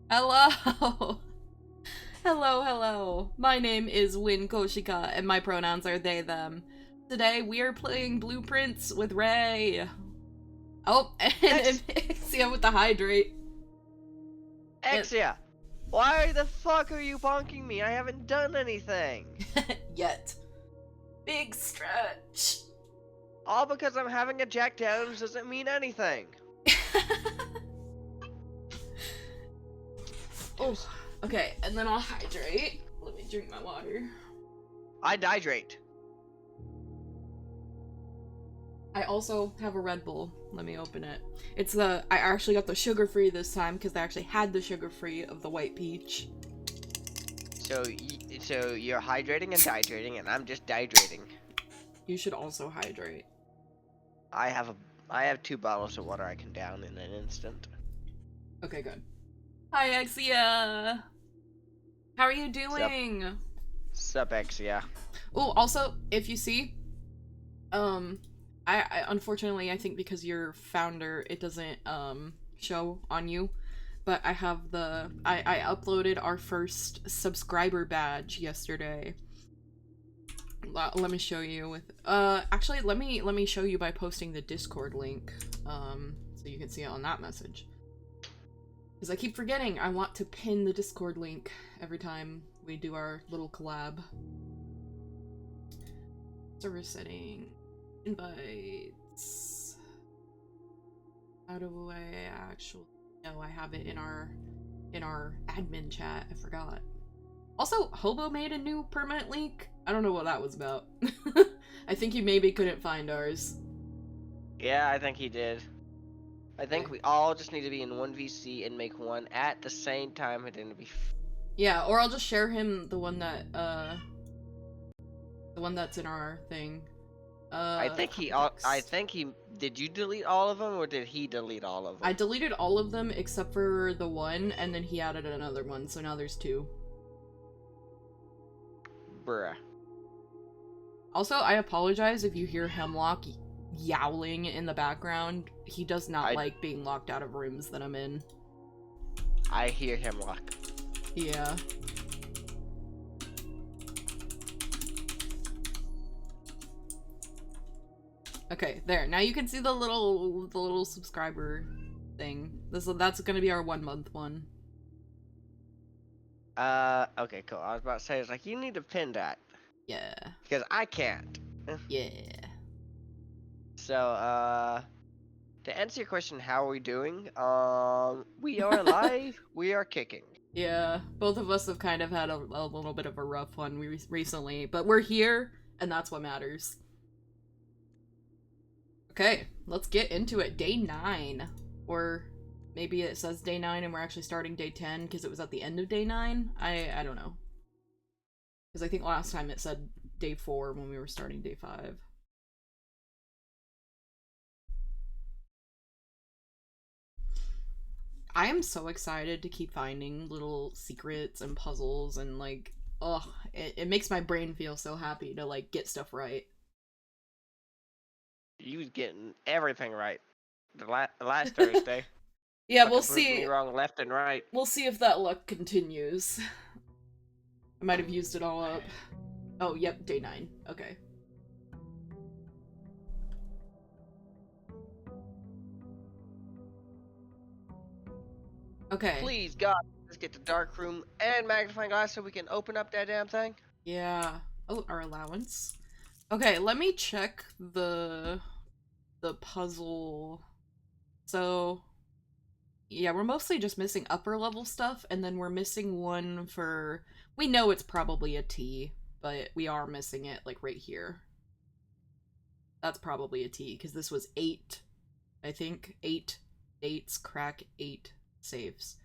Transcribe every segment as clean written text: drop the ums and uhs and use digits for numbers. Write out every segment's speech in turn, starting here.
Hello! Hello. My name is Win Koshika, and my pronouns are they, them. Today, we are playing Blueprints with Ray. Oh, and Ixia with the hydrate. Exia, why the fuck are you bonking me? I haven't done anything. Yet. Big stretch. All because I'm having a Jack Daniels doesn't mean anything. Oh, okay, and then I'll hydrate. Let me drink my water. I hydrate. I also have a Red Bull. Let me open it. I actually got the sugar-free this time because they actually had the sugar-free of the white peach. So you're hydrating and dehydrating, and I'm just dehydrating. You should also hydrate. I have 2 bottles of water I can down in an instant. Okay, good. Hi, Exia! How are you doing? Sup, Exia. Oh, also, if you see, I unfortunately, I think because you're founder, it doesn't, show on you, but I have I uploaded our first subscriber badge yesterday. Let me show you with, actually, let me show you by posting the Discord link, so you can see it on that message. Because I keep forgetting, I want to pin the Discord link every time we do our little collab. Server setting. Invites. How do I actually... No, I have it in our admin chat. I forgot. Also, Hobo made a new permanent link. I don't know what that was about. I think he maybe couldn't find ours. Yeah, I think he did. I think we all just need to be in 1VC and make one at the same time, and then it'll be... Yeah, or I'll just share him the one that, the one that's in our thing. I think he did you delete all of them, or did he delete all of them? I deleted all of them except for the one, and then he added another one, so now there's 2. Bruh. Also, I apologize if you hear Hemlock yowling in the background. He does not like being locked out of rooms that I'm in. I hear Hemlock. Yeah. Okay, there. Now you can see the little subscriber thing. That's gonna be our 1 month one. Okay, cool. I was about to say, it's like, you need to pin that. Yeah. Because I can't. Yeah. So, to answer your question, how are we doing? We are alive. We are kicking. Yeah, both of us have kind of had a little bit of a rough one recently, but we're here, and that's what matters. Okay, let's get into it. Day 9. Or maybe it says day 9 and we're actually starting day 10 because it was at the end of day 9? I don't know. Because I think last time it said day 4 when we were starting day 5. I am so excited to keep finding little secrets and puzzles and, like, ugh, it makes my brain feel so happy to, like, get stuff right. You was getting everything right the last Thursday. Yeah, we'll see. Me wrong left and right. We'll see if that luck continues. I might have used it all up. Oh, yep, day 9. Okay. Okay. Please, God, let's get the dark room and magnifying glass so we can open up that damn thing. Yeah. Oh, our allowance. Okay, let me check the puzzle. So, yeah, we're mostly just missing upper level stuff, and then we're missing one for... We know it's probably a T, but we are missing it, like, right here. That's probably a T, because this was 8, I think. 8 dates, crack 8 saves.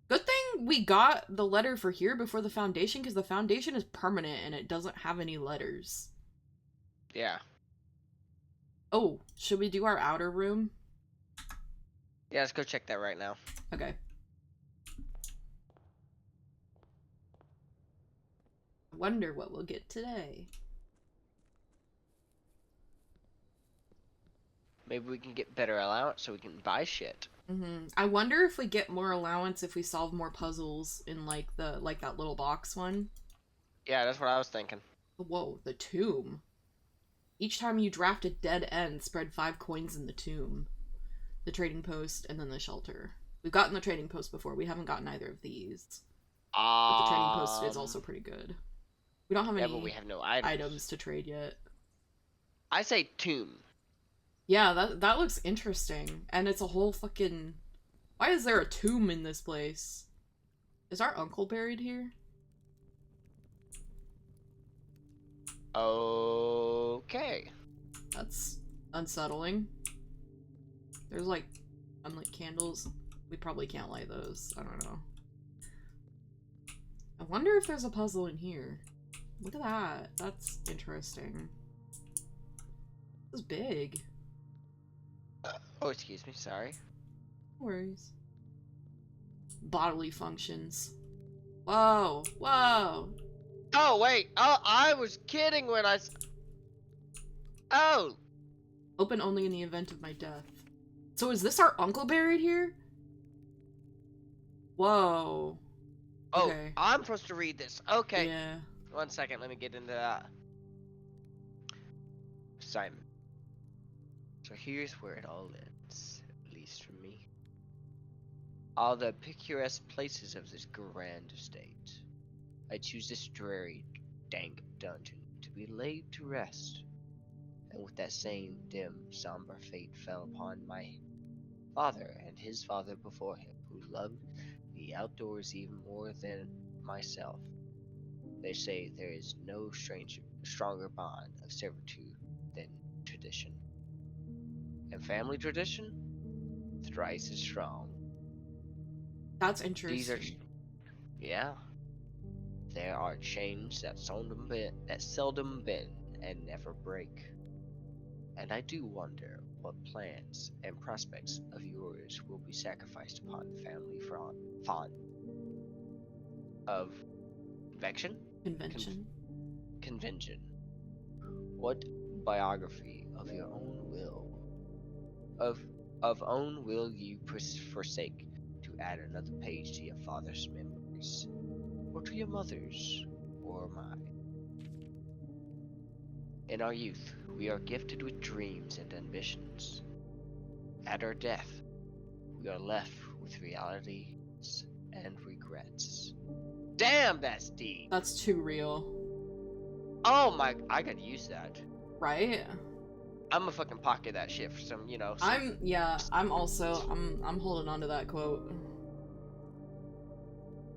Good thing we got the letter for here before the foundation, because the foundation is permanent and it doesn't have any letters. Yeah. Oh, should we do our outer room? Yeah, let's go check that right now. Okay. I wonder what we'll get today. Maybe we can get better allowance so we can buy shit. I wonder if we get more allowance if we solve more puzzles in like that little box one. Yeah, that's what I was thinking. Whoa, the tomb. Each time you draft a dead end, spread 5 coins in the tomb, the trading post, and then the shelter. We've gotten the trading post before. We haven't gotten either of these. But the trading post is also pretty good. We don't have Yeah, but we any have no items. items to trade yet. I say tomb. Yeah, that looks interesting. And it's a whole fucking... Why is there a tomb in this place? Is our uncle buried here? Okay. That's unsettling. There's like unlit candles. We probably can't light those. I don't know. I wonder if there's a puzzle in here. Look at that. That's interesting. This is big. Oh, excuse me. Sorry. No worries. Bodily functions. Whoa! Whoa! Oh, wait. Oh, I was kidding when I... Oh! Open only in the event of my death. So is this our uncle buried here? Whoa. Oh, Okay. I'm supposed to read this. Okay. Yeah. 1 second. Let me get into that. Simon. So here's where it all ends. At least for me. All the picturesque places of this grand estate. I choose this dreary, dank dungeon to be laid to rest. And with that same dim, somber fate fell upon my father and his father before him, who loved the outdoors even more than myself. They say there is no stronger bond of servitude than tradition. And family tradition? Thrice as strong. That's interesting. These are... Yeah. There are chains that seldom bend and never break. And I do wonder what plans and prospects of yours will be sacrificed upon the family fond of convection? Convention. What biography of your own will of own will you forsake to add another page to your father's memories, or to your mother's, or mine? In our youth, we are gifted with dreams and ambitions. At our death, we are left with realities and regrets. Damn, that's deep! That's too real. Oh my, I could use that. Right? I'm gonna fucking pocket that shit for some, you know. I'm holding on to that quote.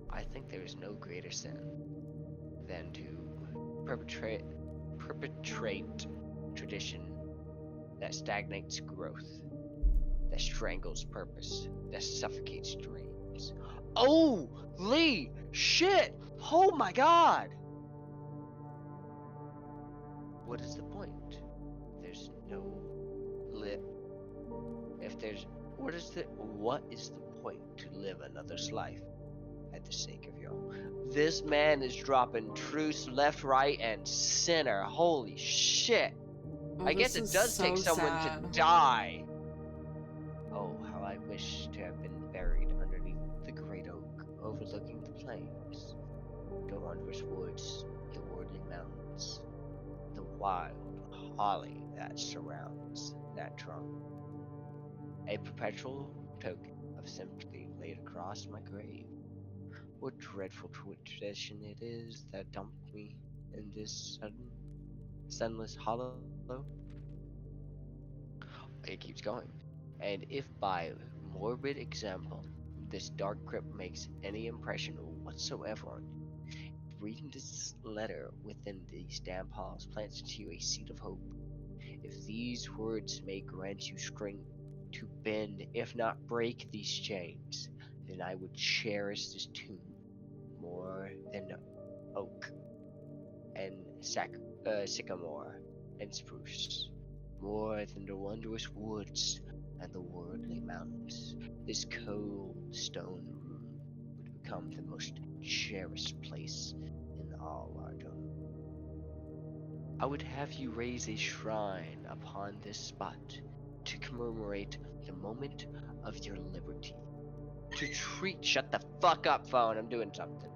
I think there is no greater sin than to perpetrate tradition that stagnates growth, that strangles purpose, that suffocates dreams. Oh, Lee, shit! Oh my god! What is the point? There's no lip. If there's what is the point to live another's life at the sake of your own? This man is dropping truths left, right, and center. Holy shit! Oh, I guess it does take someone to die. Oh, how I wish to have been buried underneath the great oak, overlooking the plains, the wondrous woods, the lordly mountains, the wild holly that surrounds that trunk. A perpetual token of sympathy laid across my grave. What dreadful tradition it is that dumped me in this sunless hollow. It keeps going. And if by morbid example this dark crypt makes any impression whatsoever on you, reading this letter within these damp halls plants into you a seed of hope. If these words may grant you strength to bend, if not break, these chains, then I would cherish this tomb more than oak and sycamore and spruce, more than the wondrous woods and the worldly mountains. This cold stone room would become the most cherished place in all our dome. I would have you raise a shrine upon this spot to commemorate the moment of your liberty. To treat— shut the fuck up, phone, I'm doing something.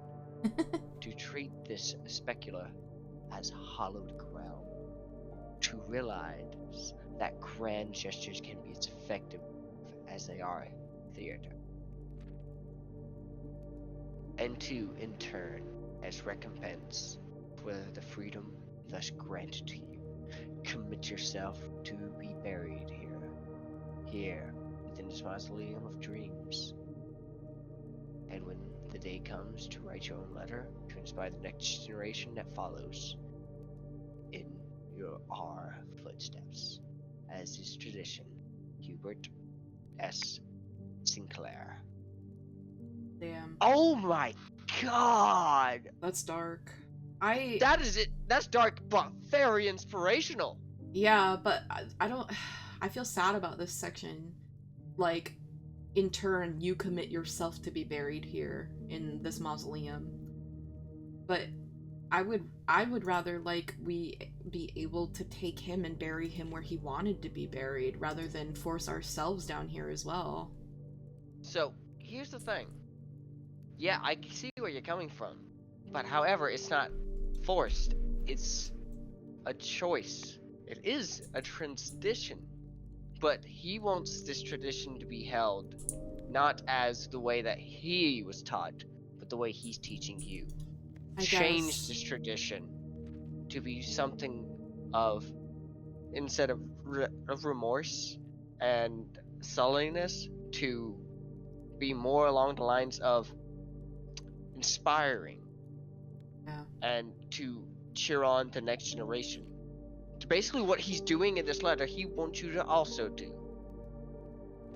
To treat this specula as hallowed ground. To realize that grand gestures can be as effective as they are theater. And to, in turn, as recompense for the freedom thus granted to you, commit yourself to be buried here, within this mausoleum of dreams. And when the day comes to write your own letter, to inspire the next generation that follows in our footsteps, as is tradition, Hubert S. Sinclair. Damn. Oh my god! That's dark. I That is it. That's dark, but very inspirational. Yeah, but I don't I feel sad about this section. Like, in turn, you commit yourself to be buried here in this mausoleum. But I would rather, like, we be able to take him and bury him where he wanted to be buried rather than force ourselves down here as well. So here's the thing. Yeah, I see where you're coming from, but however, it's not forced. It's a choice. It is a tradition, but he wants this tradition to be held not as the way that he was taught, but the way he's teaching you. Change this tradition to be something of, instead of remorse and sulliness, to be more along the lines of inspiring, and to cheer on the next generation. Basically what he's doing in this letter, he wants you to also do.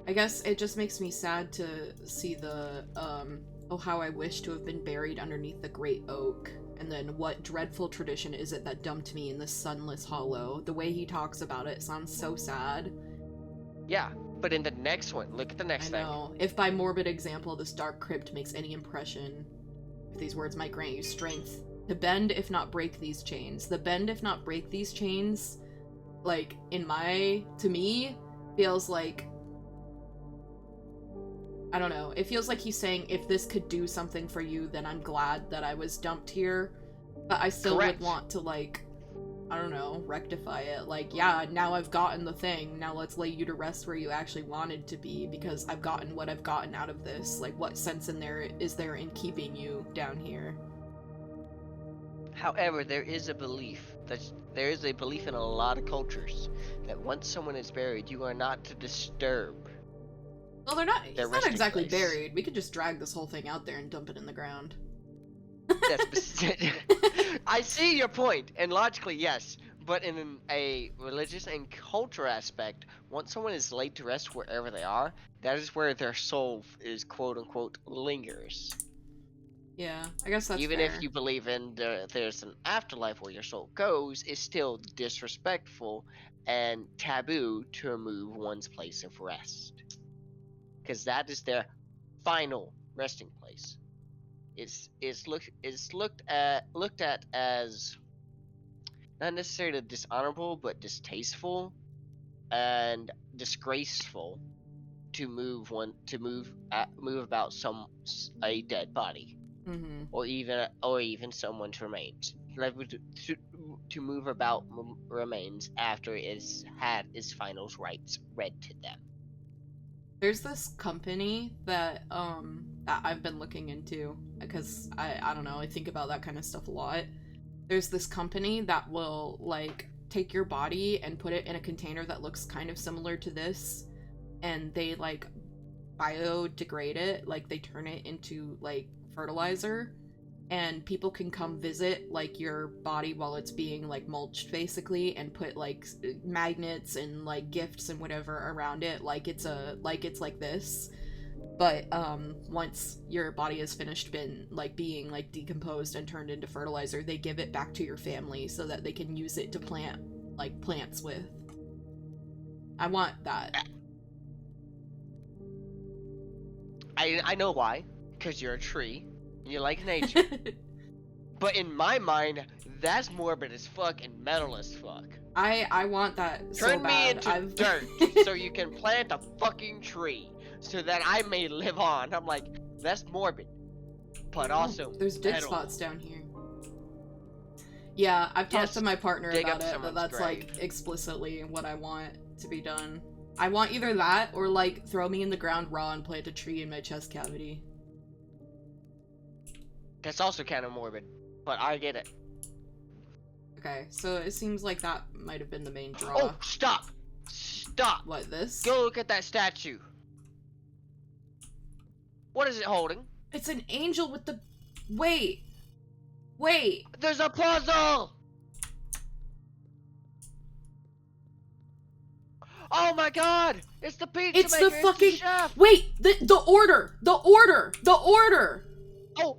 I guess it just makes me sad to see the, oh, how I wish to have been buried underneath the great oak, and then what dreadful tradition is it that dumped me in this sunless hollow? The way he talks about it sounds so sad. Yeah, but in the next one, look at the next thing. I know. If by morbid example this dark crypt makes any impression, if these words might grant you strength to bend if not break these chains. The bend if not break these chains, like, to me, feels like, I don't know, it feels like he's saying, if this could do something for you, then I'm glad that I was dumped here, but I still would want to, like, I don't know, rectify it. Like, yeah, now I've gotten the thing, now let's lay you to rest where you actually wanted to be, because I've gotten what I've gotten out of this. Like, what sense is there in keeping you down here? However, there is a belief in a lot of cultures that once someone is buried, you are not to disturb. Well, he's not exactly buried. We could just drag this whole thing out there and dump it in the ground. I see your point, and logically, yes. But in a religious and cultural aspect, once someone is laid to rest wherever they are, that is where their soul is, quote-unquote, lingers. Yeah, I guess that's Even fair. if you believe in there's an afterlife where your soul goes, it's still disrespectful and taboo to remove one's place of rest. Because that is their final resting place. It's looked at as not necessarily dishonorable, but distasteful and disgraceful to move about a dead body, or even someone's remains. To move about remains after it's had its final rites read to them. There's this company that I've been looking into, because I don't know, I think about that kind of stuff a lot. There's this company that will, like, take your body and put it in a container that looks kind of similar to this, and they, like, biodegrade it, like, they turn it into, like, fertilizer, and people can come visit, like, your body while it's being, like, mulched, basically, and put, like, magnets and, like, gifts and whatever around it, like it's like this. But once your body has finished being like decomposed and turned into fertilizer, they give it back to your family so that they can use it to plant, like, plants with. I want that. I know why, because you're a tree, you like nature. But in my mind, that's morbid as fuck and metal as fuck. I want that so Turn me bad. into dirt so you can plant a fucking tree so that I may live on. I'm like, that's morbid, but also there's dig metal. spots down here. Yeah, I've talked to my partner about it, but that's like explicitly what I want to be done. I want either that or like throw me in the ground raw and plant a tree in my chest cavity. That's also kind of morbid, but I get it. Okay, so it seems like that might have been the main draw. Oh, stop! Stop! What, this? Go look at that statue. What is it holding? It's an angel with the... Wait! Wait! There's a puzzle! Oh my god! It's the pizza It's maker! the fucking... It's the chef! Wait! The order! The order! The order! Oh,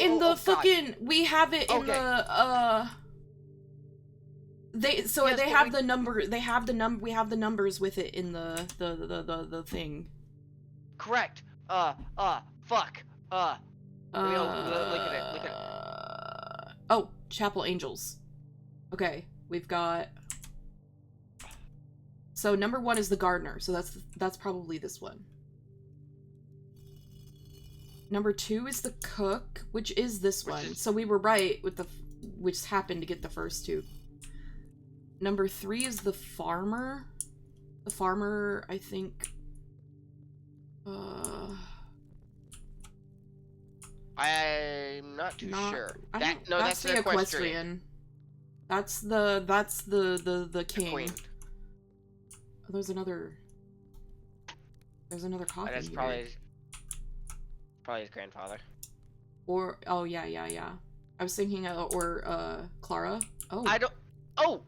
in the fucking... God. We have it in the, They have the number. They have the number. We have the numbers with it in the thing. Correct. Fuck. Look at it. Oh, Chapel Angels. Okay, we've got. So number 1 is the gardener. So that's probably this one. Number 2 is the cook, which is this one. So we were right with which happened to get the first 2. Number 3 is the farmer. The farmer, I think... I'm not too sure. That's the equestrian. That's the king. The queen. Oh, there's another coffin That's here. probably his grandfather. Or, oh, yeah. I was thinking, Clara. Oh. Oh!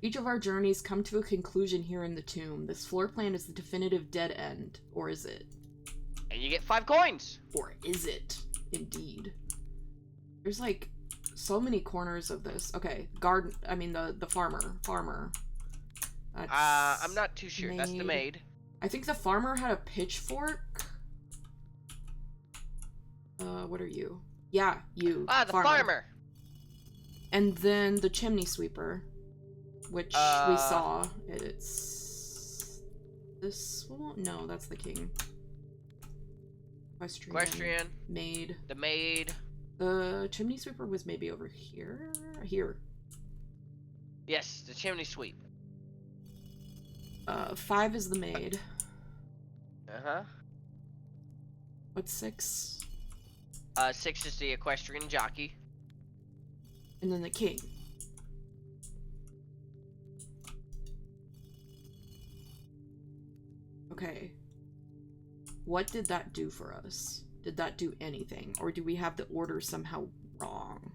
Each of our journeys come to a conclusion here in the tomb. This floor plan is the definitive dead end. Or is it? And you get 5 coins! Or is it? Indeed. There's, like, so many corners of this. Okay, the farmer. That's I'm not too sure. That's the maid. I think the farmer had a pitchfork. What are you? Yeah, you. Ah, the farmer! And then the chimney sweeper. Which we saw. It's... this one? No, that's the king. Equestrian. Maid. The maid. The chimney sweeper was maybe over here? Here. Yes, the chimney sweep. 5 is the maid. Uh-huh. What's 6? 6 is the equestrian jockey. And then the king. Okay. What did that do for us? Did that do anything? Or do we have the order somehow wrong?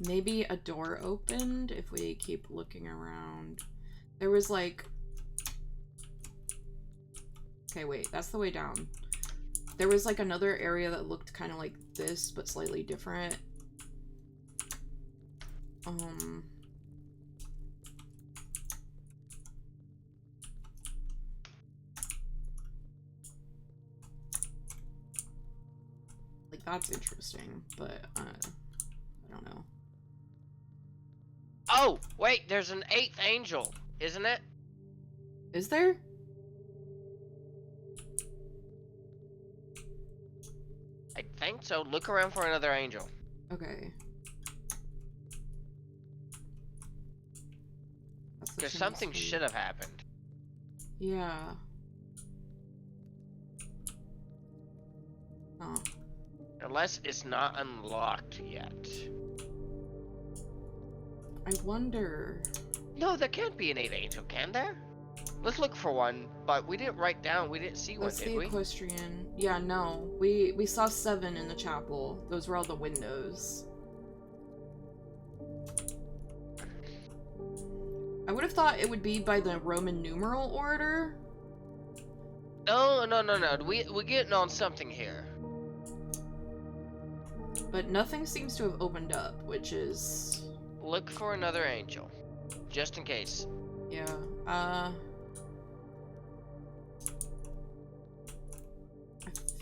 Maybe a door opened if we keep looking around. There was like... Okay, wait, that's the way down. There was like another area that looked kind of like this, but slightly different. Like, that's interesting, but I don't know. Oh, wait, there's an 8th angel, isn't it? Is there? I think so. Look around for another angel. Okay. Because something should have happened. Yeah. Oh. Unless it's not unlocked yet. I wonder... No, there can't be an 8th angel, can there? Let's look for one, but we didn't write down, we didn't see one, did we? That's the equestrian. Yeah, no. We saw 7 in the chapel. Those were all the windows. I would have thought it would be by the Roman numeral order. No. We're getting on something here. But nothing seems to have opened up, which is... Look for another angel. Just in case. Yeah, I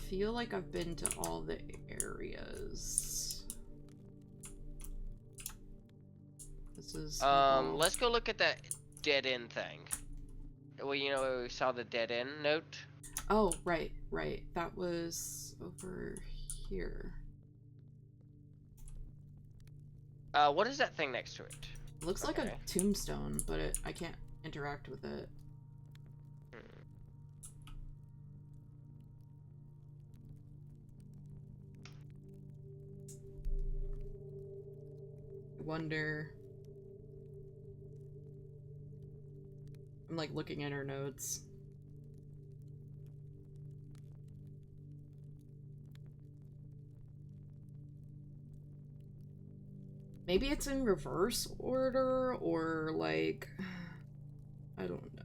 feel like I've been to all the areas. This is... let's go look at that dead end thing. Well, you know, we saw the dead end note. Oh, right. That was over here. What is that thing next to it? Looks like a tombstone, but I can't interact with it. I wonder... I'm like looking at her notes. Maybe it's in reverse order, or like... I don't know.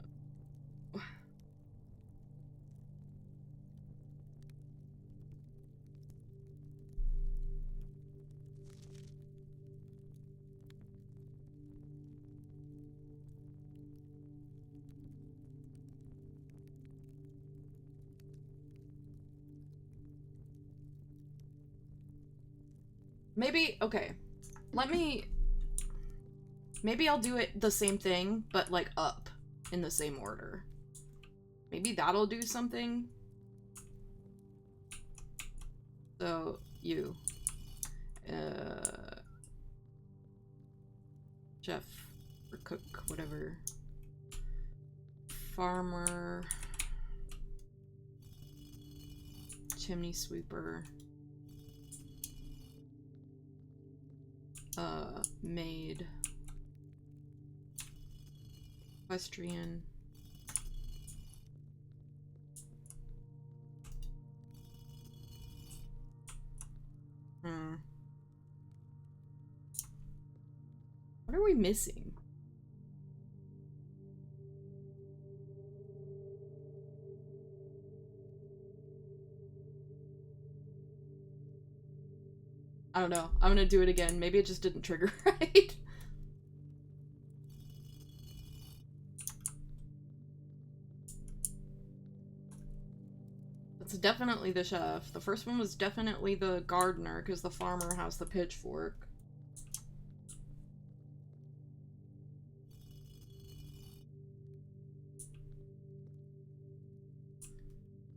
Maybe, okay. Maybe I'll do it the same thing, but like up in the same order. Maybe that'll do something. So, you. Chef or cook, whatever. Farmer. Chimney sweeper. Maid. Equestrian. What are we missing? I don't know. I'm gonna do it again. Maybe it just didn't trigger right. It's definitely the chef. The first one was definitely the gardener, because the farmer has the pitchfork.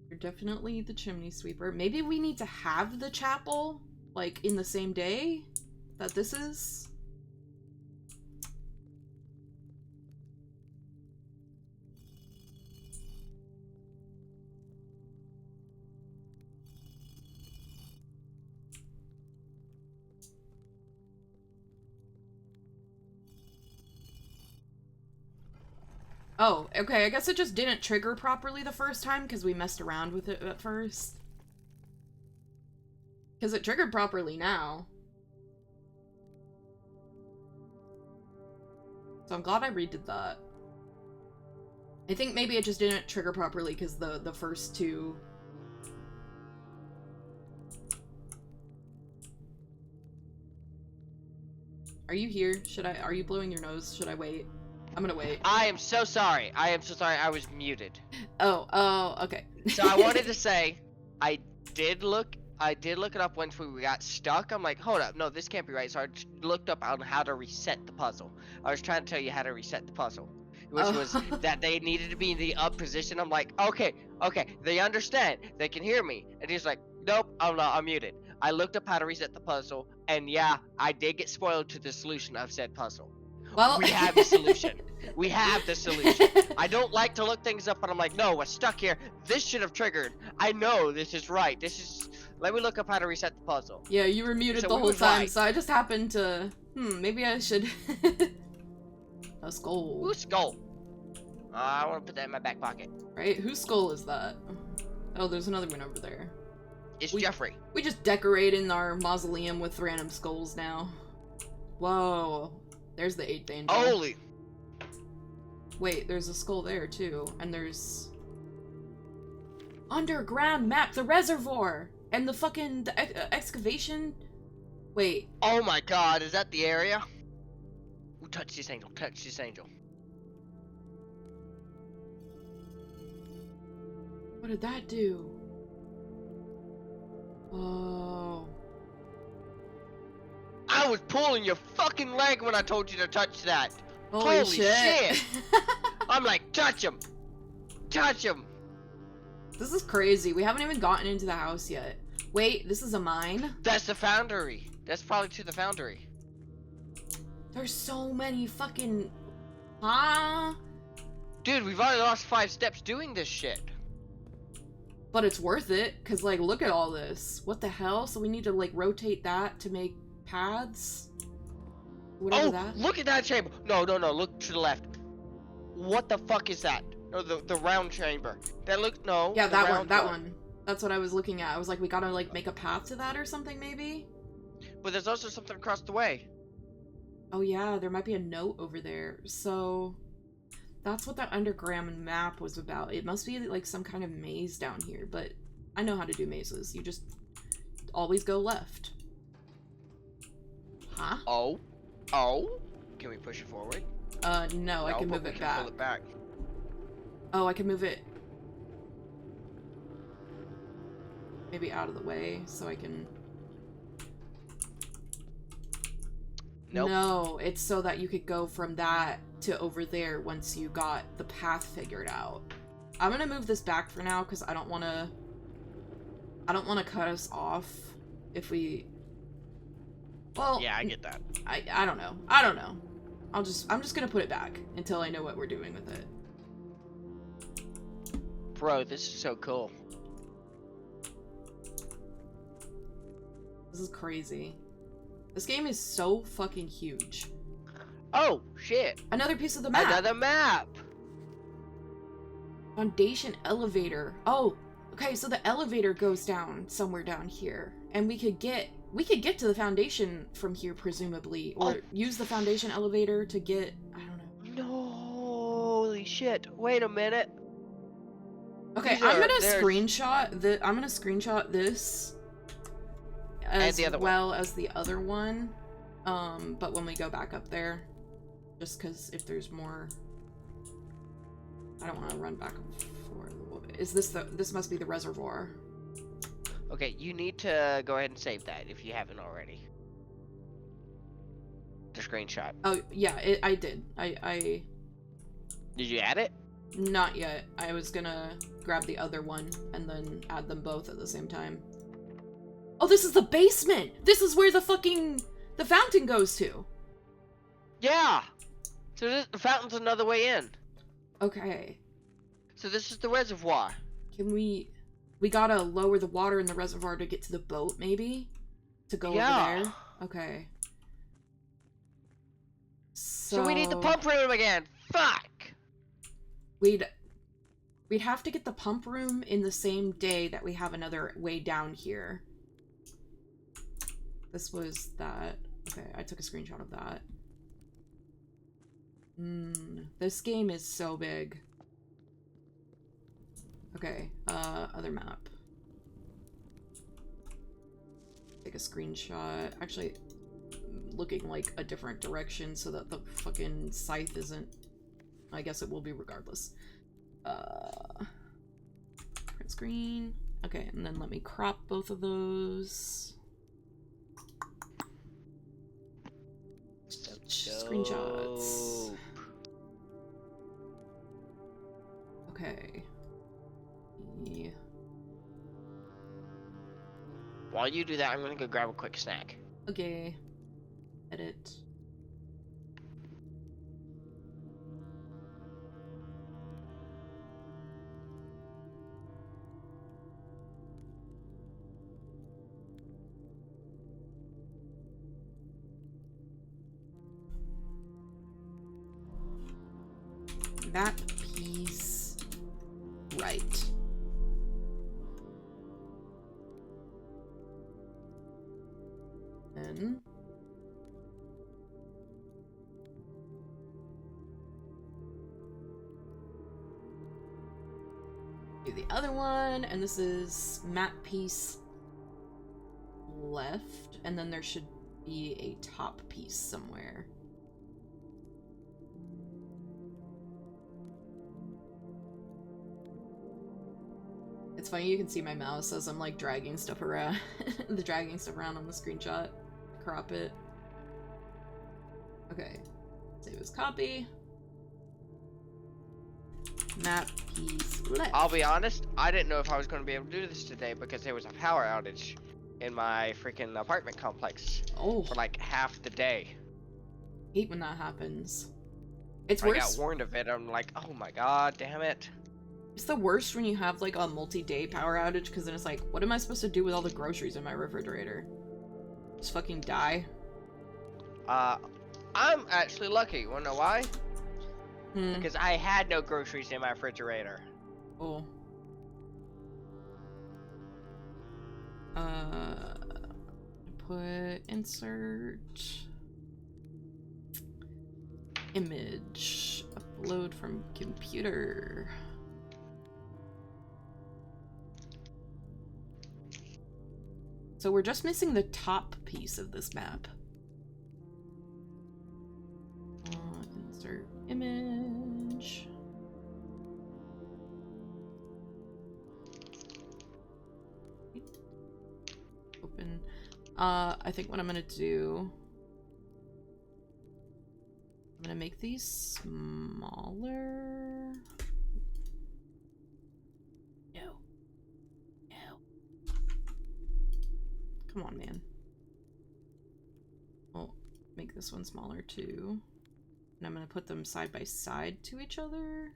You're definitely the chimney sweeper. Maybe we need to have the chapel, like, in the same day that this is? Oh, okay, I guess it just didn't trigger properly the first time because we messed around with it at first. Because it triggered properly now. So I'm glad I redid that. I think maybe it just didn't trigger properly because the first two... Are you here? Are you blowing your nose? Should I wait? I'm gonna wait. I am so sorry. I was muted. Oh, okay. So I wanted to say, I did look it up once we got stuck. I'm like, hold up, no, this can't be right. So I looked up on how to reset the puzzle. I was trying to tell you how to reset the puzzle, which was that they needed to be in the up position. I'm like, okay, they understand, they can hear me. And he's like, nope, oh no, I'm muted. I looked up how to reset the puzzle, and yeah, I did get spoiled to the solution of said puzzle. Well, we have the solution. We have the solution. I don't like to look things up, but I'm like, no, we're stuck here. This should have triggered. I know this is right. Let me look up how to reset the puzzle. Yeah, you were muted the whole time, so I just happened to... maybe I should... A skull. Whose skull? I want to put that in my back pocket. Right? Whose skull is that? Oh, there's another one over there. It's Jeffrey. We just decorate in our mausoleum with random skulls now. Whoa. There's the 8th angel. Holy! Wait, there's a skull there too, and there's... Underground map, the reservoir! And the fucking excavation Wait. Oh my god, is that the area? Ooh, touch this angel, touch this angel. What did that do? Oh. I was pulling your fucking leg when I told you to touch that. Holy Holy shit. shit. I'm like, touch him. Touch him. This is crazy. We haven't even gotten into the house yet. Wait, this is a mine? That's the foundry. That's probably to the foundry. There's so many fucking... Huh? Dude, we've already lost 5 steps doing this shit. But it's worth it, because, like, look at all this. What the hell? So we need to, like, rotate that to make paths? Whatever Oh, that... look at that chamber. No, look to the left. What the fuck is that? Or the round chamber. That looks, no. Yeah, that one. That's what I was looking at. I was like, we gotta, like, make a path to that or something, maybe? But there's also something across the way. Oh yeah, there might be a note over there. So... That's what that underground map was about. It must be like some kind of maze down here, but I know how to do mazes. You just always go left. Huh? Oh. Can we push it forward? No, I can move it back. Pull it back. Oh, I can move it maybe out of the way so I can... Nope. No, it's so that you could go from that to over there once you got the path figured out. I'm gonna move this back for now because I don't want to cut us off if we... Well, Yeah, I get that. I don't know. I don't know. I'm just gonna put it back until I know what we're doing with it. Bro, this is so cool. This is crazy. This game is so fucking huge. Oh, shit. Another piece of the map. Another map. Foundation elevator. Oh, okay, so the elevator goes down somewhere down here. And we could get to the foundation from here, presumably. Or use the foundation elevator to get... I don't know. No, holy shit. Wait a minute. Okay, I'm gonna screenshot this as well as the other one. But when we go back up there, just because if there's more, I don't want to run back and forth. Is this this must be the reservoir? Okay, you need to go ahead and save that if you haven't already. The screenshot. Oh yeah, I did. I Did you add it? Not yet. I was gonna grab the other one and then add them both at the same time. Oh, this is the basement! This is where the fountain goes to! Yeah! So the fountain's another way in. Okay. So this is the reservoir. Can we gotta lower the water in the reservoir to get to the boat, maybe? To go over there? Okay. So we need the pump room again! Fuck! We'd have to get the pump room in the same day that we have another way down here. This was that. Okay, I took a screenshot of that. This game is so big. Okay, other map. Take a screenshot. Actually, looking like a different direction so that the fucking scythe isn't... I guess it will be regardless. Print screen. Okay, and then let me crop both of those. Screenshots. Okay. Yeah. While you do that, I'm gonna go grab a quick snack. Okay. Edit. That piece right. Then do the other one, and this is map piece left, and then there should be a top piece somewhere. It's funny, you can see my mouse as I'm like dragging stuff around, dragging stuff around on the screenshot. Crop it. Okay, save as copy. Map piece left. I'll be honest, I didn't know if I was going to be able to do this today because there was a power outage in my freaking apartment complex for like half the day. Hate when that happens. It's worse. I got warned of it. I'm like, oh my god, damn it. It's the worst when you have like a multi-day power outage, because then it's like, what am I supposed to do with all the groceries in my refrigerator? Just fucking die? I'm actually lucky. You wanna know why? Hmm. Because I had no groceries in my refrigerator. Oh. Put insert image, upload from computer. So we're just missing the top piece of this map. Insert image. Open. I think what I'm gonna do, I'm gonna make these smaller. No. Come on, man. I'll make this one smaller too. And I'm gonna put them side by side to each other.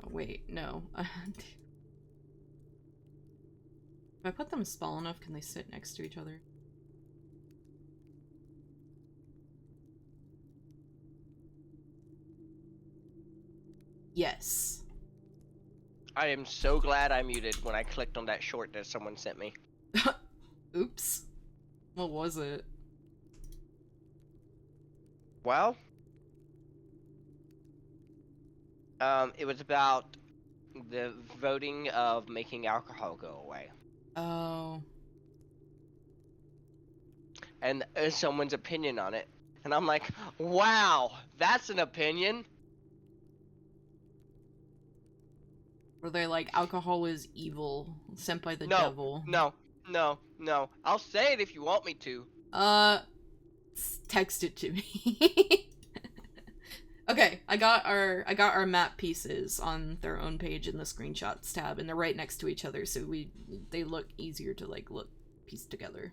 Wait, no. If I put them small enough, can they sit next to each other? Yes. I am so glad I muted when I clicked on that short that someone sent me. Oops. What was it? Well, it was about the voting of making alcohol go away. Oh. And someone's opinion on it. And I'm like, wow, that's an opinion. Were they like, alcohol is evil, sent by the devil? No. I'll say it if you want me to. Text it to me. Okay, I got our map pieces on their own page in the screenshots tab, and they're right next to each other, so they look easier to like look pieced together.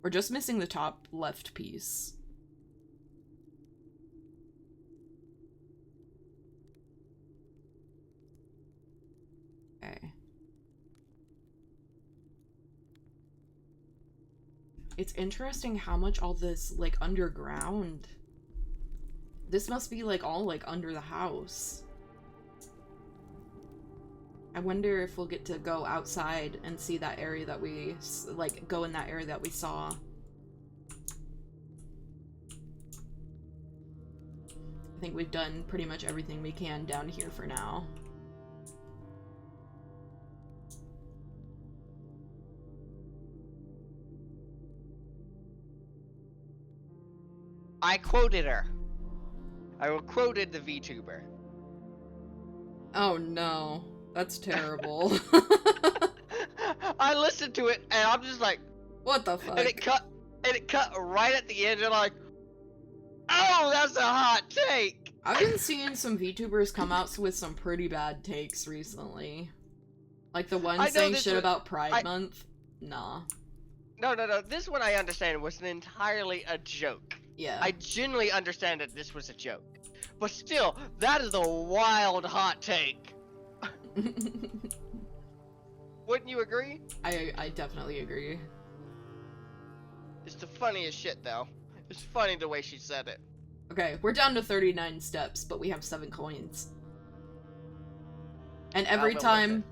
We're just missing the top left piece. Okay. It's interesting how much all this like underground. This must be like all like under the house. I wonder if we'll get to go outside and see that area that we like go in that area that we saw. I think we've done pretty much everything we can down here for now. I quoted her. I quoted the VTuber. Oh no, that's terrible. I listened to it and I'm just like, what the fuck? And it cut right at the end and like, oh, that's a hot take. I've been seeing some VTubers come out with some pretty bad takes recently. Like the one saying shit about Pride Month. Nah. No. This one I understand was entirely a joke. Yeah. I genuinely understand that this was a joke. But still, that is a wild hot take. Wouldn't you agree? I definitely agree. It's the funniest shit, though. It's funny the way she said it. Okay, we're down to 39 steps, but we have 7 coins. And every time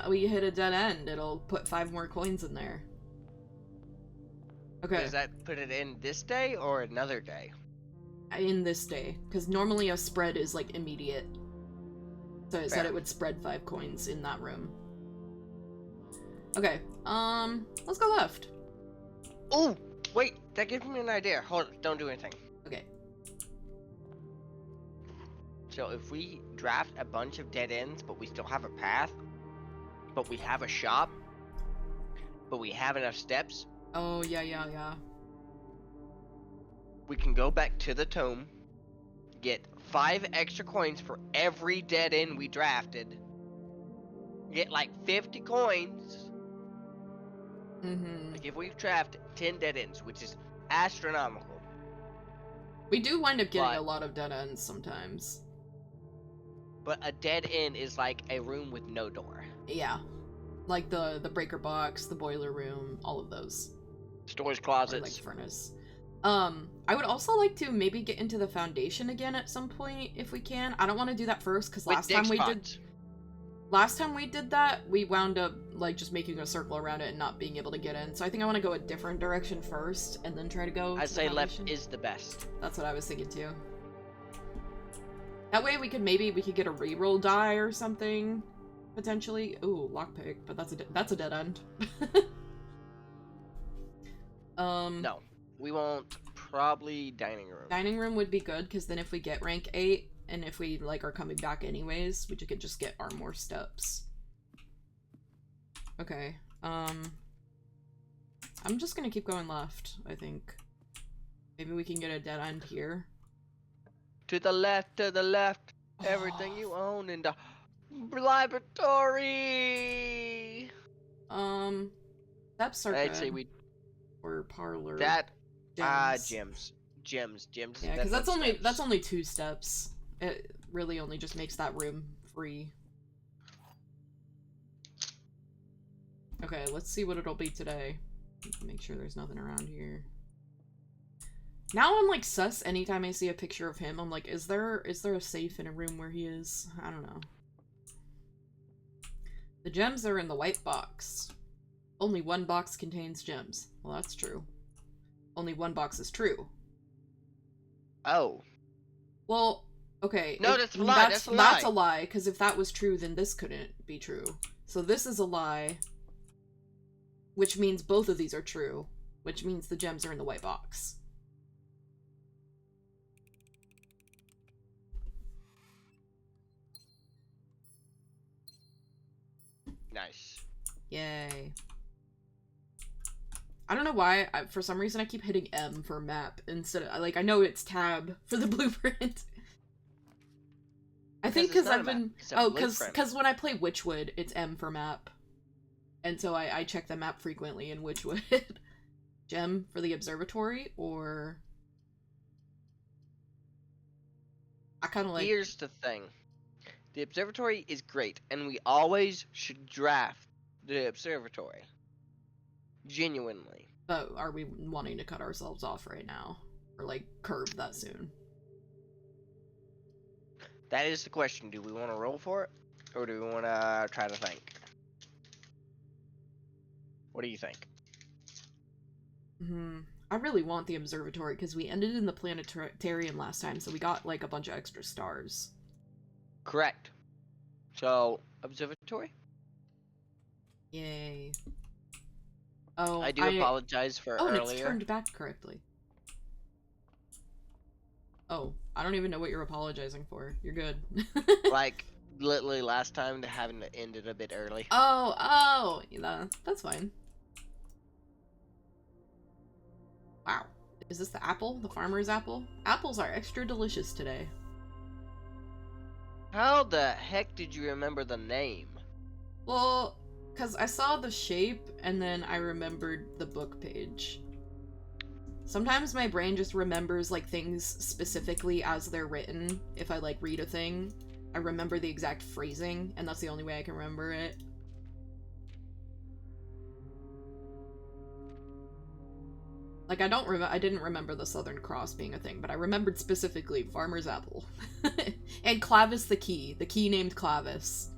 we hit a dead end, it'll put 5 more coins in there. Okay. Does that put it in this day or another day? In this day, because normally a spread is like immediate. So it said Fair. it would spread 5 coins in that room. Okay, let's go left. Oh, wait, that gives me an idea. Hold on, don't do anything. Okay. So if we draft a bunch of dead ends, but we still have a path, but we have a shop, but we have enough steps, Oh, yeah. we can go back to the tome, get 5 extra coins for every dead end we drafted, get like 50 coins. Mm-hmm. Like if we draft 10 dead ends, which is astronomical. We do wind up getting a lot of dead ends sometimes. But a dead end is like a room with no door. Yeah. Like the breaker box, the boiler room, all of those. Storage closets. Or like furnace. I would also like to maybe get into the foundation again at some point if we can. I don't want to do that first because last time we did that, we wound up like just making a circle around it and not being able to get in. So I think I want to go a different direction first and then try to go. I'd say left is the best. That's what I was thinking too. That way we could get a reroll die or something potentially. Ooh, lockpick, but that's a dead end. No, we won't. Probably dining room. Dining room would be good because then if we get rank 8 and if we like are coming back anyways, we could just get our more steps. Okay. I'm just gonna keep going left, I think. Maybe we can get a dead end here. To the left, everything you own in the laboratory. Steps are I'd good. say we or parlor. that gems. Gems. Yeah, because that's only 2 steps. It really only just makes that room free. Okay, let's see what it'll be today. Make sure there's nothing around here. Now I'm like sus anytime I see a picture of him. I'm like, is there a safe in a room where he is? I don't know. The gems are in the white box. Only 1 box contains gems. Well, that's true. Only 1 box is true. Oh. Well, okay. No, that's a lie. That's a lie. That's a lie, because if that was true, then this couldn't be true. So this is a lie, which means both of these are true, which means the gems are in the white box. Nice. Yay. I don't know why, for some reason I keep hitting M for map instead of, like, I know it's tab for the blueprint. I think because I've been, because when I play Witchwood, it's M for map. And so I check the map frequently in Witchwood. Gem for the observatory, or... I kind of like... Here's the thing. The observatory is great, and we always should draft the observatory. Genuinely. But are we wanting to cut ourselves off right now? Or, like, curve that soon? That is the question. Do we want to roll for it? Or do we want to try to think? What do you think? I really want the observatory, because we ended in the planetarium last time, so we got, like, a bunch of extra stars. Correct. So, observatory? Yay. Oh, I do apologize for earlier. And it's turned back correctly. Oh, I don't even know what you're apologizing for. You're good. Like, literally last time, having to end it a bit early. Oh, yeah, that's fine. Wow. Is this the apple? The farmer's apple? Apples are extra delicious today. How the heck did you remember the name? Well, because I saw the shape, and then I remembered the book page. Sometimes my brain just remembers, like, things specifically as they're written. If I, like, read a thing, I remember the exact phrasing, and that's the only way I can remember it. Like, I didn't remember the Southern Cross being a thing, but I remembered specifically Farmer's Apple. And Clavis the key named Clavis.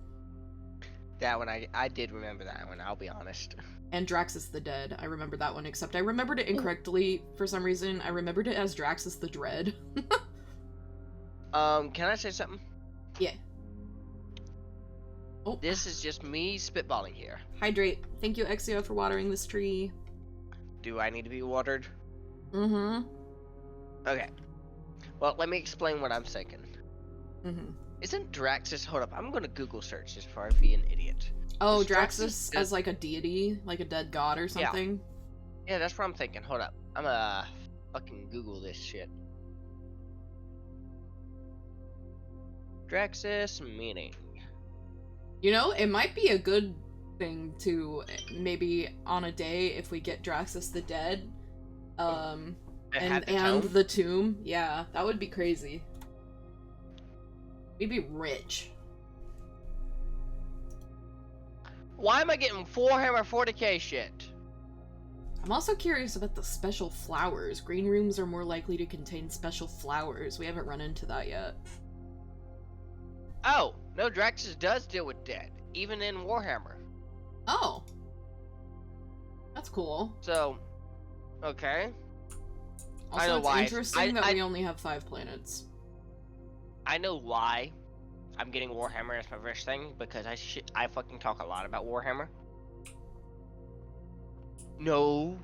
That one, I did remember that one, I'll be honest. And Draxus the Dead. I remember that one, except I remembered it incorrectly for some reason. I remembered it as Draxus the Dread. Can I say something? Yeah. Oh. This is just me spitballing here. Hydrate. Thank you, Exio, for watering this tree. Do I need to be watered? Mm-hmm. Okay. Well, let me explain what I'm thinking. Mm-hmm. Isn't Draxus... Hold up, I'm gonna Google search this before I be an idiot. Oh, Is Draxus as like a deity? Like a dead god or something? Yeah, that's what I'm thinking. Hold up. I'm gonna fucking Google this shit. Draxus meaning. You know, it might be a good thing to maybe on a day if we get Draxus the Dead, and the tomb. Yeah, that would be crazy. We'd be rich. Why am I getting Warhammer 40k shit? I'm also curious about the special flowers. Green rooms are more likely to contain special flowers. We haven't run into that yet. Oh, no, Draxus does deal with dead, even in Warhammer. Oh. That's cool. So, okay. Also, I know it's why. interesting that we only have 5 planets. I know why I'm getting Warhammer as my first thing, because I fucking talk a lot about Warhammer. No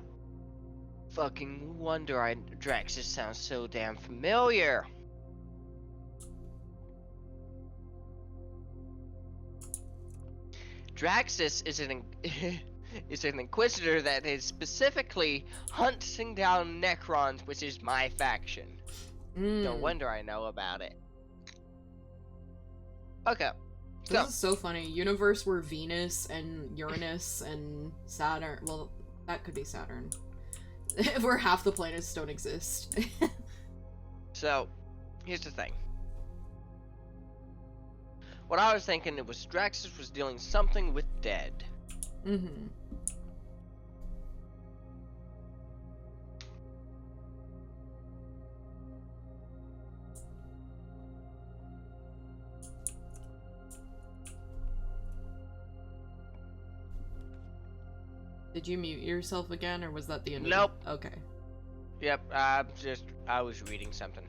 fucking wonder Draxus sounds so damn familiar. Draxus is an inquisitor that is specifically hunting down Necrons, which is my faction. No wonder I know about it. Okay. This is so funny. Universe where Venus and Uranus and Saturn... Well, that could be Saturn. Where half the planets don't exist. So, here's the thing. What I was thinking, it was Draxus was dealing something with dead. Mm-hmm. Did you mute yourself again, or was that the end Nope. of it? Okay. Yep, I was reading something.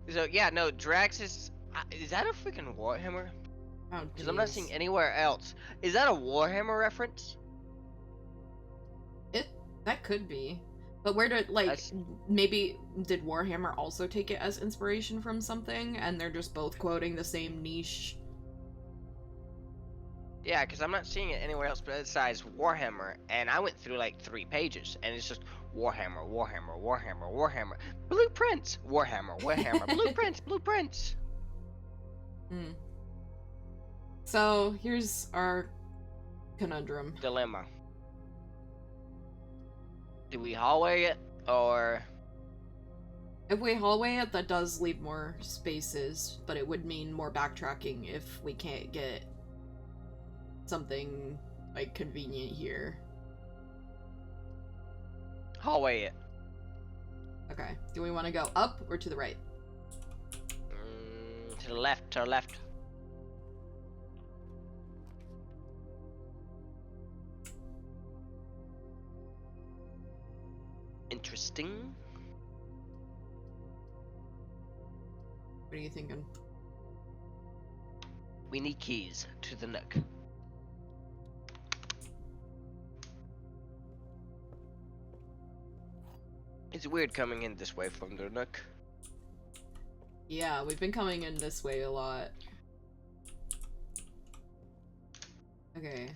So, yeah, no, Draxus... is that a freaking Warhammer? Oh, because I'm not seeing anywhere else. Is that a Warhammer reference? That could be. But where did, like, maybe did Warhammer also take it as inspiration from something, and they're just both quoting the same niche? Yeah, because I'm not seeing it anywhere else besides Warhammer, and I went through like 3 pages, and it's just Warhammer, Warhammer, Warhammer, Warhammer, blueprints, Warhammer, Warhammer, blueprints, blueprints. Hmm. So, here's our conundrum. Dilemma. Do we hallway it, or... If we hallway it, that does leave more spaces, but it would mean more backtracking if we can't get something, like, convenient here. Hallway it. Okay. Do we want to go up or to the right? To the left, to the left. Interesting. What are you thinking? We need keys to the nook. It's weird coming in this way from the nook. Yeah, we've been coming in this way a lot. Okay.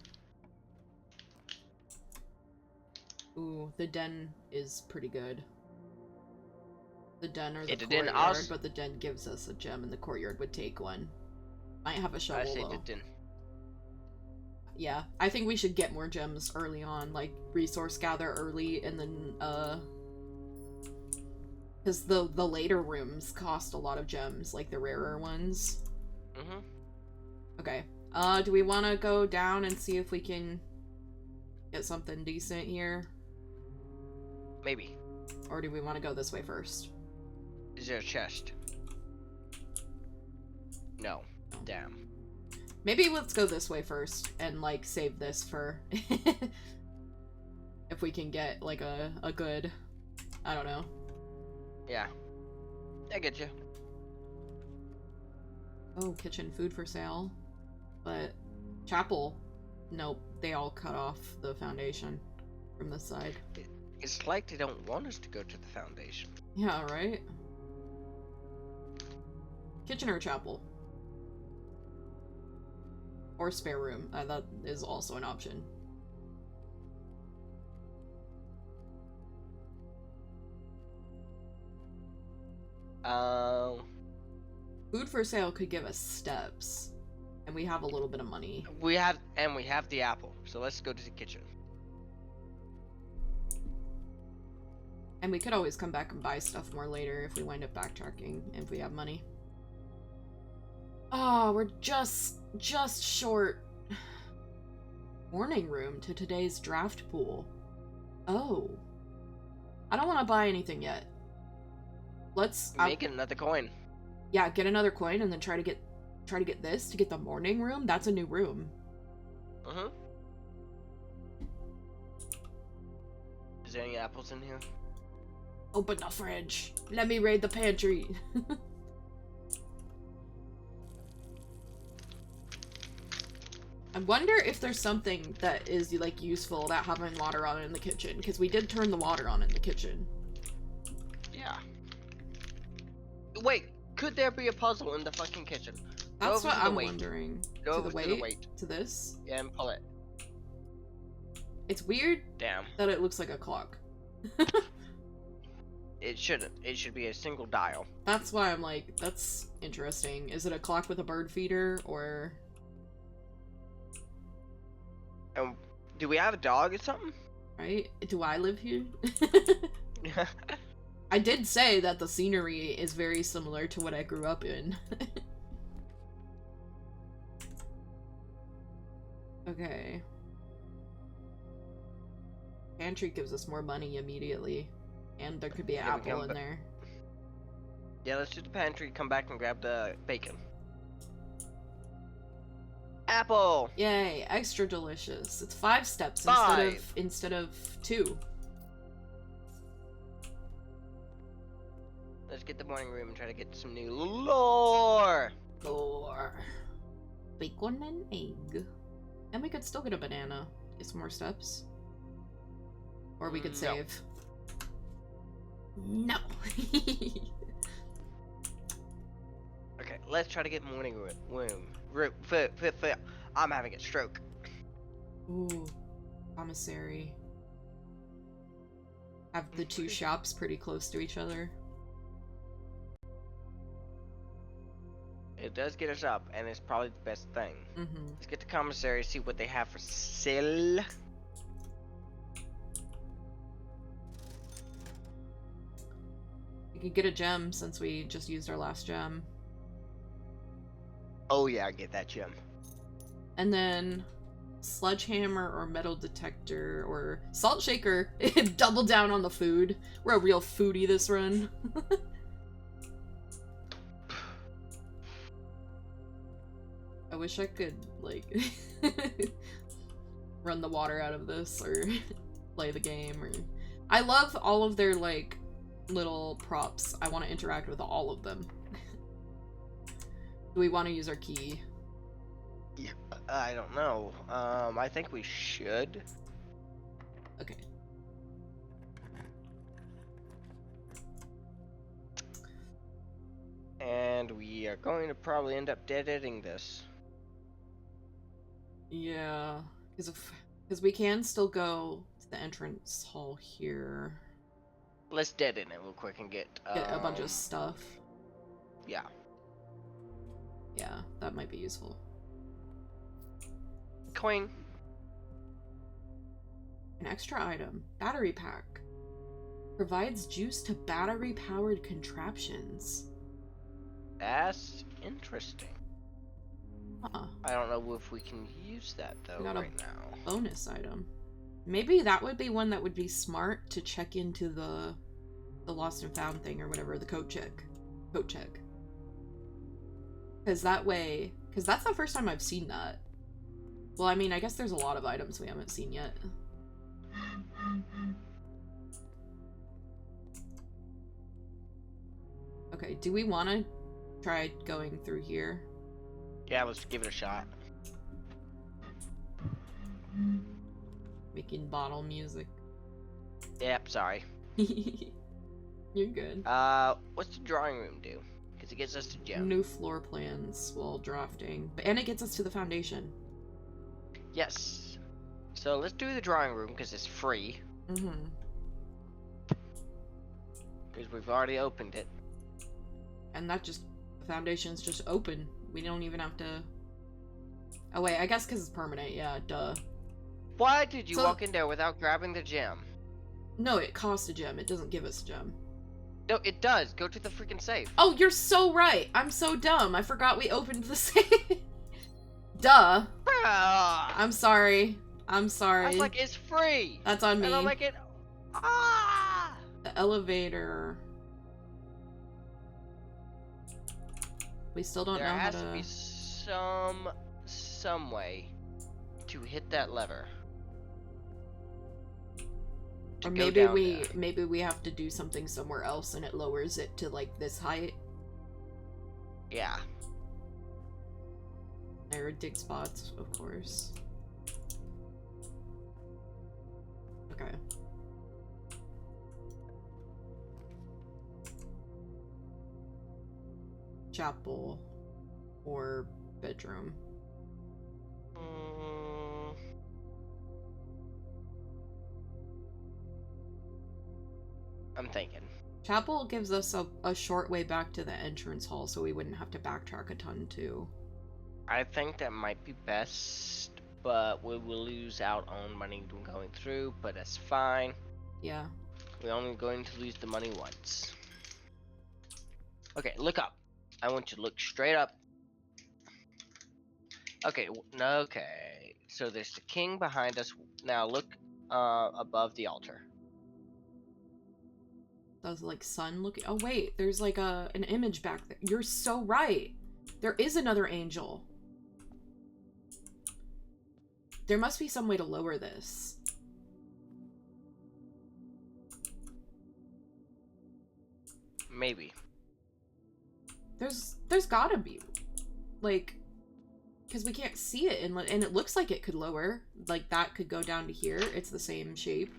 Ooh, the den is pretty good. The den or the courtyard, but the den gives us a gem and the courtyard would take one. Might have a shovel, I say though. the den. Yeah, I think we should get more gems early on, like resource gather early, and then because the later rooms cost a lot of gems, like the rarer ones. Mm-hmm. Okay. Do we want to go down and see if we can get something decent here? Maybe. Or do we want to go this way first? Is there a chest? No. Damn. Maybe let's go this way first and, like, save this for... if we can get, like, a good... I don't know. Yeah. I get you. Oh, kitchen food for sale. But chapel, nope, they all cut off the foundation from this side. It's like they don't want us to go to the foundation. Yeah, right? Kitchen or chapel? Or spare room. That is also an option. Food for sale could give us steps. And we have a little bit of money. We have the apple. So let's go to the kitchen. And we could always come back and buy stuff more later if we wind up backtracking, if we have money. Oh, we're just short. Morning room to today's draft pool. Oh. I don't want to buy anything yet. Let's... Make another coin. Yeah, get another coin and then try to get this to get the morning room. That's a new room. Mm-hmm. Is there any apples in here? Open the fridge. Let me raid the pantry. I wonder if there's something that is, like, useful that having water on in the kitchen, because we did turn the water on in the kitchen. Yeah. Wait, could there be a puzzle in the fucking kitchen? That's what I'm wondering. Go to over the to the weight. To this? Yeah, and pull it. It's weird Damn. that it looks like a clock. It shouldn't. It should be a single dial. That's why I'm like, that's interesting. Is it a clock with a bird feeder, or... Do we have a dog or something? Right? Do I live here? I did say that the scenery is very similar to what I grew up in. Okay. Pantry gives us more money immediately. And there could be an apple in there. Yeah, let's do the pantry, come back and grab the bacon. Apple! Yay, extra delicious. It's 5 steps instead of 2. Let's get the morning room and try to get some new lore! Bacon and egg. And we could still get a banana. Get some more steps. Or we could save. No. Okay, let's try to get morning room. I'm having a stroke. Ooh. Commissary. Have the 2 shops pretty close to each other. It does get us up, and it's probably the best thing. Mm-hmm. Let's get the commissary, see what they have for sale. We could get a gem since we just used our last gem. Oh yeah, get that gem. And then sledgehammer or metal detector or salt shaker. Double down on the food. We're a real foodie this run. I wish I could, like, run the water out of this or play the game. Or I love all of their, like, little props. I want to interact with all of them. Do we want to use our key? Yeah, I don't know. I think we should. Okay. And we are going to probably end up dead-ending this. Yeah, because we can still go to the entrance hall here. Let's dead-end it real quick and get a bunch of stuff. Yeah. Yeah, that might be useful. Coin. An extra item. Battery pack. Provides juice to battery-powered contraptions. That's interesting. Huh. I don't know if we can use that though right now. Bonus item. Maybe that would be one that would be smart to check into the lost and found thing or whatever, the coat check. Because that way, Because that's the first time I've seen that. Well, I mean, I guess there's a lot of items we haven't seen yet. Okay, do we want to try going through here? Yeah, let's give it a shot. Making bottle music. Yep, sorry. You're good. What's the drawing room do? Because it gets us to gem. New floor plans while drafting. And it gets us to the foundation. Yes. So let's do the drawing room because it's free. Mm-hmm. Because we've already opened it. And that just... The foundation's just open. We don't even have to... Oh wait, I guess because it's permanent, yeah, duh. Why did you walk in there without grabbing the gem? No, it costs a gem. It doesn't give us a gem. No, it does. Go to the freaking safe. Oh, you're so right. I'm so dumb. I forgot we opened the safe. Duh. I'm sorry. I'm sorry. I was like, it's free. That's on me. And I'm like, ah! The elevator. We still don't know how to... There has to be some way to hit that lever. Or maybe we have to do something somewhere else and it lowers it to like this height. Yeah. Or dig spots, of course. Okay. Chapel or bedroom. I'm thinking. Chapel gives us a short way back to the entrance hall, so we wouldn't have to backtrack a ton, too. I think that might be best, but we will lose out on money going through, but that's fine. Yeah. We're only going to lose the money once. Okay, look up. I want you to look straight up. Okay, okay. So there's the king behind us. Now look above the altar. Does like sun looking? Oh wait, there's like an image back there. You're so right. There is another angel. There must be some way to lower this. Maybe. There's gotta be, like, because we can't see it and it looks like it could lower. Like that could go down to here. It's the same shape.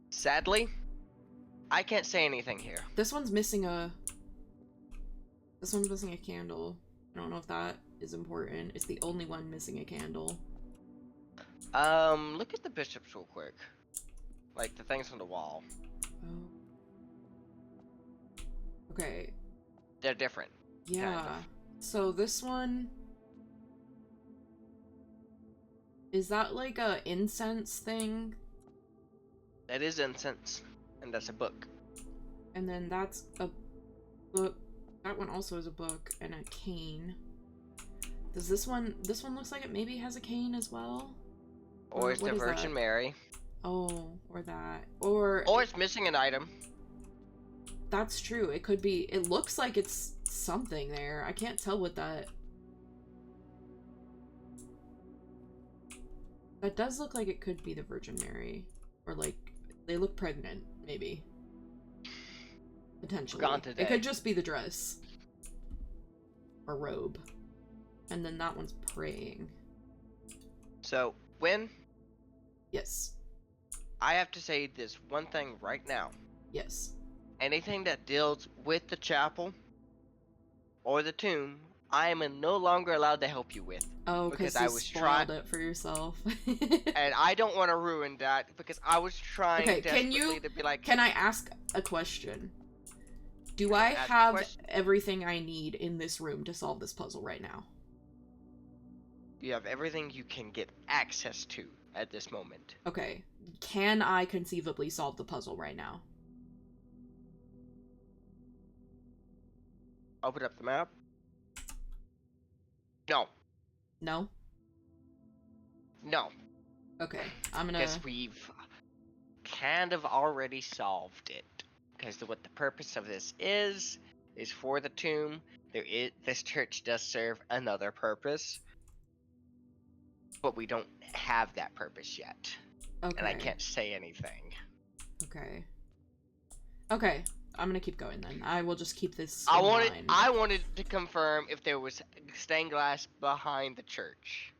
Sadly, I can't say anything here. This one's missing a candle. I don't know if that is important. It's the only one missing a candle. Look at the bishops real quick. Like the things on the wall. Oh. Okay. They're different. Yeah. Kind of. So this one... Is that like a incense thing? That is incense, and that's a book. And then that's a book. That one also is a book and a cane. Does this one looks like it maybe has a cane as well? Or it's the Virgin Mary. Oh, or that. Or it's missing an item. That's true. It could be. It looks like it's something there. I can't tell what that... That does look like it could be the Virgin Mary. Or like, they look pregnant, maybe. Potentially. Gone today. It could just be the dress. Or robe. And then that one's praying. So, when... Yes. I have to say this one thing right now. Yes. Anything that deals with the chapel or the tomb, I am no longer allowed to help you with. Oh, because I was spoiled it for yourself. And I don't want to ruin that because I was trying desperately to be like... Can I ask a question? Do I have everything I need in this room to solve this puzzle right now? You have everything you can get access to at this moment. Okay. Can I conceivably solve the puzzle right now? Open up the map. No. No? No. Okay. I'm gonna... Because we've kind of already solved it. Because what the purpose of this is for the tomb. This church does serve another purpose, but we don't have that purpose yet. Okay. And I can't say anything. Okay. Okay. I'm gonna keep going then. I will just keep this I in wanted mind. to confirm if there was stained glass behind the church.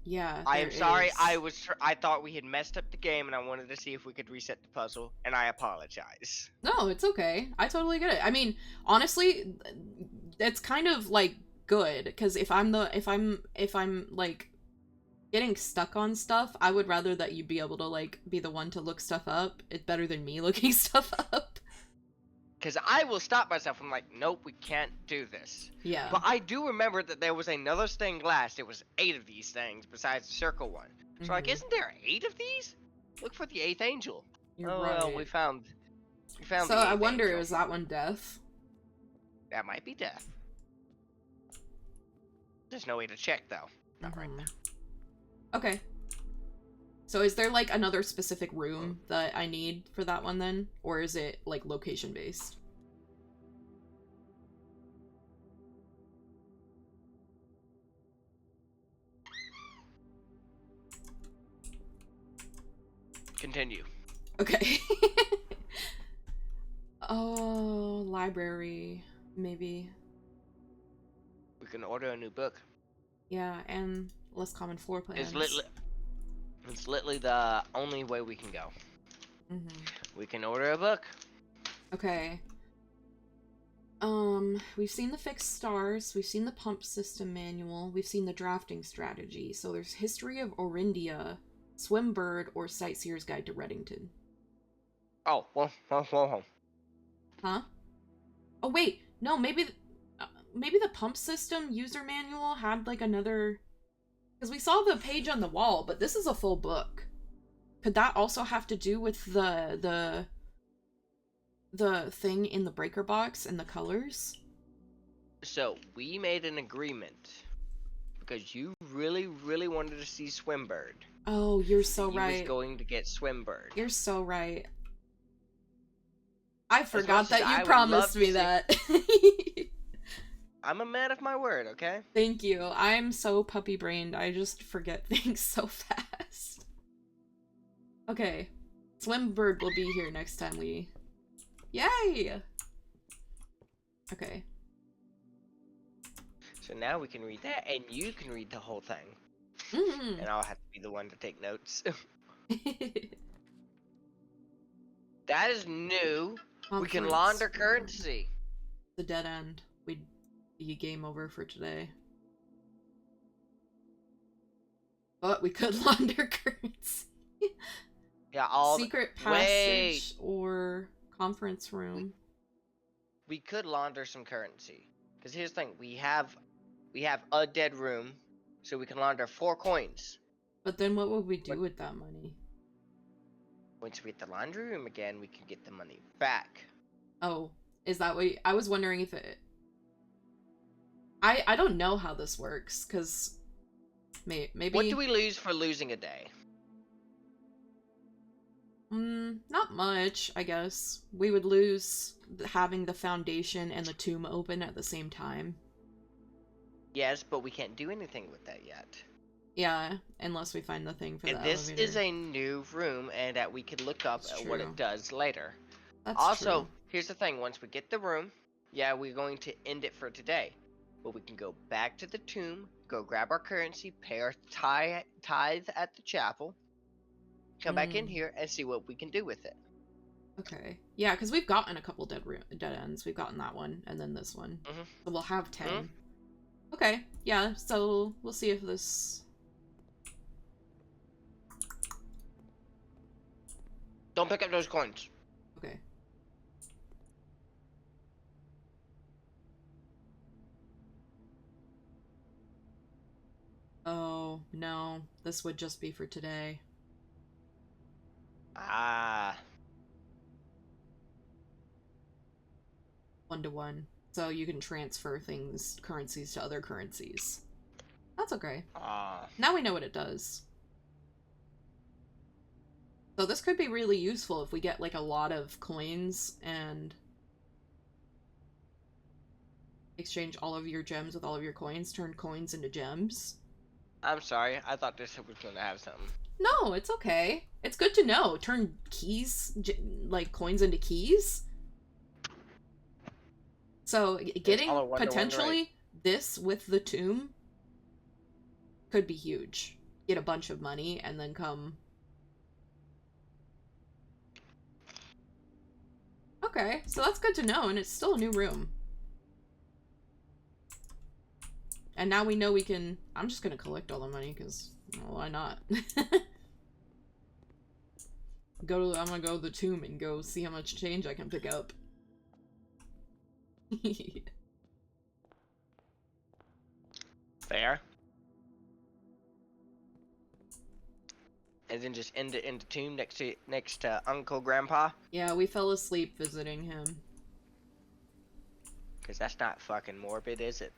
Yeah, I there am sorry. is. I thought we had messed up the game, and I wanted to see if we could reset the puzzle. And I apologize. No, it's okay. I totally get it. I mean, honestly, it's kind of like good because if I'm like getting stuck on stuff, I would rather that you be able to like be the one to look stuff up. It's better than me looking stuff up. Because I will stop myself. I'm like, nope, we can't do this. Yeah. But I do remember that there was another stained glass. There was 8 of these things besides the circle one. So like, isn't there 8 of these? Look for the 8th angel. You're oh right. well, we found so the 8th I wonder, angel. is that one death? That might be death. There's no way to check though. Not right now. Okay. So is there like another specific room that I need for that one then? Or is it like location based? Continue. Okay. Oh, library, maybe. We can order a new book. Yeah, and less common floor plans. It's literally the only way we can go. We can order a book. Okay. We've seen the fixed stars, we've seen the pump system manual, we've seen the drafting strategy. So there's History of Orindia, Swimbird, or Sightseer's Guide to Reddington. Oh, well. Huh? Oh wait, no, maybe the pump system user manual had like another, because we saw the page on the wall, but this is a full book. Could that also have to do with the thing in the breaker box and the colors? So we made an agreement because you really wanted to see Swimbird. Oh, you're so right. He was going to get Swimbird. You're so right. I forgot that you promised me that. I'm a man of my word, okay? Thank you. I'm so puppy-brained. I just forget things so fast. Okay. Swimbird will be here next time we... Yay! Okay. So now we can read that, and you can read the whole thing. And I'll have to be the one to take notes. That is new. We can launder currency. The dead end. We'd be game over for today. But we could launder currency. Yeah, all secret passage or conference room. We could launder some currency. Because here's the thing, we have a dead room, so we can launder 4 coins. But then what would we do with that money? Once we get the laundry room again, we can get the money back. Oh, is that what I was wondering if it... I don't know how this works, because maybe... What do we lose for losing a day? Not much, I guess. We would lose having the foundation and the tomb open at the same time. Yes, but we can't do anything with that yet. Yeah, unless we find the thing for the elevator. This is a new room, and that we could look up at what it does later. That's also, true. Here's the thing. Once we get the room, yeah, we're going to end it for today. But we can go back to the tomb, go grab our currency, pay our tithe at the chapel, come back in here, and see what we can do with it. Okay. Yeah, because we've gotten a couple dead ends. We've gotten that one, and then this one. So we'll have 10. Okay, yeah, so we'll see if this... Don't pick up those coins. Okay. Oh, no. This would just be for today. Ah. 1-to-1. So you can transfer currencies to other currencies. That's okay. Now we know what it does. So this could be really useful if we get, like, a lot of coins and exchange all of your gems with all of your coins, turn coins into gems. I'm sorry, I thought this was gonna have something. No, it's okay. It's good to know. Turn keys, like, coins into keys. So, getting, potentially, this with the tomb could be huge. Get a bunch of money, and then come... Okay, so that's good to know, and it's still a new room. And now we know we can... I'm just gonna collect all the money, because, well, why not? I'm gonna go to the tomb and go see how much change I can pick up. Fair. And then just end it in the tomb next to Uncle Grandpa. Yeah, we fell asleep visiting him. Cause that's not fucking morbid, is it?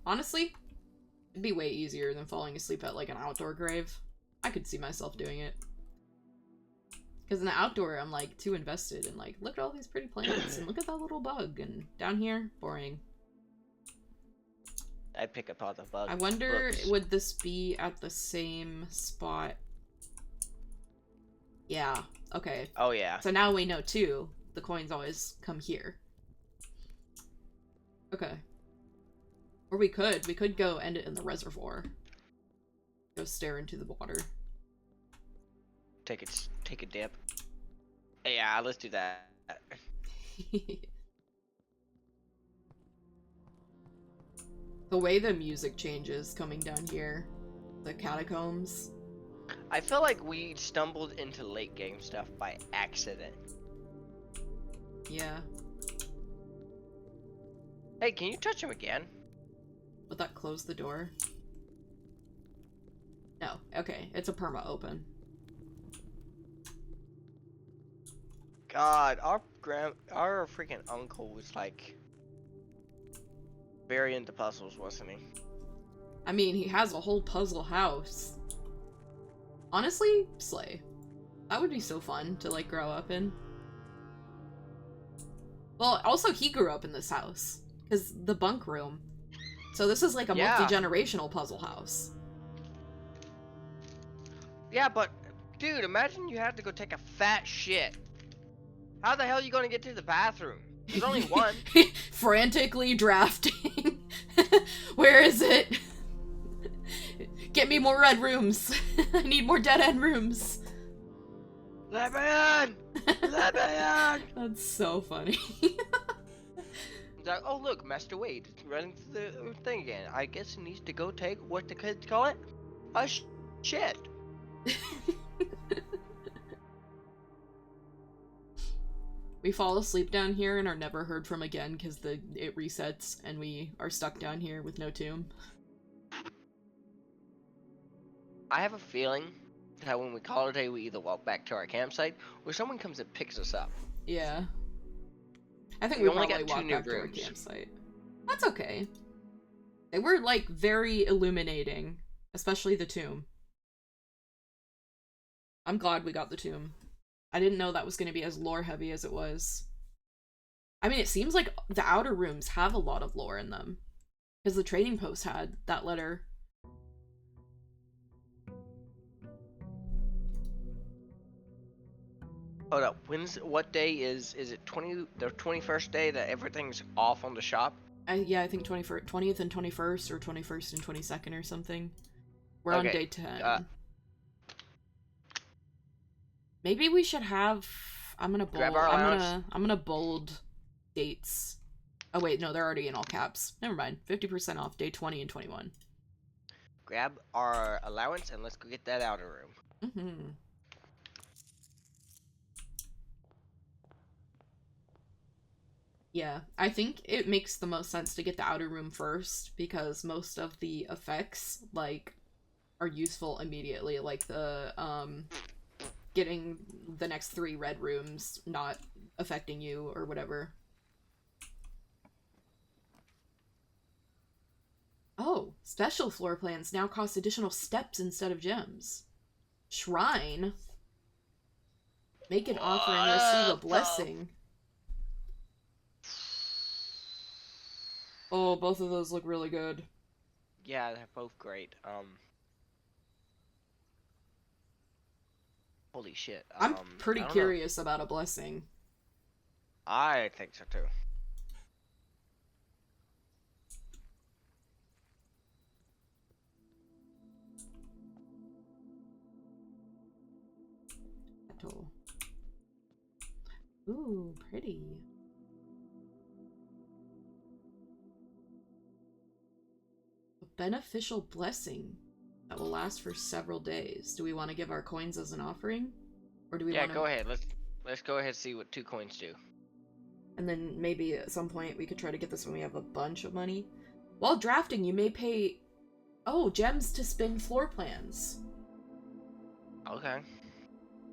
Honestly, it'd be way easier than falling asleep at, like, an outdoor grave. I could see myself doing it. Because in the outdoor, I'm, like, too invested in, like, look at all these pretty plants, and look at that little bug, and down here, boring. I'd pick up all the bugs. I wonder, would this be at the same spot? Yeah, okay. Oh, yeah. So now we know, too, the coins always come here. Okay. Or we could go end it in the reservoir. Go stare into the water. Take a dip. Yeah, let's do that. The way the music changes coming down here. The catacombs. I feel like we stumbled into late game stuff by accident. Yeah. Hey, can you touch him again? Would that close the door? No. Okay, it's a perma open. God, our freaking uncle was like very into puzzles, wasn't he? I mean, he has a whole puzzle house. Honestly, slay. That would be so fun to, like, grow up in. Well, also he grew up in this house. Because the bunk room. So this is like a multi-generational puzzle house. Yeah, but, dude, imagine you had to go take a fat shit. How the hell are you gonna get to the bathroom? There's only one. Frantically drafting. Where is it? Get me more red rooms. I need more dead-end rooms. Let me in! Let me in! That's so funny. It's like, oh look, Master Wade running through the thing again. I guess he needs to go take what the kids call it? A shit. We fall asleep down here and are never heard from again because it resets and we are stuck down here with no tomb. I have a feeling that when we call it a day, we either walk back to our campsite or someone comes and picks us up. Yeah. I think we we only probably got 2 walk new back to our rooms. campsite. That's okay. They were, like, very illuminating. Especially the tomb. I'm glad we got the tomb. I didn't know that was going to be as lore heavy as it was. I mean, it seems like the outer rooms have a lot of lore in them. Because the trading post had that letter. Hold up, what day is it the 21st day that everything's off on the shop? Yeah, I think 20th and 21st, or 21st and 22nd or something. We're on day 10. Maybe we should have... I'm gonna bold dates. Oh wait, no, they're already in all caps. Never mind. 50% off day 20 and 21. Grab our allowance and let's go get that outer room. Mm-hmm. Yeah, I think it makes the most sense to get the outer room first, because most of the effects, like, are useful immediately, like the, getting the next 3 red rooms not affecting you, or whatever. Oh, special floor plans now cost additional steps instead of gems. Shrine. Make an offer and receive a What the? blessing. Oh, both of those look really good. Yeah, they're both great. Holy shit. I'm pretty I don't know. curious about a blessing. I think so too. Ooh, pretty. A beneficial blessing that will last for several days. Do we want to give our coins as an offering? Or do we want to... Go ahead. Let's go ahead and see what 2 coins do. And then maybe at some point we could try to get this when we have a bunch of money. While drafting, you may pay... Oh, gems to spin floor plans. Okay.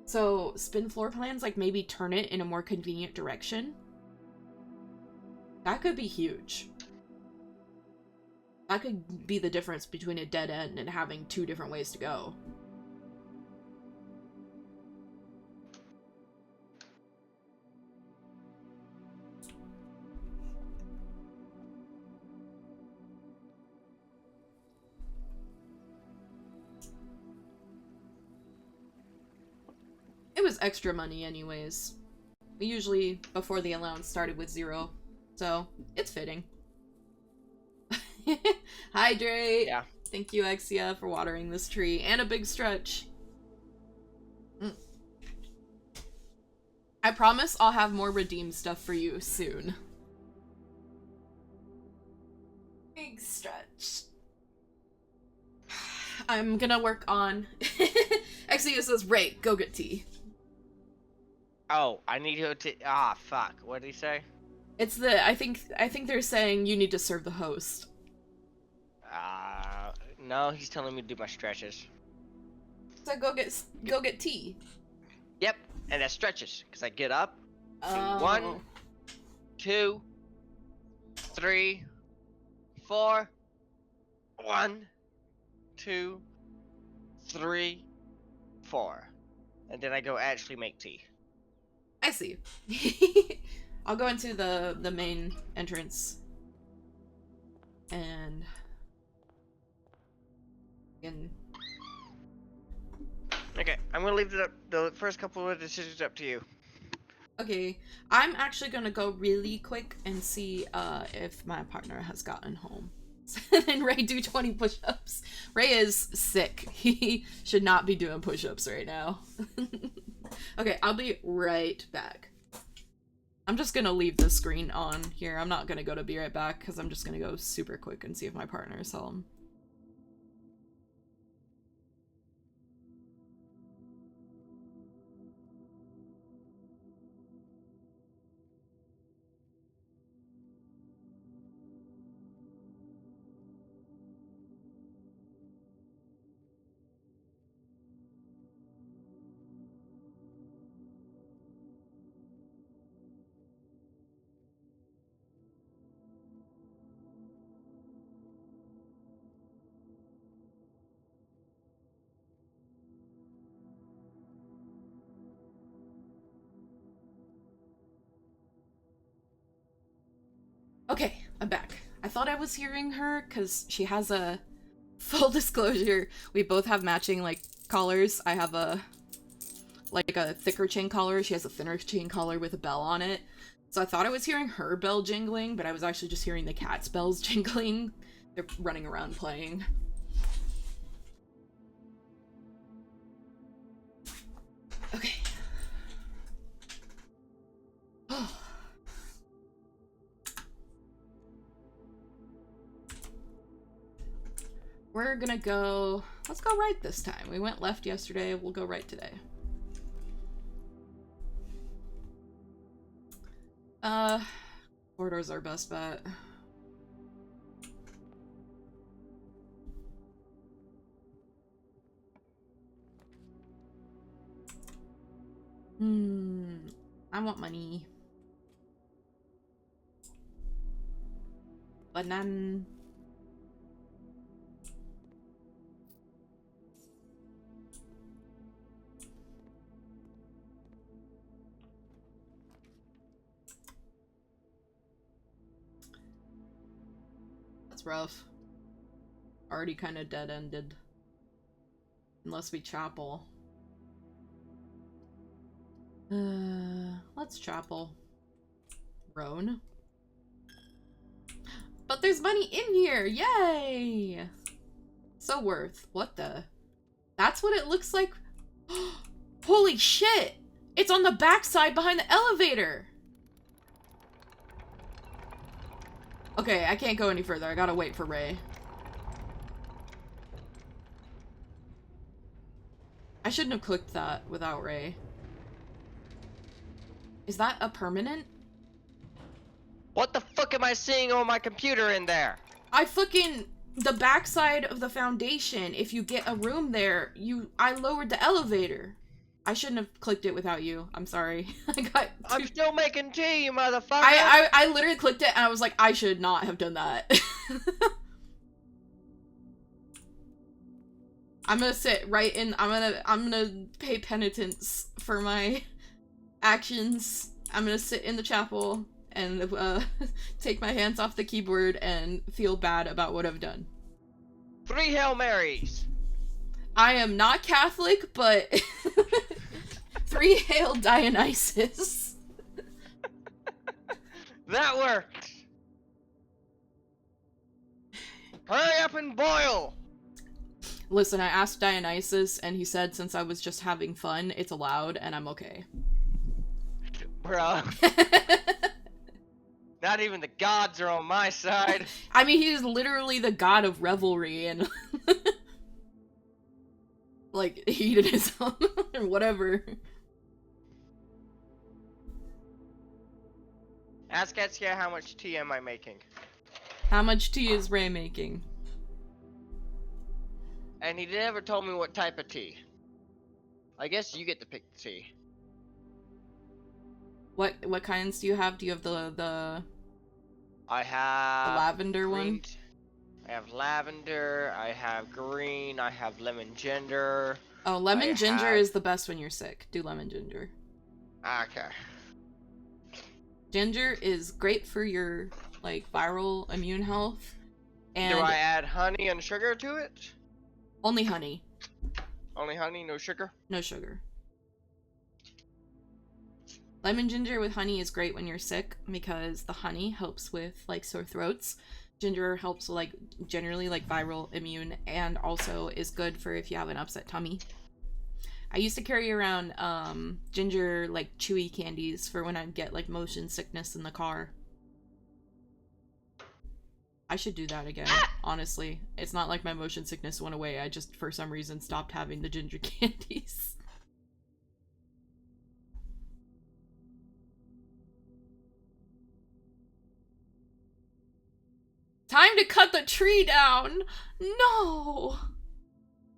So, spin floor plans, like maybe turn it in a more convenient direction. That could be huge. That could be the difference between a dead end and having 2 different ways to go. It was extra money anyways. We usually, before the allowance, started with 0. So, it's fitting. Hydrate! Yeah. Thank you, Exia, for watering this tree. And a big stretch. I promise I'll have more redeem stuff for you soon. Big stretch. I'm gonna work on... Exia says, Ray, go get tea. Oh, I need you to. Ah, fuck. What did he say? It's the... I think they're saying you need to serve the host. No, he's telling me to do my stretches. So go get tea. Yep, and that stretches, because I get up, do Oh. 1, 2, 3, 4, 1, 2, 3, 4. And then I go actually make tea. I see. I'll go into the main entrance. And Okay, I'm gonna leave the first couple of decisions up to you. okay, I'm actually gonna go really quick and see if my partner has gotten home. And Ray do 20 push-ups. Ray is sick. He should not be doing push-ups right now. Okay, I'll be right back. I'm just gonna leave the screen on here. I'm not gonna go to be right back because I'm just gonna go super quick and see if my partner is home. Okay, I'm back. I thought I was hearing her because she has a... Full disclosure, we both have matching, like, collars. I have a thicker chain collar. She has a thinner chain collar with a bell on it. So I thought I was hearing her bell jingling, but I was actually just hearing the cat's bells jingling. They're running around playing. Okay. We're gonna go... Let's go right this time. We went left yesterday. We'll go right today. Corridor's our best bet. I want money. Banana. That's rough. Already kind of dead-ended. Unless we chapel. Let's chapel. Roan. But there's money in here! Yay! So worth. What the? That's what it looks like? Holy shit! It's on the backside behind the elevator! Okay, I can't go any further. I gotta wait for Ray. I shouldn't have clicked that without Ray. Is that a permanent? What the fuck am I seeing on my computer in there? The backside of the foundation, if you get a room there, I lowered the elevator. I shouldn't have clicked it without you. I'm sorry. I'm still making tea, you motherfucker! I literally clicked it and I was like, I should not have done that. I'm gonna sit right in, I'm gonna pay penitence for my actions. I'm gonna sit in the chapel and take my hands off the keyboard and feel bad about what I've done. 3 Hail Marys! I am not Catholic, but 3 Hail Dionysus. That worked! Hurry up and boil! Listen, I asked Dionysus, and he said since I was just having fun, it's allowed, and I'm okay. Bro. Not even the gods are on my side. I mean, he's literally the god of revelry and like hedonism or whatever. Ask Etsia how much tea am I making. How much tea is Ray making? And he never told me what type of tea. I guess you get to pick the tea. What kinds do you have? Do you have the I have lavender green one? I have lavender, I have green, I have lemon ginger. Oh, lemon ginger is the best when you're sick. Do lemon ginger. Okay. Ginger is great for your like viral immune health. And do I add honey and sugar to it? Only honey. Only honey, no sugar? No sugar. Lemon ginger with honey is great when you're sick because the honey helps with like sore throats. Ginger helps like generally like viral immune and also is good for if you have an upset tummy. I used to carry around ginger like chewy candies for when I'd get like motion sickness in the car. I should do that again, honestly. It's not like my motion sickness went away, I just for some reason stopped having the ginger candies. Time to cut the tree down! No!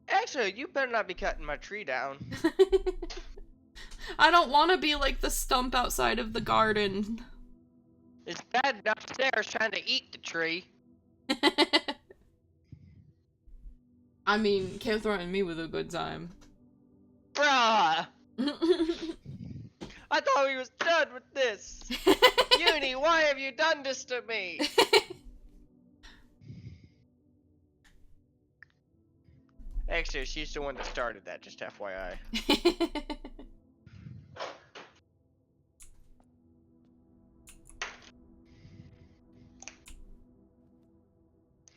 Actually, you better not be cutting my tree down. I don't want to be like the stump outside of the garden. It's Dad upstairs trying to eat the tree. I mean, can't threaten me with a good time. Bruh! I thought we was done with this. Uni, why have you done this to me? Actually, she's the one that started that, just FYI.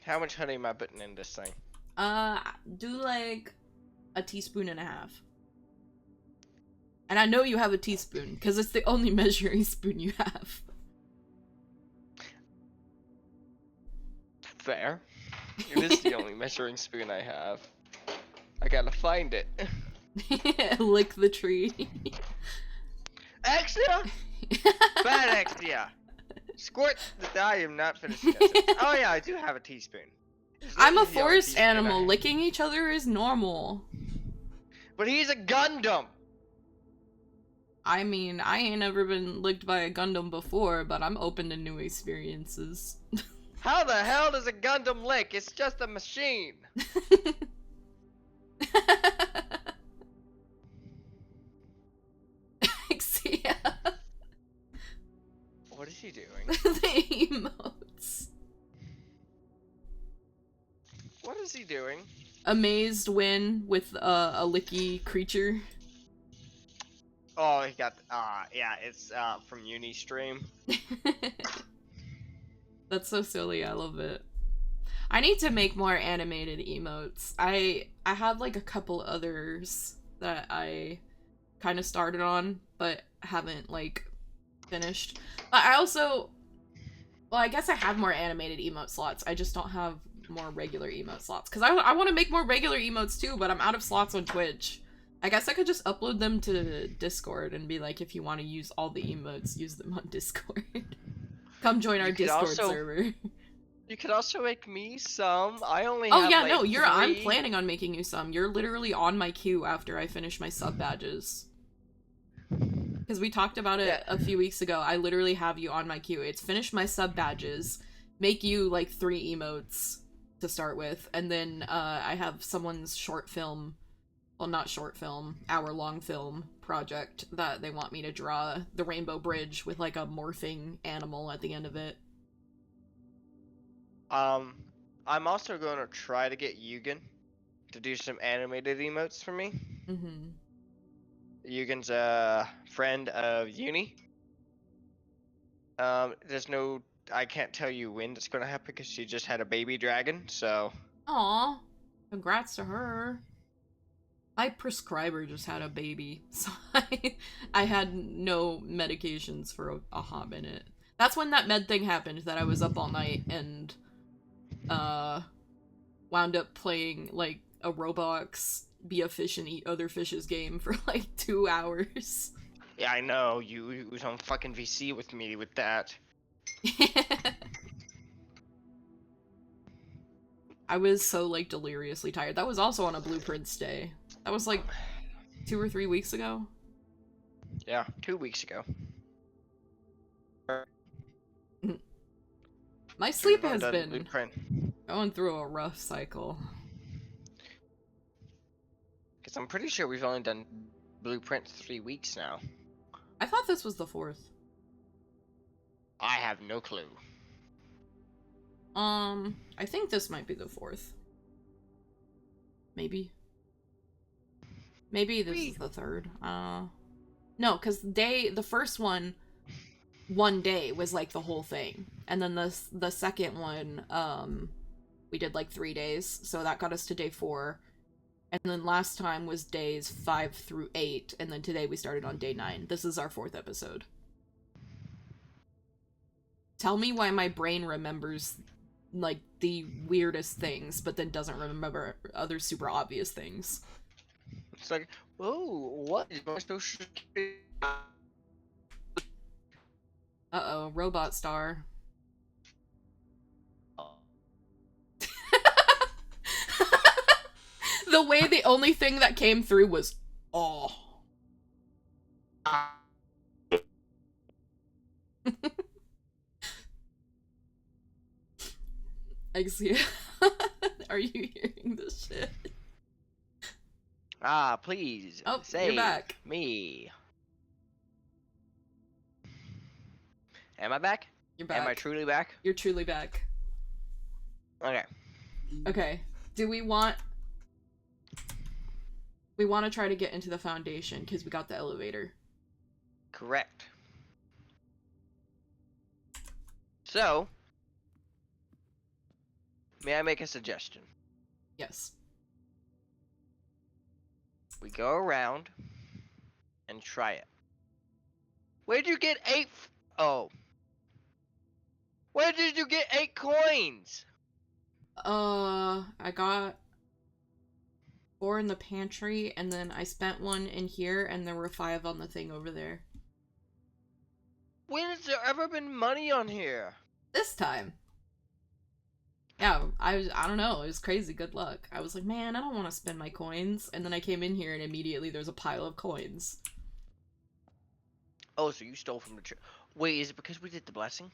How much honey am I putting in this thing? Do like a teaspoon and a half. And I know you have a teaspoon, because it's the only measuring spoon you have. Fair. It is the only measuring spoon I have. I gotta find it. Lick the tree. Exia? Bad Exia. Squirt. I am not finishing this. Oh yeah, I do have a teaspoon. I'm a forest animal. Licking each other is normal. But he's a Gundam. I mean, I ain't ever been licked by a Gundam before, but I'm open to new experiences. How the hell does a Gundam lick? It's just a machine. Exia. What is he doing? The emotes. doing? Amazed win with a licky creature. Oh, he got. Yeah, it's from uni stream. That's so silly. I love it. I need to make more animated emotes. I have like a couple others that I kind of started on, but haven't like finished. But I also, well, I guess I have more animated emote slots. I just don't have more regular emote slots. Because I want to make more regular emotes too, but I'm out of slots on Twitch. I guess I could just upload them to Discord and be like, if you want to use all the emotes, use them on Discord. Come join our Discord server. You could also make me some. I only Oh have yeah, like no, I'm 3. planning on making you some. You're literally on my queue after I finish my sub badges. Because we talked about it a few weeks ago. I literally have you on my queue. It's finish my sub badges, make you like 3 emotes to start with, and then I have someone's short film, well, not short film, hour-long film project that they want me to draw the Rainbow Bridge with like a morphing animal at the end of it. I'm also going to try to get Yugen to do some animated emotes for me. Mm-hmm. Yugen's a friend of Uni. There's no, I can't tell you when it's going to happen because she just had a baby dragon, so. Aw, congrats to her. My prescriber just had a baby, so I had no medications for a hot minute. That's when that med thing happened, that I was up all night and, wound up playing, like, a Roblox be a fish and eat other fishes game for, like, 2 hours. Yeah, I know, you was on fucking VC with me with that. I was so, like, deliriously tired. That was also on a Blueprints day. That was, like, 2 or 3 weeks ago? Yeah, 2 weeks ago. My sleep has been Blueprint. going through a rough cycle. Because I'm pretty sure we've only done Blueprint 3 weeks now. I thought this was the 4th. I have no clue. I think this might be the 4th. Maybe. Maybe this is the 3rd. No, because the first one day was like the whole thing. And then the second one, we did like 3 days, so that got us to day 4. And then last time was days 5 through 8, and then today we started on day 9. This is our 4th episode. Tell me why my brain remembers, like, the weirdest things, but then doesn't remember other super obvious things. It's like, oh, what is my social security? Uh-oh, robot star. The way the only thing that came through was, oh. Excuse. Are you hearing this shit? Please. Oh, save you're back. Me. Am I back? You're back. Am I truly back? You're truly back. Okay. Okay. Do we want... We want to try to get into the foundation, because we got the elevator. Correct. So, may I make a suggestion? Yes. We go around and try it. Where'd you get 8? Oh. Where did you get 8 coins? I got 4 in the pantry, and then I spent 1 in here, and there were 5 on the thing over there. When has there ever been money on here? This time. Yeah, I don't know, it was crazy good luck. I was like, man, I don't want to spend my coins, and then I came in here, and immediately there's a pile of coins. Oh, so you stole from the church. Wait, is it because we did the blessing?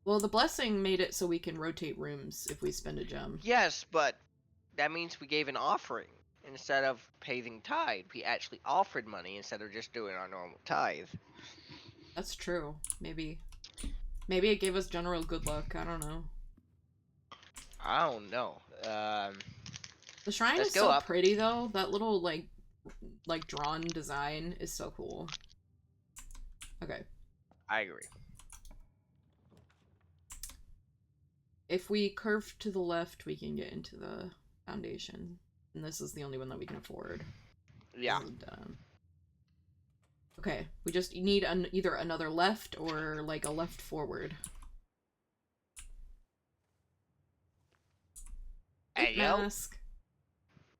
Well, the blessing made it so we can rotate rooms if we spend a gem. Yes, but that means we gave an offering. Instead of paying tithe, we actually offered money instead of just doing our normal tithe. That's true. Maybe it gave us general good luck. I don't know. I don't know. The shrine Let's is go so up. pretty though. That little like drawn design is so cool. Okay. I agree. If we curve to the left, we can get into the foundation. And this is the only one that we can afford. Yeah. Okay, we just need either another left or like a left forward. Hey, Mask.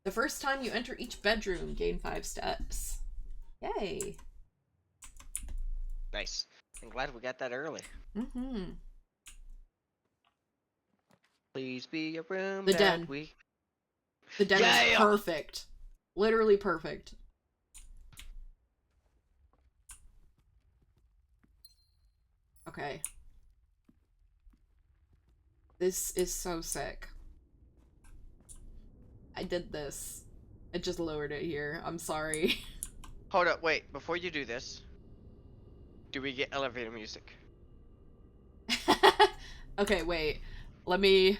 The first time you enter each bedroom, gain 5 steps. Yay. Nice. I'm glad we got that early. Mm-hmm. Please be a room The that den. we... The den is perfect. Literally perfect. Okay. This is so sick. I did this. I just lowered it here. I'm sorry. Hold up, wait. Before you do this, do we get elevator music? Okay, wait. Let me...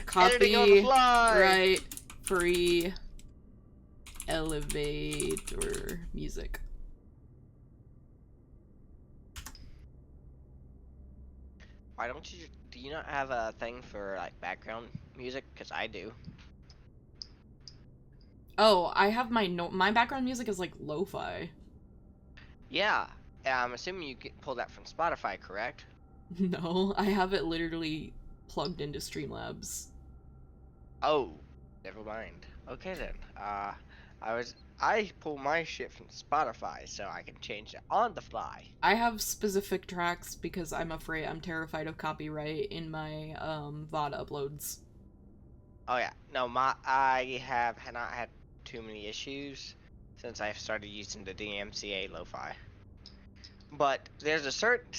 Copy, on the fly! right, free, elevator music. Why don't you... Do you not have a thing for, like, background music? Because I do. Oh, I have my background music is like lo-fi. Yeah. I'm assuming you get pull that from Spotify, correct? No, I have it literally plugged into Streamlabs. Oh. Never mind. Okay, then. I pull my shit from Spotify, so I can change it on the fly. I have specific tracks because I'm terrified of copyright in my VOD uploads. Oh yeah, no, I have not had too many issues since I've started using the DMCA lo-fi. But there's a certain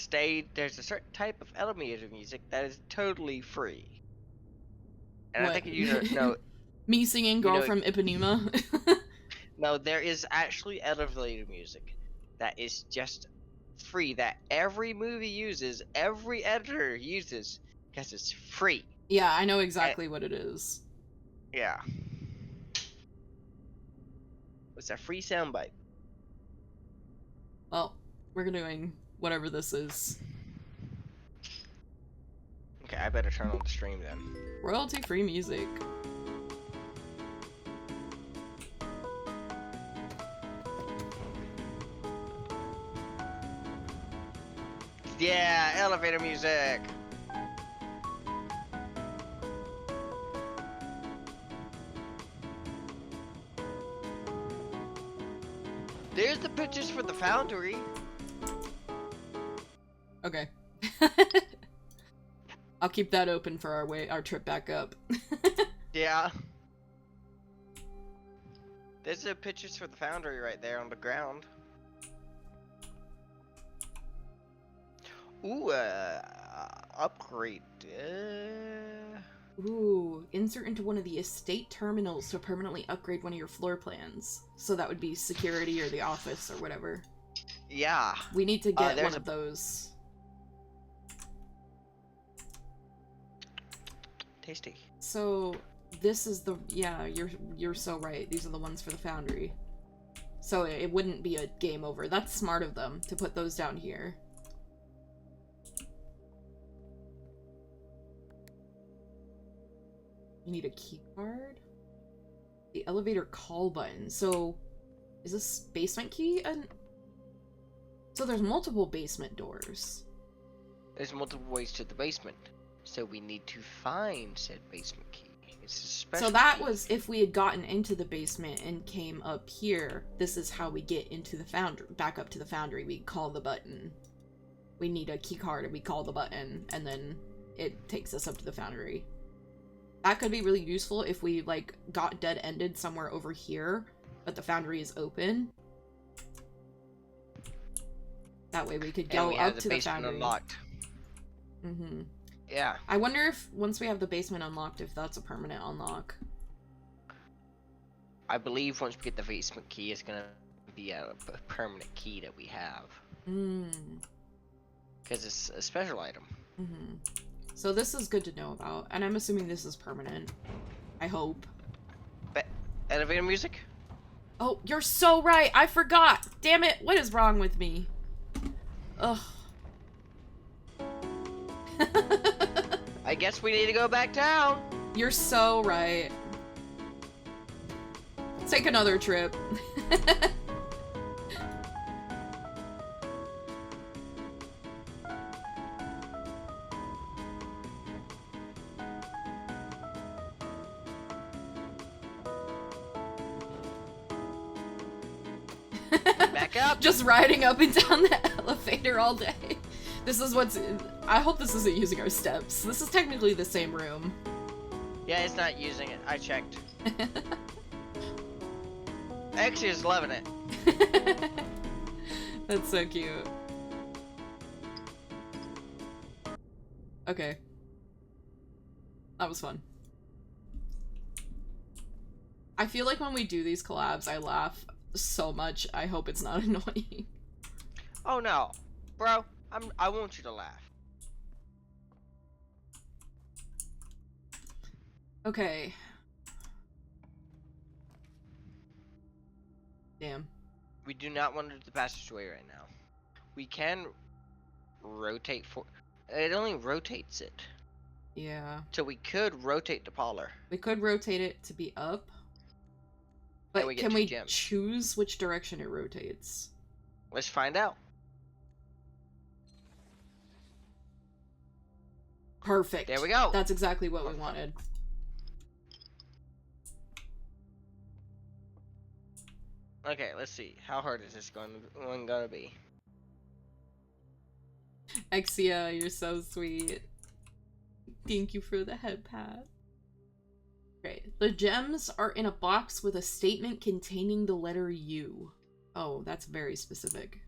type of elevator music that is totally free. And What? I think you know, Me singing Girl from Ipanema? no, there is actually elevator music that is just free that every movie uses, every editor uses, because it's free. Yeah, I know exactly what it is. Yeah. It's a free soundbite. Well, we're doing whatever this is. Okay, I better turn on the stream then. Royalty-free music. Yeah, elevator music. There's the pictures for the foundry. Okay. I'll keep that open for our trip back up. Yeah. There's the pictures for the foundry right there on the ground. Ooh, upgrade. Ooh, insert into one of the estate terminals to permanently upgrade one of your floor plans. So that would be security or the office or whatever. Yeah. We need to get one of those. Tasty. So this is the you're so right. These are the ones for the foundry. So it wouldn't be a game over. That's smart of them to put those down here. You need a key card. The elevator call button. So is this basement key? So there's multiple basement doors. There's multiple ways to the basement. So we need to find said basement key. It's a special So that key. was if we had gotten into the basement and came up here. This is how we get into the foundry. Back up to the foundry. We call the button. We need a key card and we call the button. And then it takes us up to the foundry. That could be really useful if we, like, got dead-ended somewhere over here, but the foundry is open. That way we could go up to the foundry. Unlocked. Mm-hmm. Yeah. I wonder if, once we have the basement unlocked, if that's a permanent unlock. I believe once we get the basement key, it's gonna be a permanent key that we have. Hmm. because it's a special item. Mm-hmm. So this is good to know about, and I'm assuming this is permanent. I hope. Elevator music? Oh, you're so right! I forgot! Damn it! What is wrong with me? Ugh. I guess we need to go back down. You're so right. Let's take another trip. Back up. Just riding up and down the elevator all day. This is what's... I hope this isn't using our steps. This is technically the same room. Yeah, it's not using it. I checked. Actually, it's loving it. That's so cute. Okay. That was fun. I feel like when we do these collabs, I laugh so much. I hope it's not annoying. Oh no, bro, I want you to laugh. Okay. Damn. We do not want to do the passageway right now. We can rotate for. It only rotates it. Yeah. So we could rotate the parlor. We could rotate it to be up. But we get can two we gems. choose which direction it rotates? Let's find out. Perfect. There we go. That's exactly what we wanted. Okay, let's see. How hard is this going to be? Exia, you're so sweet. Thank you for the head pat. Great. The gems are in a box with a statement containing the letter U. Oh, that's very specific.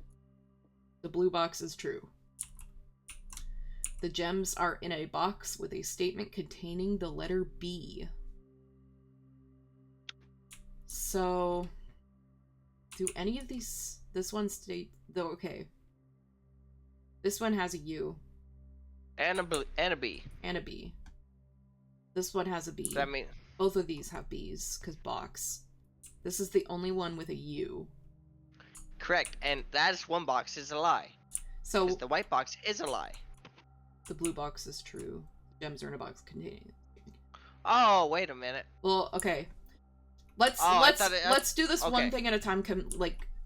The blue box is true. The gems are in a box with a statement containing the letter B. So, do any of these... This one state... Though, okay. This one has a U. And a B. And a B. This one has a B. That means... Both of these have B's, because box. This is the only one with a U. Correct, and that is one box is a lie. So the white box is a lie. The blue box is true. Gems are in a box containing. Oh, wait a minute. Well, okay. Let's do this one thing at a time.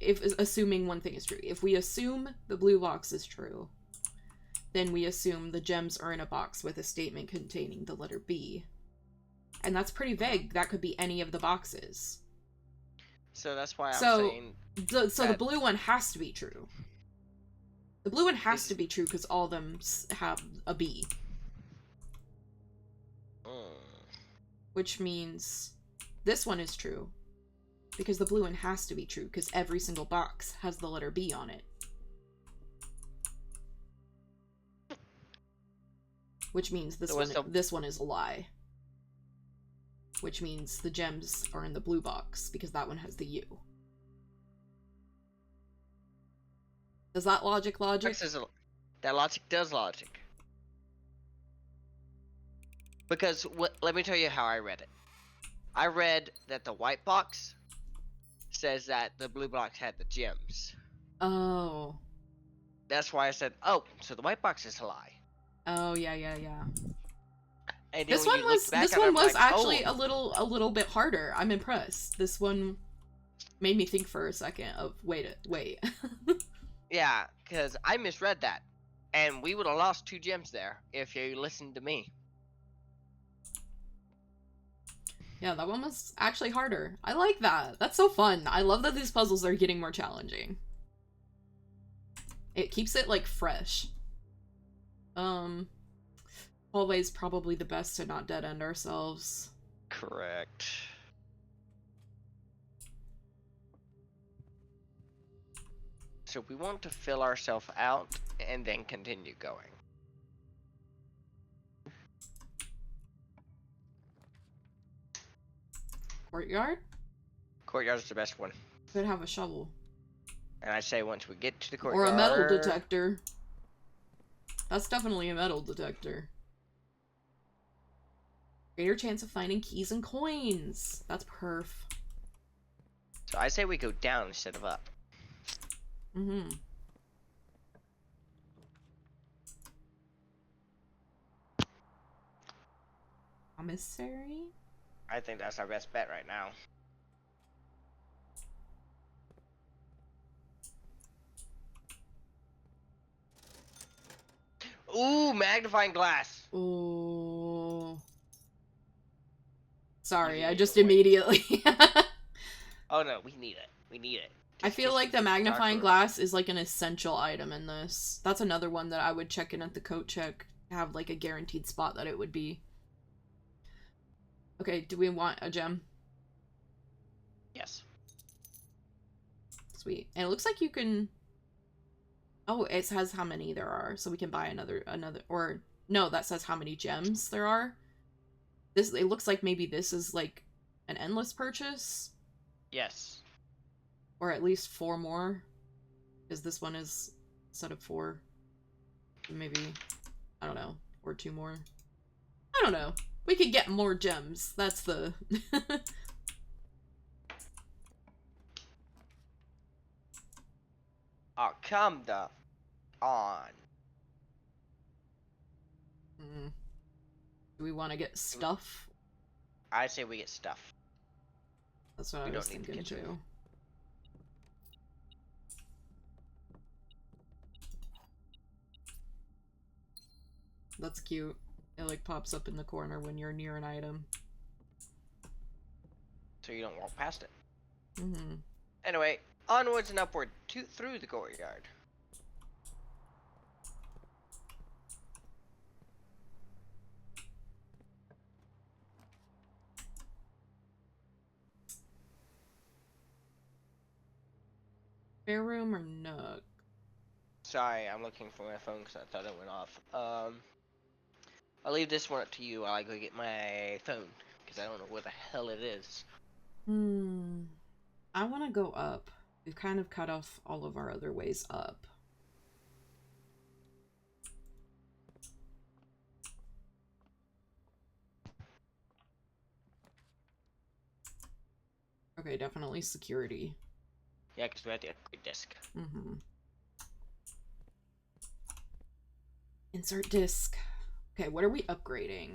If assuming one thing is true. If we assume the blue box is true, then we assume the gems are in a box with a statement containing the letter B. And that's pretty vague. That could be any of the boxes. So that's why I'm saying... So the blue one has to be true. The blue one has to be true because all of them have a B. Which means this one is true. Because the blue one has to be true because every single box has the letter B on it. Which means this one is a lie. Which means the gems are in the blue box because that one has the U. Does that logic? That logic does logic. Because let me tell you how I read it. I read that the white box says that the blue box had the gems. Oh. That's why I said, oh, so the white box is a lie. Oh, yeah. And this one was actually a little bit harder. I'm impressed. This one made me think for a second of wait. Yeah, because I misread that. And we would have lost 2 gems there if you listened to me. Yeah, that one was actually harder. I like that. That's so fun. I love that these puzzles are getting more challenging. It keeps it, like, fresh. Always probably the best to not dead-end ourselves. Correct. So we want to fill ourselves out and then continue going. Courtyard? Courtyard is the best one. Could have a shovel. And I say once we get to the courtyard... Or a metal detector. That's definitely a metal detector. Greater chance of finding keys and coins. That's perf. So I say we go down instead of up. Mm-hmm. Commissary? I think that's our best bet right now. Ooh, magnifying glass. Ooh. Sorry, You I need just to wait. immediately... Oh no, we need it. We need it. I feel Just like to the get magnifying darker. glass is like an essential item in this. That's another one that I would check in at the coat check to have like a guaranteed spot that it would be. Okay, do we want a gem? Yes. Sweet. And it looks like you can... Oh, it says how many there are, so we can buy another, or... No, that says how many gems there are. This, it looks like maybe this is like an endless purchase. Yes. Or at least 4 more. Because this one is a set of 4. Maybe, I don't know, or 2 more. I don't know. We could get more gems. That's the... Oh, come the on. Do we want to get stuff? I say we get stuff. That's what We I was don't need the thinking kitchen. too. That's cute. It like pops up in the corner when you're near an item. So you don't walk past it. Mm-hmm. Anyway, onwards and upward through the courtyard. Spare room or nook? Sorry, I'm looking for my phone because I thought it went off. I'll leave this one up to you while I go get my phone because I don't know where the hell it is. I want to go up. We've kind of cut off all of our other ways up. Okay, definitely security. Yeah, because we have the upgrade disc. Mm-hmm. Insert disc. Okay, what are we upgrading?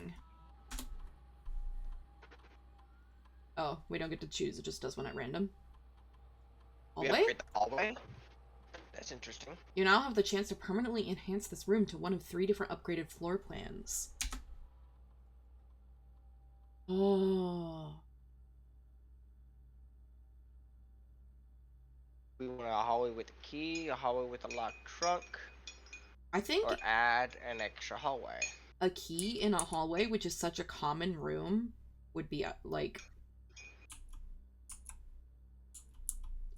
Oh, we don't get to choose. It just does one at random. We Hallway? upgrade the hallway? That's interesting. You now have the chance to permanently enhance this room to one of 3 different upgraded floor plans. Oh. We want a hallway with a key, a hallway with a locked trunk, I think or add an extra hallway. a key in a hallway, which is such a common room, would be like...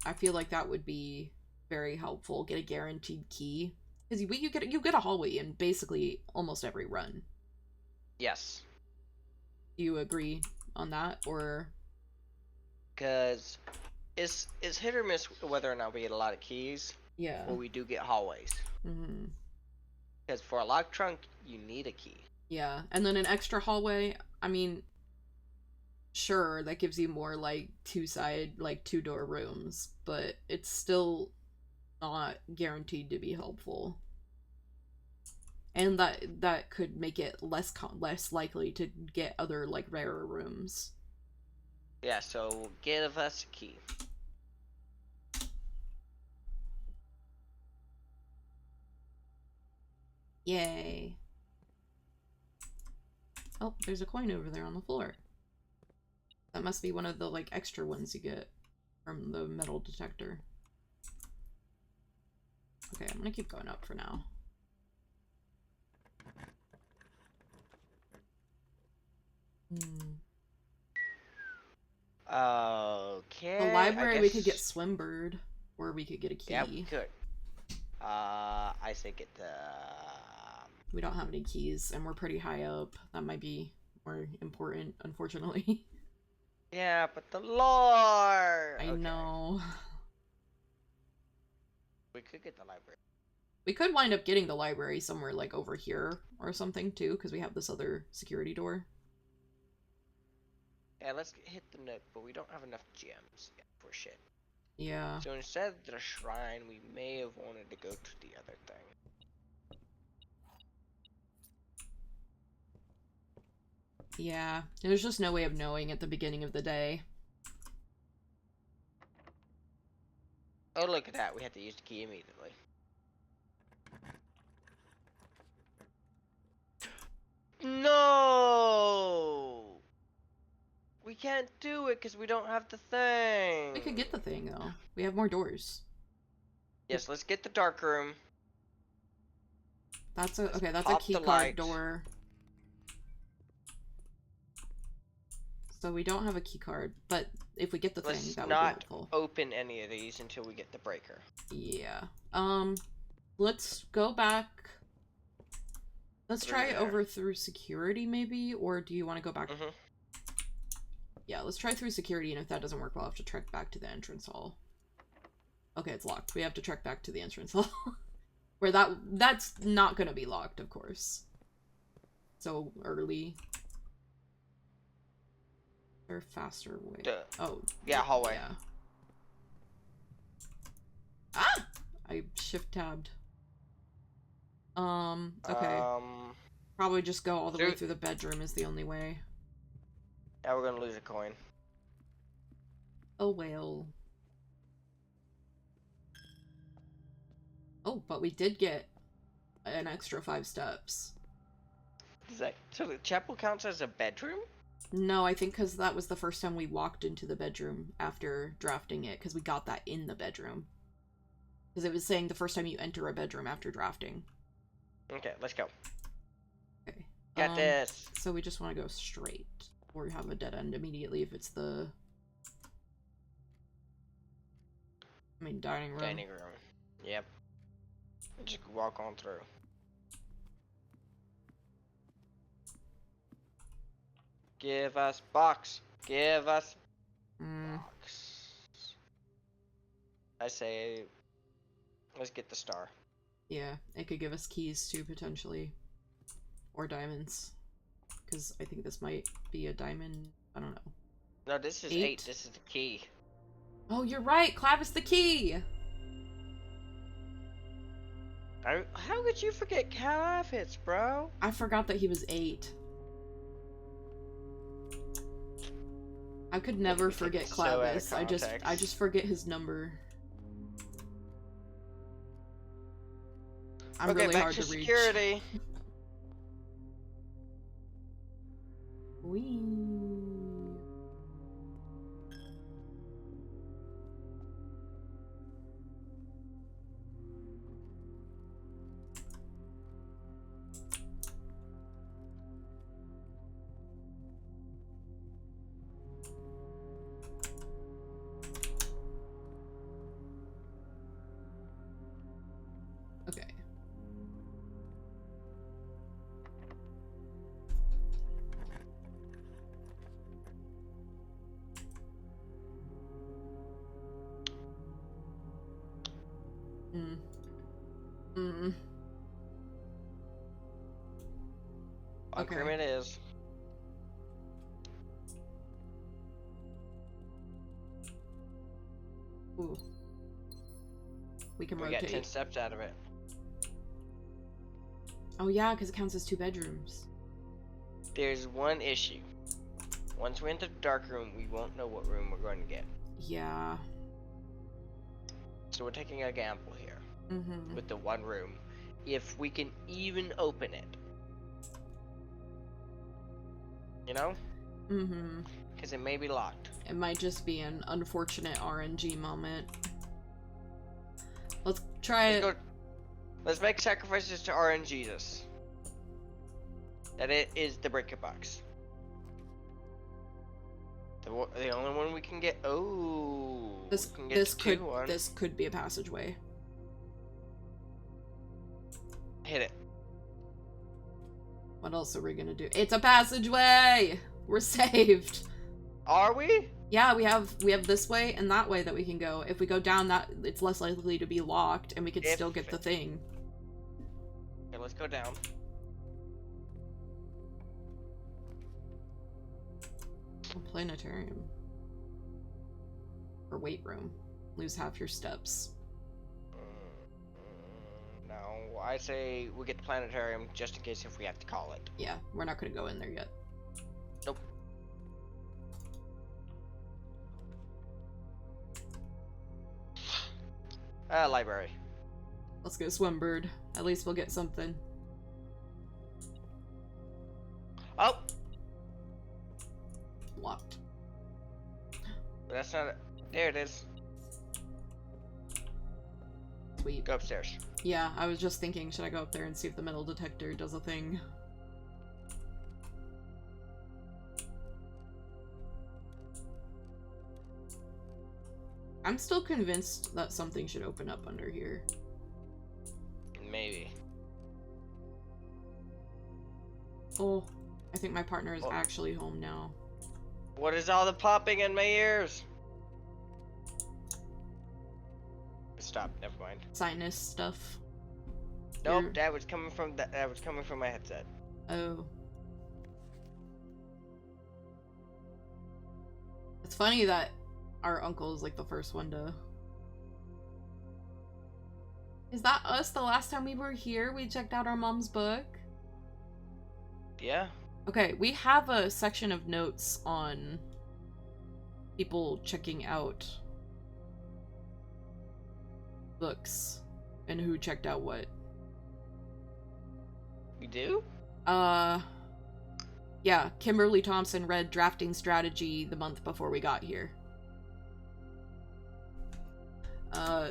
I feel like that would be very helpful. Get a guaranteed key. Because you get a hallway in basically almost every run. Yes. Do you agree on that, or... Because it's hit or miss whether or not we get a lot of keys. Yeah. Or we do get hallways. Mm-hmm. Because for a locked trunk, you need a key. Yeah, and then an extra hallway, I mean, sure, that gives you more, like, 2-door rooms, but it's still not guaranteed to be helpful. And that could make it less likely to get other, like, rarer rooms. Yeah, so give us a key. Yay. Oh, there's a coin over there on the floor. That must be one of the, like, extra ones you get from the metal detector. Okay, I'm gonna keep going up for now. Okay. The library, we could get Swimbird, or we could get a key. Yeah, we could. I say get the... We don't have any keys, and we're pretty high up. That might be more important, unfortunately. Yeah, but the lore! I know. We could get the library. We could wind up getting the library somewhere, like, over here or something, too, because we have this other security door. Yeah, let's hit the nook, but we don't have enough gems for shit. Yeah. So instead of the shrine, we may have wanted to go to the other thing. Yeah. There's just no way of knowing at the beginning of the day. Oh, look at that. We had to use the key immediately. No! We can't do it because we don't have the thing. We could get the thing, though. We have more doors. Yes, let's get the dark room. That's a okay. That's a pop key the card light. door. So we don't have a key card, but if we get the thing, that would be helpful. Let's not open any of these until we get the breaker. Yeah. Let's go back. Let's try over through security, maybe, or do you want to go back? Mm-hmm. Yeah, let's try through security, and if that doesn't work, we'll have to trek back to the entrance hall. Okay, it's locked. We have to trek back to the entrance hall. Where that's not gonna be locked, of course. So early. Or faster way. Oh. Yeah, hallway. Yeah. Ah! I shift-tabbed. Okay. Probably just go all the way through the bedroom is the only way. Now we're gonna lose a coin. Oh well. Oh, but we did get an extra 5 steps. So the chapel counts as a bedroom? No, I think because that was the first time we walked into the bedroom after drafting it, because we got that in the bedroom. Because it was saying the first time you enter a bedroom after drafting. Okay, let's go. Okay. Got this. So we just want to go straight. Or have a dead end immediately if it's the... I mean, dining room. Dining room. Yep. Just walk on through. Give us box. Give us box. I say, let's get the star. Yeah, it could give us keys too, potentially. Or diamonds. Because I think this might be a diamond. I don't know. No, this is 8. This is the key. Oh, you're right! Clav is the key! How could you forget Cavits, bro? I forgot that he was 8. I could never forget Clavis. I just forget his number. I'm okay, really back hard to to reach. Security. Wee. Okay. Okay. It is. Ooh. We can We rotate. got 10 steps out of it. Oh yeah, because it counts as 2 bedrooms. There's one issue. Once we enter the dark room, we won't know what room we're going to get. Yeah. So we're taking a gamble here. Mm-hmm. With the one room. If we can even open it. You know? Mm-hmm. Because it may be locked. It might just be an unfortunate RNG moment. Let's try it. Let's make sacrifices to RNG this. That it is the breaker box. The only one we can get. Oh, this could be a passageway. Hit it. What else are we gonna do? It's a passageway. We're saved. Are we? Yeah, we have this way and that way that we can go. If we go down that, it's less likely to be locked, and we could still get the thing. let's go down. A planetarium. Or weight room. Lose half your steps. No, I say we get the planetarium just in case if we have to call it. Yeah, we're not gonna go in there yet. Nope. Library. Let's go Swimbird. At least we'll get something. Oh! Locked. That's not it. There it is. Sweet. Go upstairs. Yeah, I was just thinking, should I go up there and see if the metal detector does a thing? I'm still convinced that something should open up under here. Maybe. Oh, I think my partner is actually home now. What is all the popping in my ears? Stop. Never mind. Sinus stuff. Nope, that was coming from that was coming from my headset. Oh. It's funny that our uncle is like the first one to... Is that us the last time we were here? We checked out our mom's book? Yeah. Okay, we have a section of notes on people checking out books and who checked out what. You do? Yeah, Kimberly Thompson read Drafting Strategy the month before we got here. Oh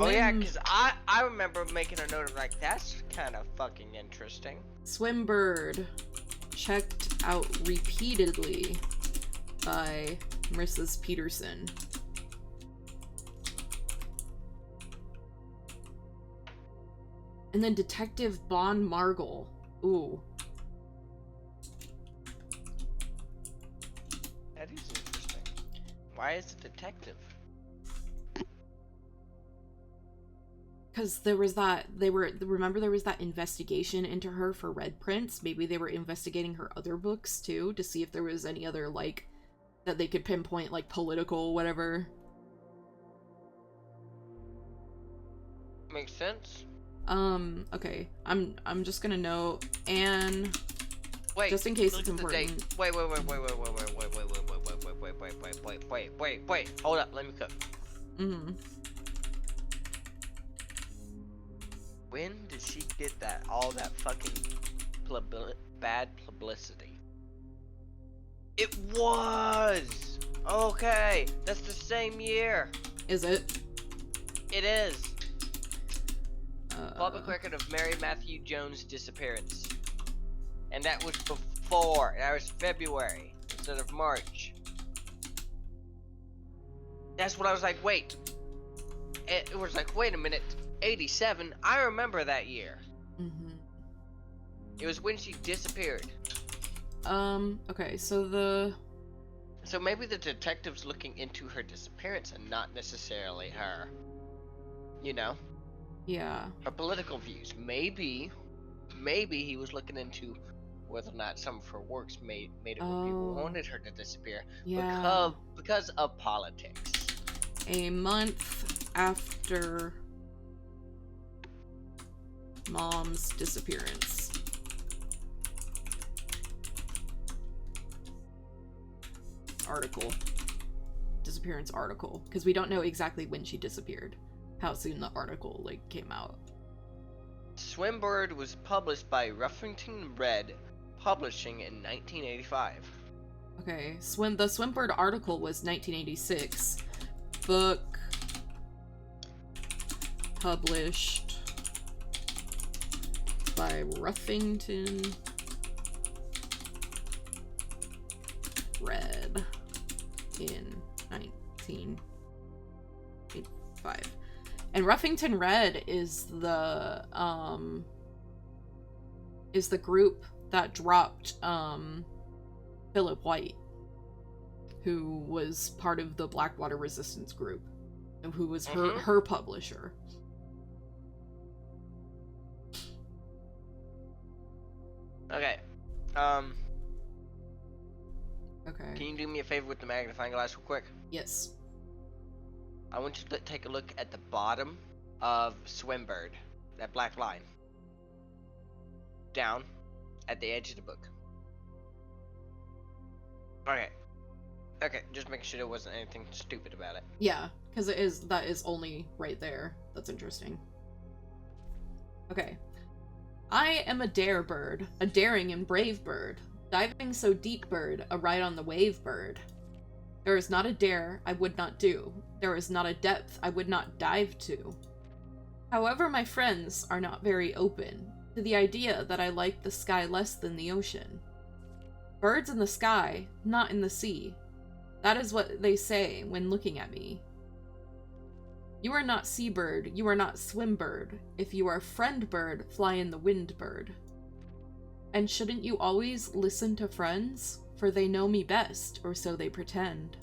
yeah, because I remember making a note of like, that's kind of fucking interesting. Swimbird checked out repeatedly by Mrs. Peterson. And then Detective Bon Margle. Ooh. That is interesting. Why is it detective? Because there was that, remember there was that investigation into her for Red Prince? Maybe they were investigating her other books too, to see if there was any other, like, that they could pinpoint, like, political, whatever. Makes sense. Okay. I'm just gonna note, and wait, just in case it's important. Wait. Hold up, let me cook. Mm-hmm. When did she get all that fucking bad publicity? It was! Okay, that's the same year. Is it? It is. Public record of Mary Matthew Jones' disappearance. And that was before. That was February instead of March. That's what I was like, wait. It was like, wait a minute. 87? I remember that year. Mm-hmm. It was when she disappeared. Okay, so So maybe the detective's looking into her disappearance and not necessarily her. You know? Yeah. Her political views. Maybe he was looking into whether or not some of her works made it where people wanted her to disappear. Yeah. Because of politics. A month after Mom's disappearance. Article. Disappearance article. Because we don't know exactly when she disappeared. How soon the article, like, came out. Swimbird was published by Ruffington Red Publishing in 1985. Okay, the Swimbird article was 1986. Book published by Ruffington Red in 1985. And Ruffington Red is the group that dropped Philip White, who was part of the Blackwater Resistance group, and who was her publisher. Um, Okay. can you do me a favor with the magnifying glass real quick? Yes. I want you to take a look at the bottom of Swimbird, that black line. Down at the edge of the book. Okay. Okay, just making sure there wasn't anything stupid about it. Yeah, because that is only right there. That's interesting. Okay. I am a dare bird, a daring and brave bird, diving so deep bird, a ride on the wave bird. There is not a dare I would not do. There is not a depth I would not dive to. However, my friends are not very open to the idea that I like the sky less than the ocean. Birds in the sky, not in the sea. That is what they say when looking at me. You are not seabird, you are not swimbird. If you are friend bird, fly in the wind bird. And shouldn't you always listen to friends? For they know me best, or so they pretend.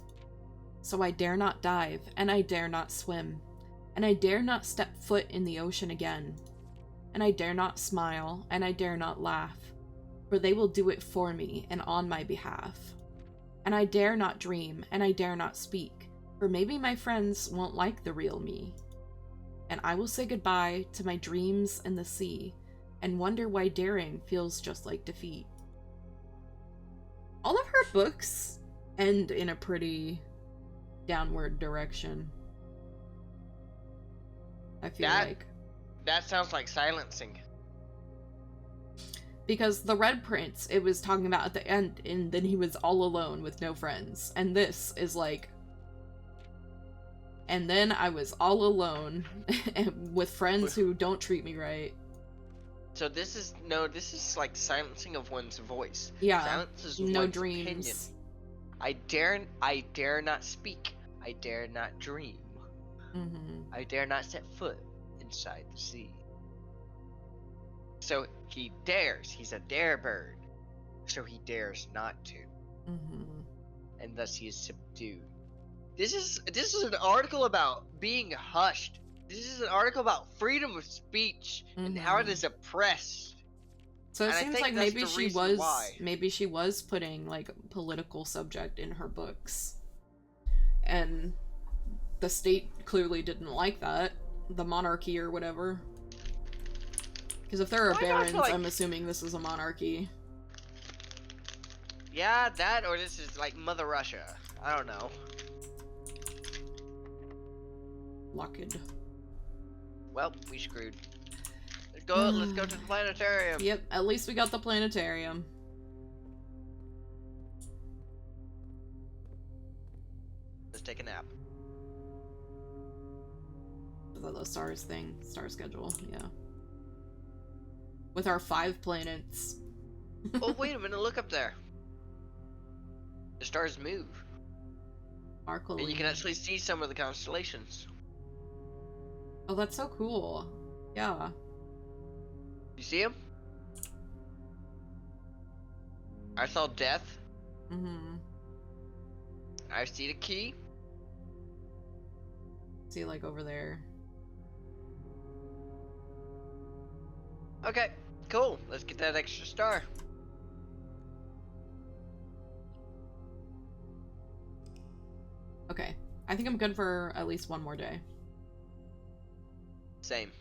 So I dare not dive, and I dare not swim, and I dare not step foot in the ocean again. And I dare not smile, and I dare not laugh, for they will do it for me and on my behalf. And I dare not dream, and I dare not speak, for maybe my friends won't like the real me. And I will say goodbye to my dreams and the sea, and wonder why daring feels just like defeat. All of her books end in a pretty downward direction. I feel like. That sounds like silencing. Because the Red Prince, it was talking about at the end, and then he was all alone with no friends. And this is like, and then I was all alone with friends who don't treat me right. So this is like silencing of one's voice. Yeah. Silences No one's dreams. opinion. I dare not speak. I dare not dream. Mm-hmm. I dare not set foot inside the sea. So he dares. He's a dare bird. So he dares not to. Mm-hmm. And thus he is subdued. This is an article about being hushed. This is an article about freedom of speech and how it is oppressed. So it And seems like maybe she was putting like political subject in her books. And the state clearly didn't like that. The monarchy or whatever. Because if there are barons, I'm assuming this is a monarchy. Yeah, that or this is like Mother Russia. I don't know. Locked. Well, we screwed. Let's go to the planetarium. Yep, at least we got the planetarium. Let's take a nap. The stars thing. Star schedule, yeah. With our 5 planets. Oh, wait a minute, look up there. The stars move. Sparkly. And you can actually see some of the constellations. Oh, that's so cool. Yeah. You see them? I saw death. Mm-hmm. I see the key. See, like, over there. Okay, cool. Let's get that extra star. Okay. I think I'm good for at least one more day. Same.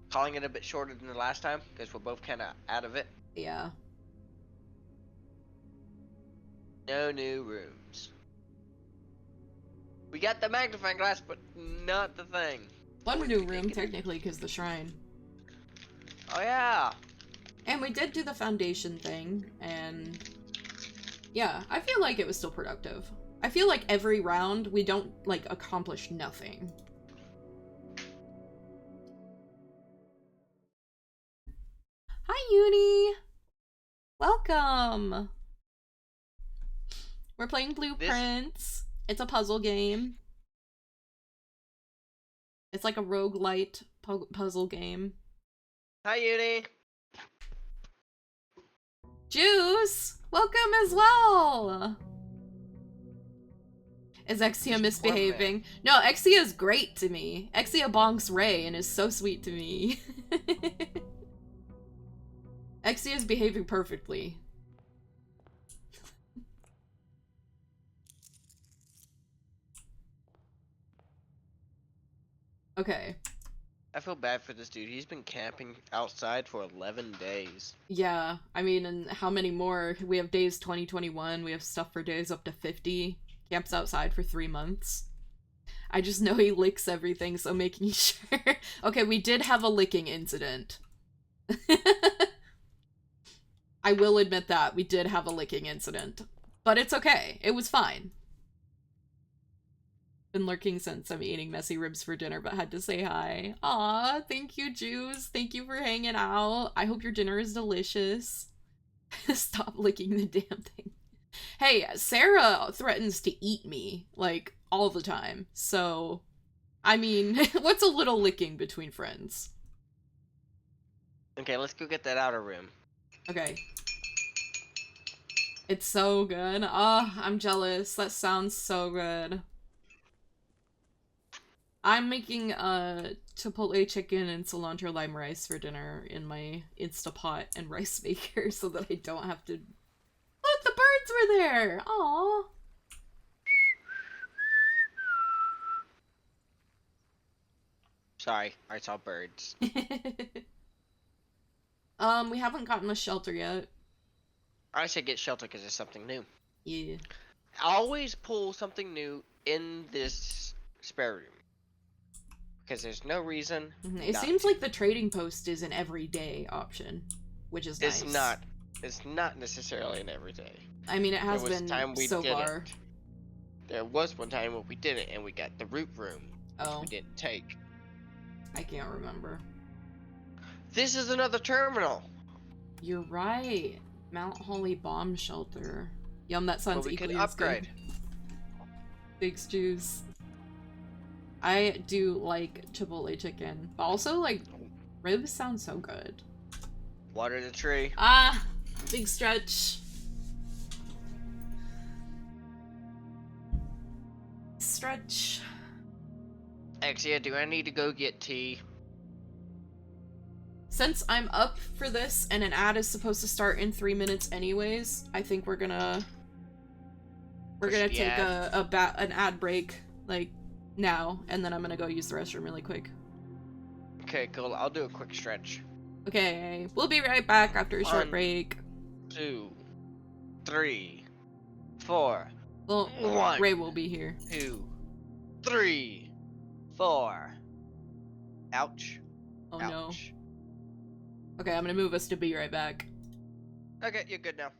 Calling it a bit shorter than the last time, because we're both kind of out of it. Yeah. No new rooms. We got the magnifying glass, but not the thing. One new room, technically, because the shrine. Oh, yeah. And we did do the foundation thing, and yeah, I feel like it was still productive. I feel like every round, we don't, like, accomplish nothing. Hi, Uni! Welcome! We're playing Blueprints. It's a puzzle game. It's like a roguelite puzzle game. Hi, Uni. Juice! Welcome as well! Is Exia misbehaving? No, Exia is great to me. Exia bonks Ray and is so sweet to me. Exia is behaving perfectly. Okay. I feel bad for this dude. He's been camping outside for 11 days. Yeah, I mean, and how many more? We have days 2021, we have stuff for days up to 50. Camps outside for 3 months. I just know he licks everything, so making sure. Okay, we did have a licking incident. I will admit that. We did have a licking incident. But it's okay. It was fine. Been lurking since I'm eating messy ribs for dinner, but had to say hi. Aw, thank you, Juice. Thank you for hanging out. I hope your dinner is delicious. Stop licking the damn thing. Hey, Sarah threatens to eat me, like, all the time. So, I mean, what's a little licking between friends? Okay, let's go get that outer room. Okay. It's so good. Oh, I'm jealous. That sounds so good. I'm making chipotle chicken and cilantro lime rice for dinner in my Instapot and rice maker so that I don't have to... Look, the birds were there! Aww. Sorry, I saw birds. We haven't gotten a shelter yet. I say get shelter because it's something new. Yeah. Always pull something new in this spare room. Because there's no reason. It seems like the trading post is an everyday option, which is nice. It's not necessarily an everyday. I mean, it has been so far. There was one time when we did it and we got the root room, which we didn't take. I can't remember. This is another terminal. You're right. Mount Holly bomb shelter. Yum, that sounds we equally could upgrade. Big stews. I do like chipotle chicken, but also like ribs sound so good. Water the tree. Ah, big stretch. Stretch. Exia, do I need to go get tea? Since I'm up for this and an ad is supposed to start in 3 minutes anyways, I think we're gonna take an ad break like now, and then I'm gonna go use the restroom really quick. Okay, cool. I'll do a quick stretch. Okay, we'll be right back after a short break. 2, 3, 4. Well, 1. Ray will be here. 2, 3, 4. Ouch. Oh Ouch. no. Okay, I'm gonna move us to be right back. Okay, you're good now.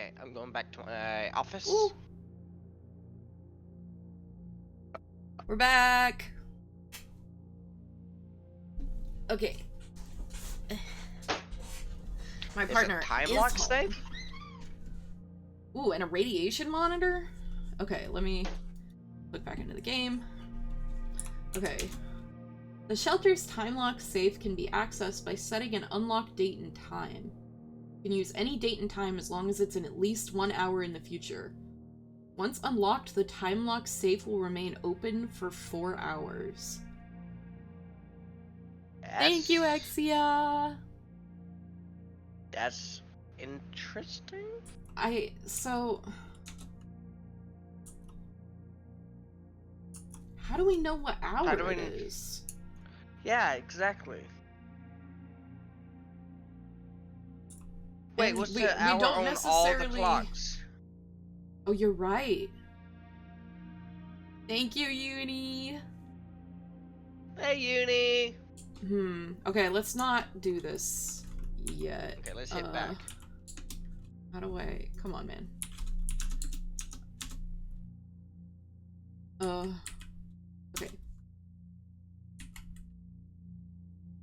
Okay, I'm going back to my office. Ooh. We're back. Okay. My partner time is lock home. safe? Ooh, and a radiation monitor? Okay, let me look back into the game. Okay. The shelter's time lock safe can be accessed by setting an unlocked date and time. You can use any date and time as long as it's in at least 1 hour in the future. Once unlocked, the time lock safe will remain open for 4 hours. Thank you, Exia! That's interesting. So... How do we know what hour it is? Yeah, exactly. Wait, what's the hour on all the clocks? Oh, you're right. Thank you, Uni. Hey, Uni. Okay, let's not do this yet. Okay, let's hit back. How do I... Come on, man. Okay.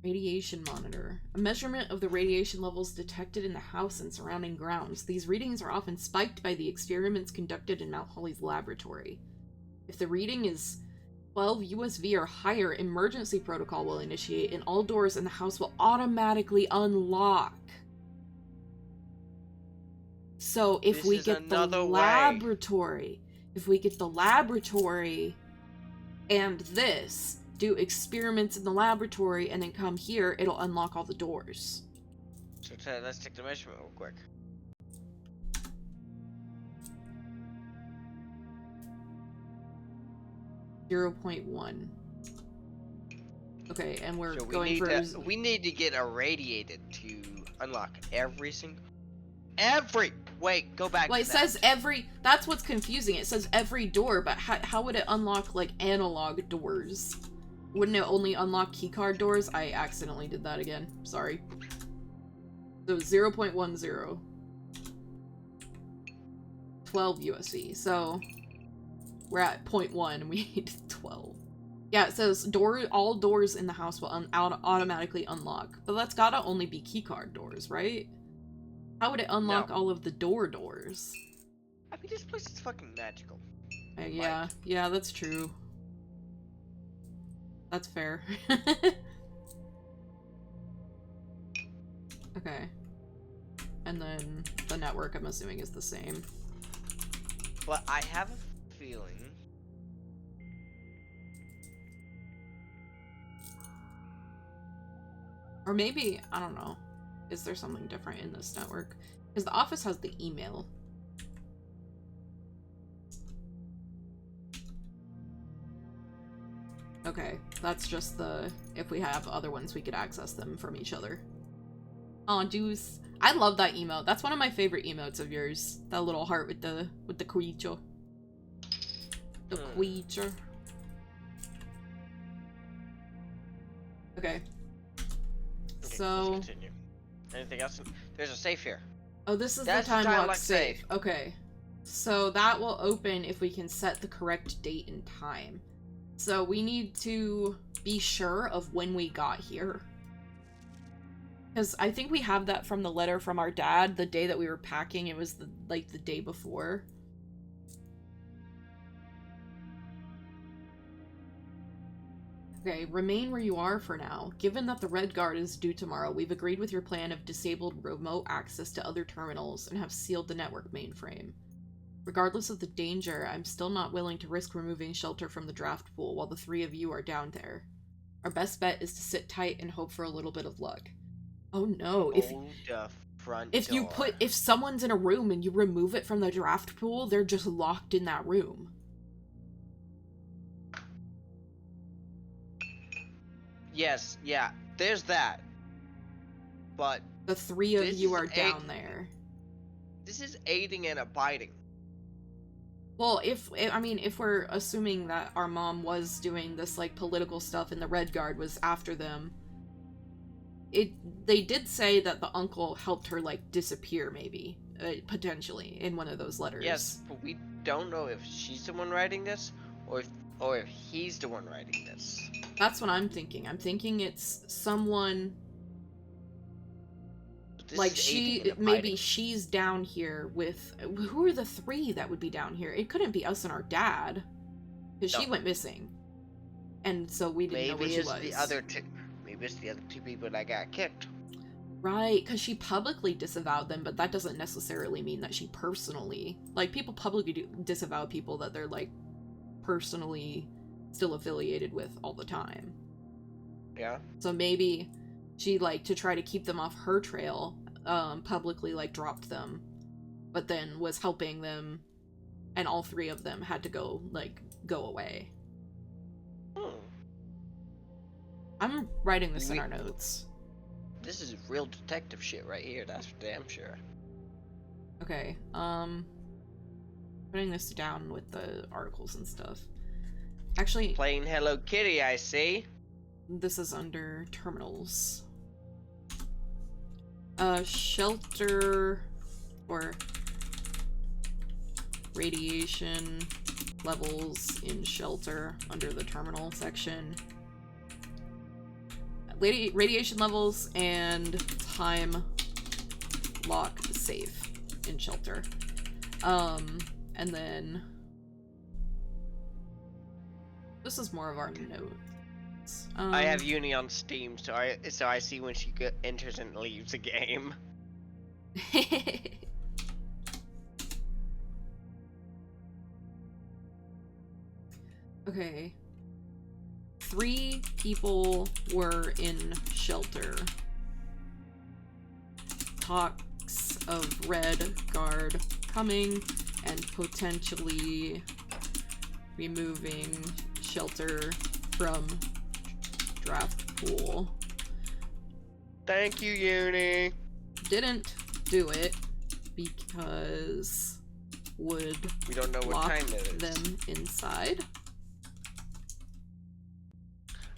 Radiation monitor. A measurement of the radiation levels detected in the house and surrounding grounds. These readings are often spiked by the experiments conducted in Mount Holly's laboratory. If the reading is 12 USV or higher, emergency protocol will initiate and all doors in the house will automatically unlock. So if we get the laboratory, and this, do experiments in the laboratory and then come here, it'll unlock all the doors. So let's take the measurement real quick. .1. Okay, and we're going for... We need to get irradiated to unlock every single... Wait, go back Well, it says every... That's what's confusing. It says every door, but how would it unlock, like, analog doors? Wouldn't it only unlock keycard doors? I accidentally did that again. Sorry. So 0.10. 12 USC. So we're at 0.1 and we need 12. Yeah, it says all doors in the house will automatically unlock. But that's gotta only be keycard doors, right? How would it unlock all of the doors? I mean, this place is fucking magical. Yeah, that's true. That's fair. Okay. And then the network, I'm assuming, is the same. But I have a feeling... Or maybe, I don't know. Is there something different in this network? Because the office has the email. Okay, that's just the... If we have other ones, we could access them from each other. Aw, Deuce. I love that emote. That's one of my favorite emotes of yours. That little heart with the creature. The creature. Okay. So... Let's continue. Anything else? There's a safe here. Oh, this is the time lock safe. Okay. So that will open if we can set the correct date and time. So we need to be sure of when we got here. Because I think we have that from the letter from our dad, the day that we were packing. It was the day before. Okay, remain where you are for now. Given that the Red Guard is due tomorrow, we've agreed with your plan of disabled remote access to other terminals and have sealed the network mainframe. Regardless of the danger, I'm still not willing to risk removing shelter from the draft pool while the three of you are down there. Our best bet is to sit tight and hope for a little bit of luck. Oh no, if someone's in a room and you remove it from the draft pool, they're just locked in that room. Yes, yeah, there's that. But the three of you are down there. This is aiding and abiding. Well, if we're assuming that our mom was doing this, like, political stuff and the Red Guard was after them, they did say that the uncle helped her, like, disappear, maybe. potentially in one of those letters. Yes, but we don't know if she's the one writing this, or if he's the one writing this. That's what I'm thinking. I'm thinking it's someone This like is aiding and maybe abiding. she's down here with, who are the three that would be down here? It couldn't be us and our dad, because she went missing, and so we didn't know where she was. Maybe it's the other two. Maybe it's the other two people that got kicked. Right, because she publicly disavowed them, but that doesn't necessarily mean that she personally, like, people publicly disavow people that they're, like, personally still affiliated with all the time. Yeah. So maybe she, like, to try to keep them off her trail, publicly, like, dropped them, but then was helping them, and all three of them had to go away. I'm writing this in our notes. This is real detective shit right here, that's for damn sure. Okay, putting this down with the articles and stuff. Actually, Playing Hello Kitty, I see. This is under terminals. Shelter or radiation levels in shelter under the terminal section. Radiation levels and time lock safe in shelter. And then this is more of our notes. I have Uni on Steam, so I see when she enters and leaves the game. Okay. 3 people were in shelter. Talks of Red Guard coming and potentially removing shelter from draft pool. Thank you, Uni. Didn't do it because would We don't know what lock time it is. them inside.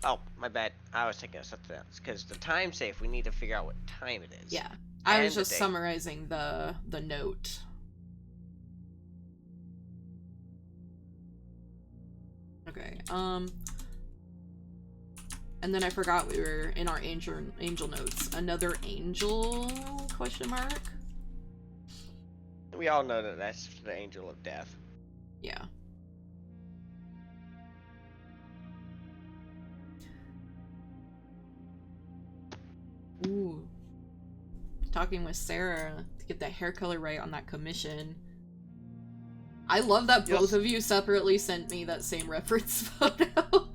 Oh, my bad. I was thinking of something else. Because the time safe, we need to figure out what time it is. Yeah, I was And the just date. summarizing the note. Okay, and then I forgot we were in our angel notes. Another angel, question mark? We all know that that's the angel of death. Yeah. Ooh. Talking with Sarah to get the hair color right on that commission. I love that both of you separately sent me that same reference photo.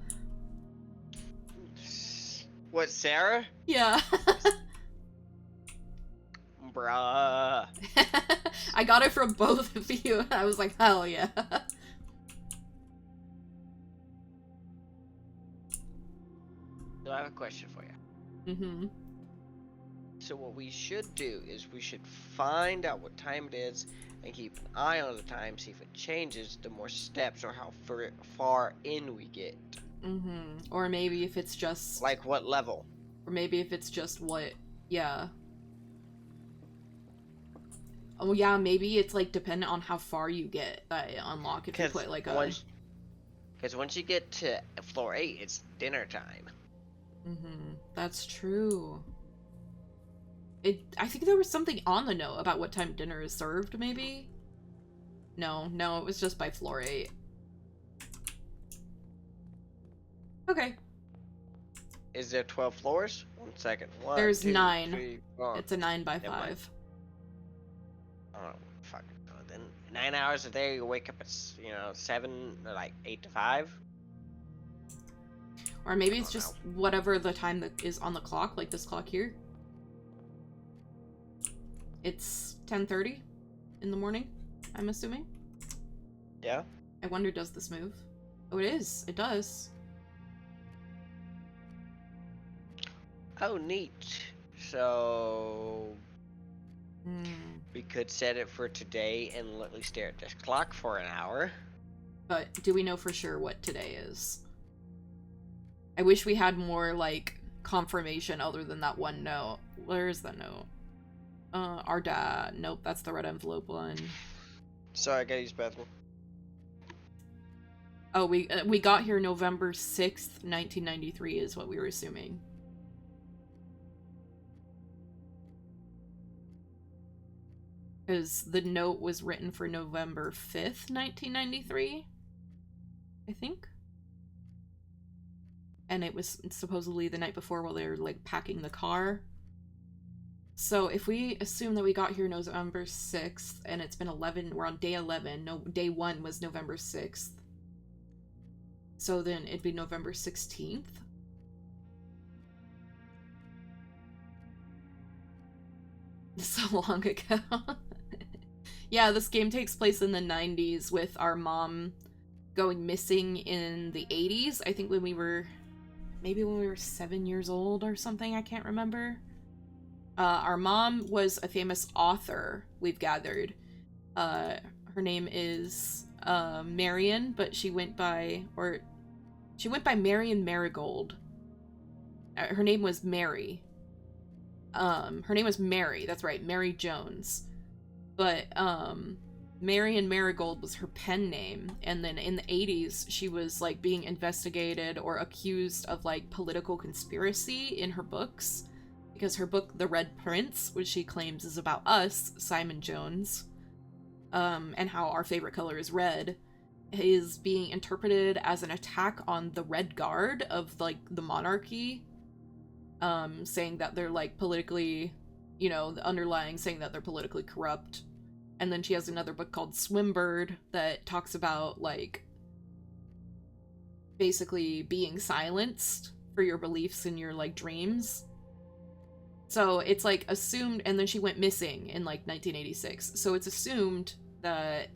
What, Sarah? Yeah. Bruh. I got it from both of you, and I was like, hell yeah. So I have a question for you. Mm-hmm. So what we should do is we should find out what time it is and keep an eye on the time, see if it changes the more steps or how far in we get. Mm-hmm. Or maybe if it's just... Like what level? Or maybe if it's just what... Yeah. Oh yeah, maybe it's like dependent on how far you get unlock if you put like a... Because once you get to floor 8, it's dinner time. Mm-hmm. That's true. I think there was something on the note about what time dinner is served, maybe? No, it was just by floor 8. Okay. Is there 12 floors? 1 second. There's 2, 9. 3, 4. It's a 9 by Never 5. mind. Oh, fuck. Oh, then 9 hours a day, you wake up at, 7, or like 8 to 5? Or maybe it's just whatever the time that is on the clock, like this clock here. It's 10:30 in the morning, I'm assuming. Yeah? I wonder, does this move? Oh, it is. It does. Oh, neat. So... we could set it for today and literally stare at this clock for an hour. But do we know for sure what today is? I wish we had more, like, confirmation other than that one note. Where is that note? Our dad. Nope, that's the red envelope one. Sorry, I gotta use the bathroom. Oh, we got here November 6th, 1993 is what we were assuming. Because the note was written for November 5th, 1993, I think. And it was supposedly the night before while they were, like, packing the car. So if we assume that we got here November 6th, and it's been 11, we're on day 11, no, day 1 was November 6th. So then it'd be November 16th? So long ago. Yeah, this game takes place in the 90s with our mom going missing in the 80s. I think when we were, maybe when we were 7 years old or something, I can't remember. Our mom was a famous author, we've gathered. Her name is Marion, but she went by Marion Marigold. Her name was Mary. Her name was Mary, that's right, Mary Jones. But Marion Marigold was her pen name, and then in the 80s she was like being investigated or accused of like political conspiracy in her books, because her book The Red Prince, which she claims is about us, Simon Jones, and how our favorite color is red, is being interpreted as an attack on the Red Guard of like the monarchy, saying that they're like politically, you know, the underlying saying that they're politically corrupt. And then she has another book called Swimbird that talks about like basically being silenced for your beliefs and your like dreams. So it's like assumed, and then she went missing in like 1986. So it's assumed that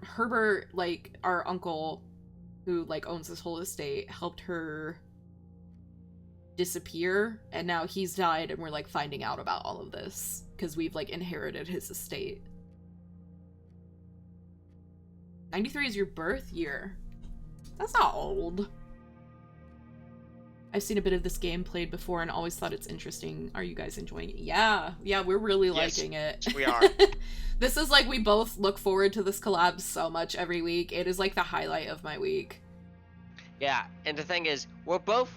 Herbert, like our uncle who like owns this whole estate, helped her disappear, and now he's died and we're like finding out about all of this because we've like inherited his estate. 93 is your birth year. That's not old. I've seen a bit of this game played before and always thought it's interesting. Are you guys enjoying it? Yeah, we're really liking it. We are. This is like, we both look forward to this collab so much every week. It is like the highlight of my week. Yeah, and the thing is, we're both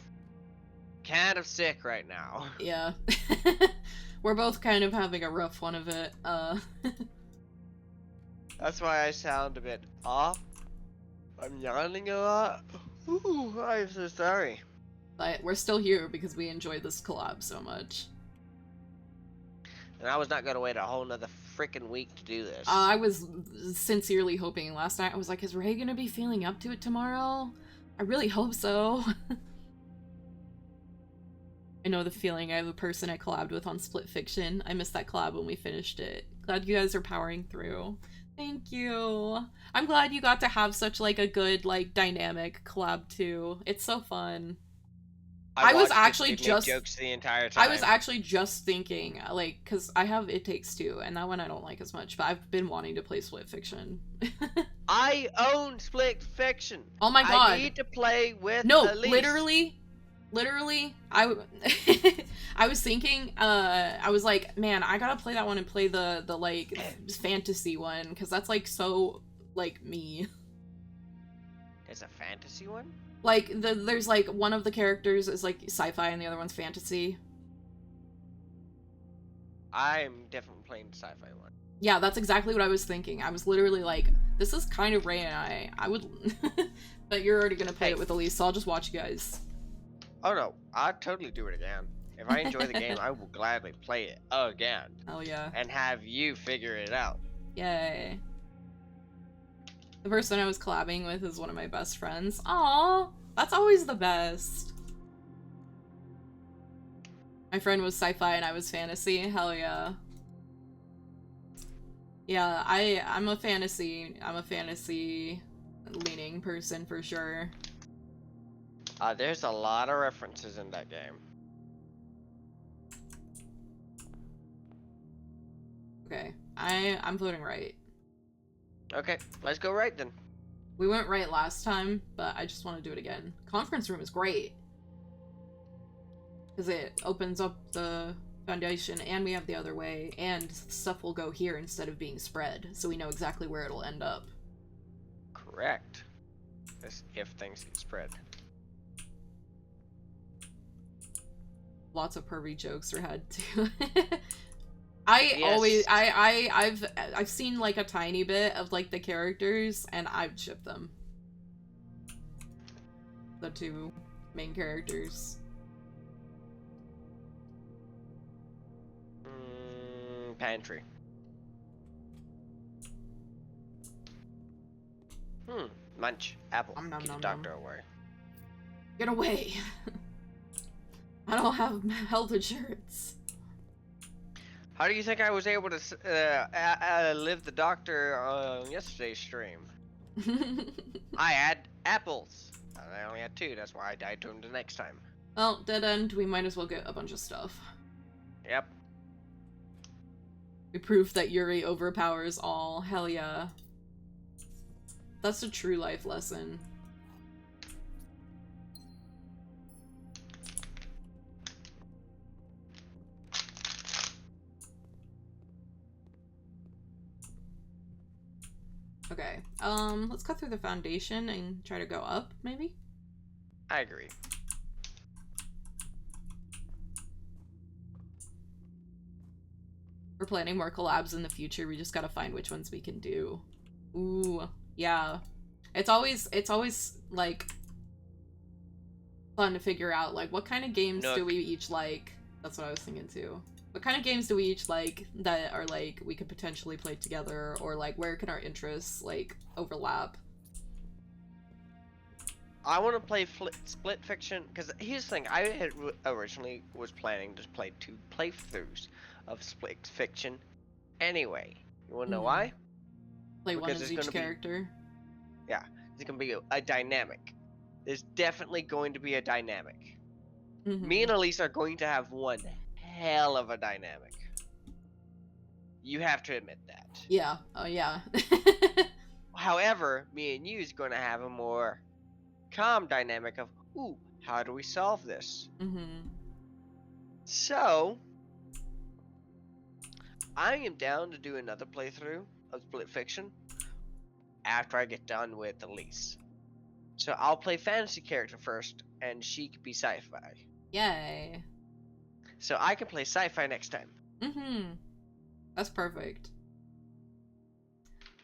kind of sick right now. Yeah. We're both kind of having a rough one of it. That's why I sound a bit off. I'm yawning a lot. Ooh, I'm so sorry. But we're still here because we enjoyed this collab so much. And I was not gonna wait a whole nother freaking week to do this. I was sincerely hoping last night. I was like, is Ray gonna be feeling up to it tomorrow? I really hope so. I know the feeling. I have a person I collabed with on Split Fiction. I missed that collab when we finished it. Glad you guys are powering through. Thank you. I'm glad you got to have such like a good like dynamic collab too. It's so fun. I was actually just jokes the entire time. I was actually just thinking like, because I have It Takes Two and that one I don't like as much, but I've been wanting to play Split Fiction. I own Split Fiction. Oh my god. I need to play with literally I was thinking, I was like, man, I gotta play that one and play the like fantasy one, because that's like so like me. There's a fantasy one? Like there's like one of the characters is like sci-fi and the other one's fantasy. I'm definitely playing the sci-fi one. Yeah, that's exactly what I was thinking. I was literally like, this is kind of Ray and I would but you're already gonna play it with Elise, so I'll just watch you guys. Oh no, I'd totally do it again. If I enjoy the game, I will gladly play it again. Hell yeah. And have you figure it out. Yay. The person I was collabing with is one of my best friends. Aww, that's always the best. My friend was sci-fi and I was fantasy. Hell yeah. Yeah, I'm a fantasy leaning person for sure. There's a lot of references in that game. Okay, I'm voting right. Okay, let's go right then. We went right last time, but I just want to do it again. Conference room is great. Because it opens up the foundation, and we have the other way, and stuff will go here instead of being spread, so we know exactly where it'll end up. Correct. As if things get spread. Lots of pervy jokes are had too. Yes. I've seen like a tiny bit of like the characters, and I've shipped them. The two main characters. Pantry. Munch. Apple. Nom, nom, Keep nom, the doctor away. Get away! I don't have health insurance. How do you think I was able to live the doctor on yesterday's stream? I had apples. I only had 2. That's why I died to him the next time. Well, dead end. We might as well get a bunch of stuff. Yep. We proved that Yuri overpowers all. Hell yeah. That's a true life lesson. Okay, let's cut through the foundation and try to go up, maybe? I agree. We're planning more collabs in the future, we just gotta find which ones we can do. Ooh, yeah. It's always, like, fun to figure out, like, what kind of games do we each like? That's what I was thinking, too. What kind of games do we each like that are, like, we could potentially play together, or, like, where can our interests, like, overlap? I want to play Split Fiction, because here's the thing, I had originally was planning to play 2 playthroughs of Split Fiction anyway. You want to know why? Play one as each character? Yeah, it's going to be a dynamic. There's definitely going to be a dynamic. Me and Elise are going to have one hell of a dynamic. You have to admit that. Yeah. Oh, yeah. However, me and you is going to have a more calm dynamic of, ooh, how do we solve this? So, I am down to do another playthrough of Split Fiction after I get done with Elise. So I'll play fantasy character first, and she could be sci-fi. Yay. So I can play sci-fi next time. That's perfect.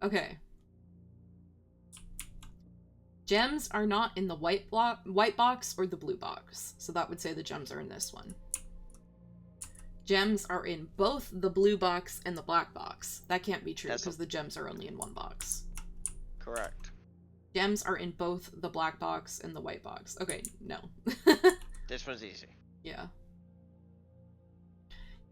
Okay. Gems are not in the white box or the blue box, so that would say the gems are in this one. Gems are in both the blue box and the black box. That can't be true because the gems are only in one box. Correct. Gems are in both the black box and the white box. Okay, no. This one's easy. Yeah.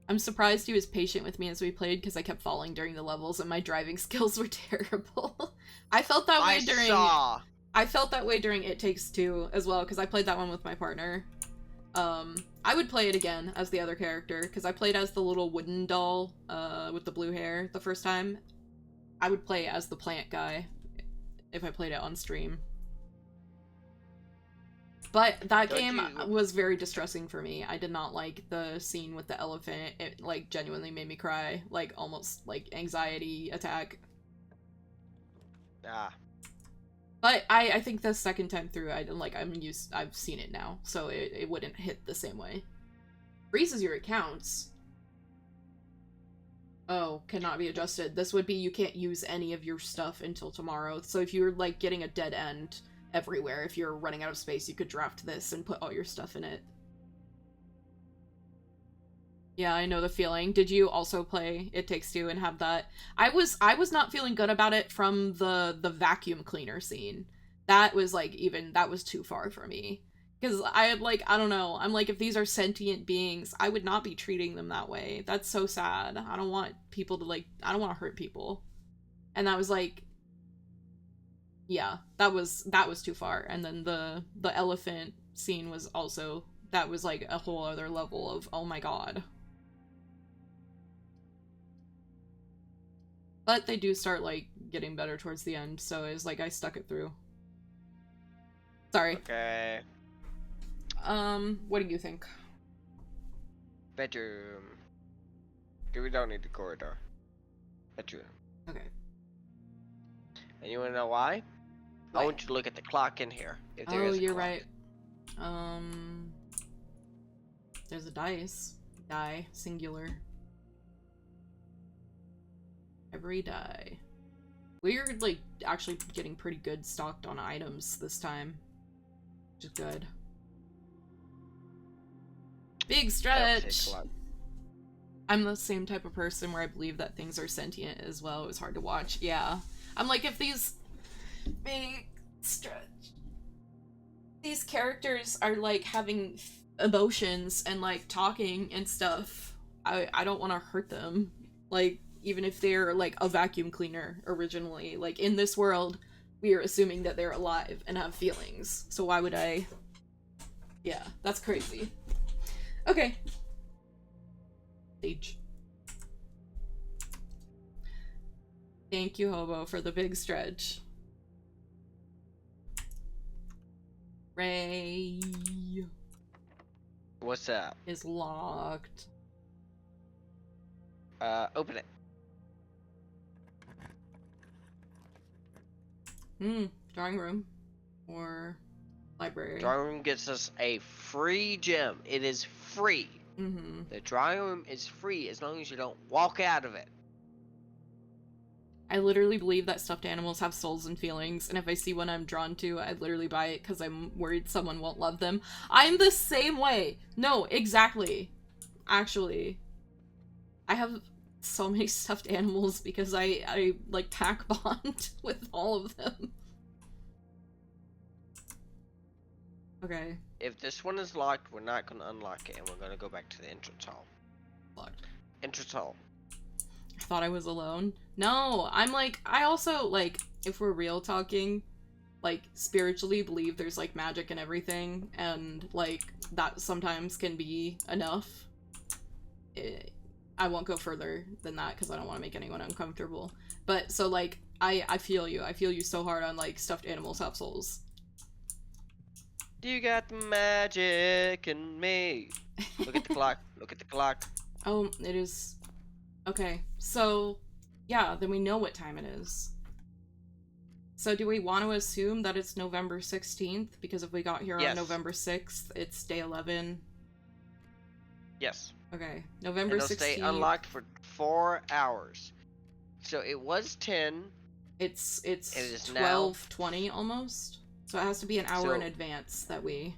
I'm surprised he was patient with me as we played because I kept falling during the levels and my driving skills were terrible. I felt that way I felt that way during It Takes Two as well because I played that one with my partner. I would play it again as the other character because I played as the little wooden doll with the blue hair the first time. I would play as the plant guy if I played it on stream. But that game was very distressing for me. I did not like the scene with the elephant. It, like, genuinely made me cry. Like, almost, like, anxiety attack. But I think the second time through, I've seen it now, so it wouldn't hit the same way. Freezes your accounts. Oh, cannot be adjusted. This would be you can't use any of your stuff until tomorrow. So if you're, like, getting a dead end everywhere, if you're running out of space, you could draft this and put all your stuff in it. Yeah, I know the feeling. Did you also play It Takes Two and have that? I was not feeling good about it from the vacuum cleaner scene. That was, like, that was too far for me. Because I don't know, I'm like, if these are sentient beings, I would not be treating them that way. That's so sad. I don't want people to, like, I don't want to hurt people. And that was, like, yeah, that was too far. And then the elephant scene was also, that was, like, a whole other level of, oh my god. But they do start, like, getting better towards the end, so it's like I stuck it through. Sorry. Okay. What do you think? Bedroom. We don't need the corridor. That's true. Okay. And you wanna know why? Why? I want you to look at the clock in here. If there Oh, is a you're clock. right. There's a dice. Die, singular. Every die. We're, like, actually getting pretty good stocked on items this time. Which is good. Big stretch! I'm the same type of person where I believe that things are sentient as well. It was hard to watch. Yeah. I'm like, if these big stretch. These characters are, like, having emotions and, like, talking and stuff, I don't want to hurt them. Like, even if they're, like, a vacuum cleaner originally. Like, in this world, we are assuming that they're alive and have feelings. So why would I... Yeah, that's crazy. Okay. Stage. Thank you, Hobo, for the big stretch. Ray What's up? is locked. Open it. Drawing room. Or library. Drawing room gets us a free gem. It is free. The drawing room is free as long as you don't walk out of it. I literally believe that stuffed animals have souls and feelings, and if I see one I'm drawn to, I'd literally buy it because I'm worried someone won't love them. I'm the same way! No, exactly. Actually. I have so many stuffed animals because I like, pack bond with all of them. Okay. If this one is locked, we're not going to unlock it, and we're going to go back to the entrance hall. Locked. Entrance hall. I thought I was alone. No, I'm like, I also, like, if we're real talking, like, spiritually believe there's, like, magic and everything, and, like, that sometimes can be enough. I won't go further than that because I don't want to make anyone uncomfortable. But, so, like, I feel you. I feel you so hard on, like, stuffed animals have souls. You got the magic in me. Look at the clock. Look at the clock. Oh, it is... Okay, so, yeah, then we know what time it is. So do we want to assume that it's November 16th? Because if we got here on November 6th, it's day 11. Yes. Okay, November 16th. And it'll stay unlocked for 4 hours. So it was 10. It's 12:20 almost. So it has to be an hour in advance that we...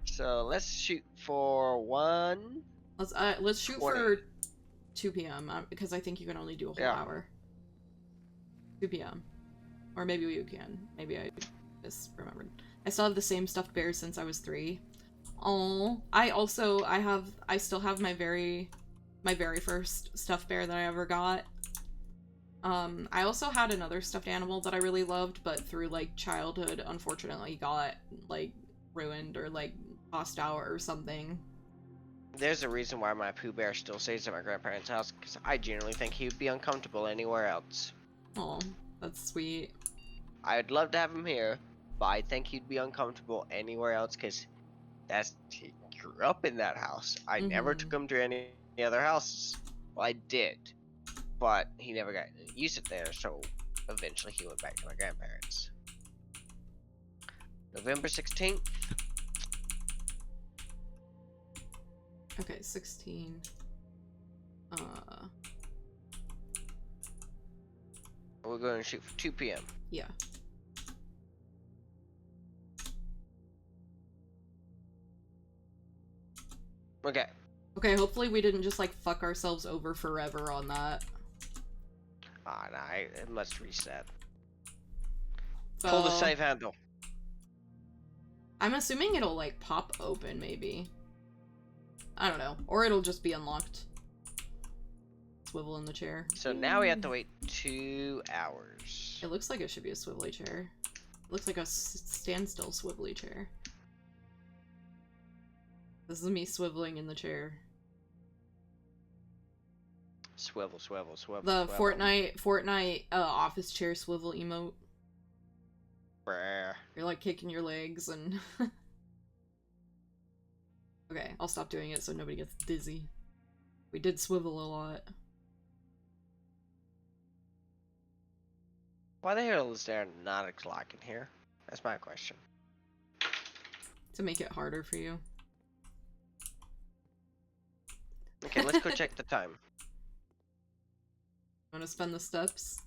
So let's shoot for 1. Let's shoot 20. for 2 p.m. Because I think you can only do a whole hour. 2 p.m. Or maybe you can. Maybe I just remembered. I still have the same stuffed bear since I was 3. Oh, I still have my very first stuffed bear that I ever got. I also had another stuffed animal that I really loved, but through, like, childhood, unfortunately got, like, ruined or, like, tossed out or something. There's a reason why my Pooh Bear still stays at my grandparents' house, because I genuinely think he would be uncomfortable anywhere else. Oh, that's sweet. I'd love to have him here, but I think he'd be uncomfortable anywhere else, because he grew up in that house. I never took him to any other houses. Well, I did, but he never got used to it there, so eventually he went back to my grandparents. November 16th. Okay, 16. We're going to shoot for 2 p.m. Yeah. Okay. Okay, hopefully we didn't just, like, fuck ourselves over forever on that. Ah, nah, it must reset. So, pull the save handle. I'm assuming it'll, like, pop open, maybe. I don't know. Or it'll just be unlocked. Swivel in the chair. So now we have to wait 2 hours. It looks like it should be a swivelly chair. It looks like a standstill swivelly chair. This is me swiveling in the chair. Swivel, swivel, swivel. The swivel. Fortnite office chair swivel emote. Brr. You're like kicking your legs and... Okay, I'll stop doing it so nobody gets dizzy. We did swivel a lot. Why the hell is there not a clock in here? That's my question. To make it harder for you. Okay, let's go check the time. Wanna spend the steps?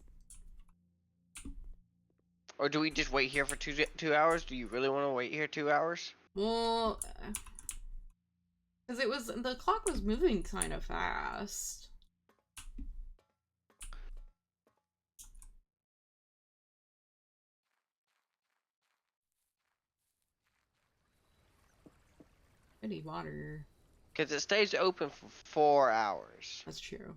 Or do we just wait here for 2 hours? Do you really want to wait here 2 hours? Well, because the clock was moving kind of fast. I need water. Because it stays open for 4 hours. That's true.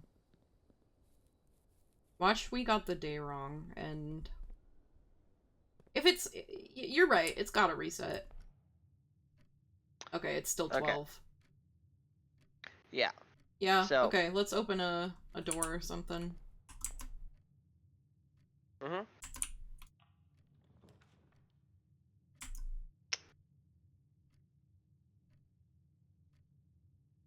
Watch, we got the day wrong, and if it's, you're right, it's gotta reset. Okay, it's still 12. Okay. Yeah. Yeah, So, okay, let's open a door or something. Mm-hmm.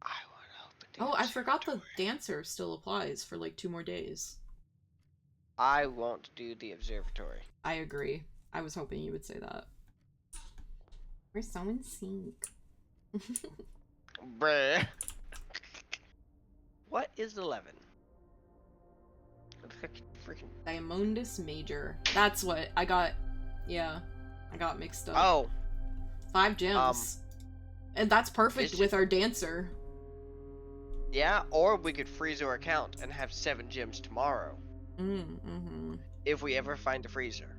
I want to open the Oh, I forgot the observatory. dancer still applies for like 2 more days. I want to do the observatory. I agree. I was hoping you would say that. We're so in sync. Bruh. What is 11? Freaking. Diamondus Major. That's what I got. Yeah, I got mixed up. Oh. 5 gems. And that's perfect with our dancer. Yeah, or we could freeze our account and have 7 gems tomorrow. Mm-hmm. If we ever find a freezer.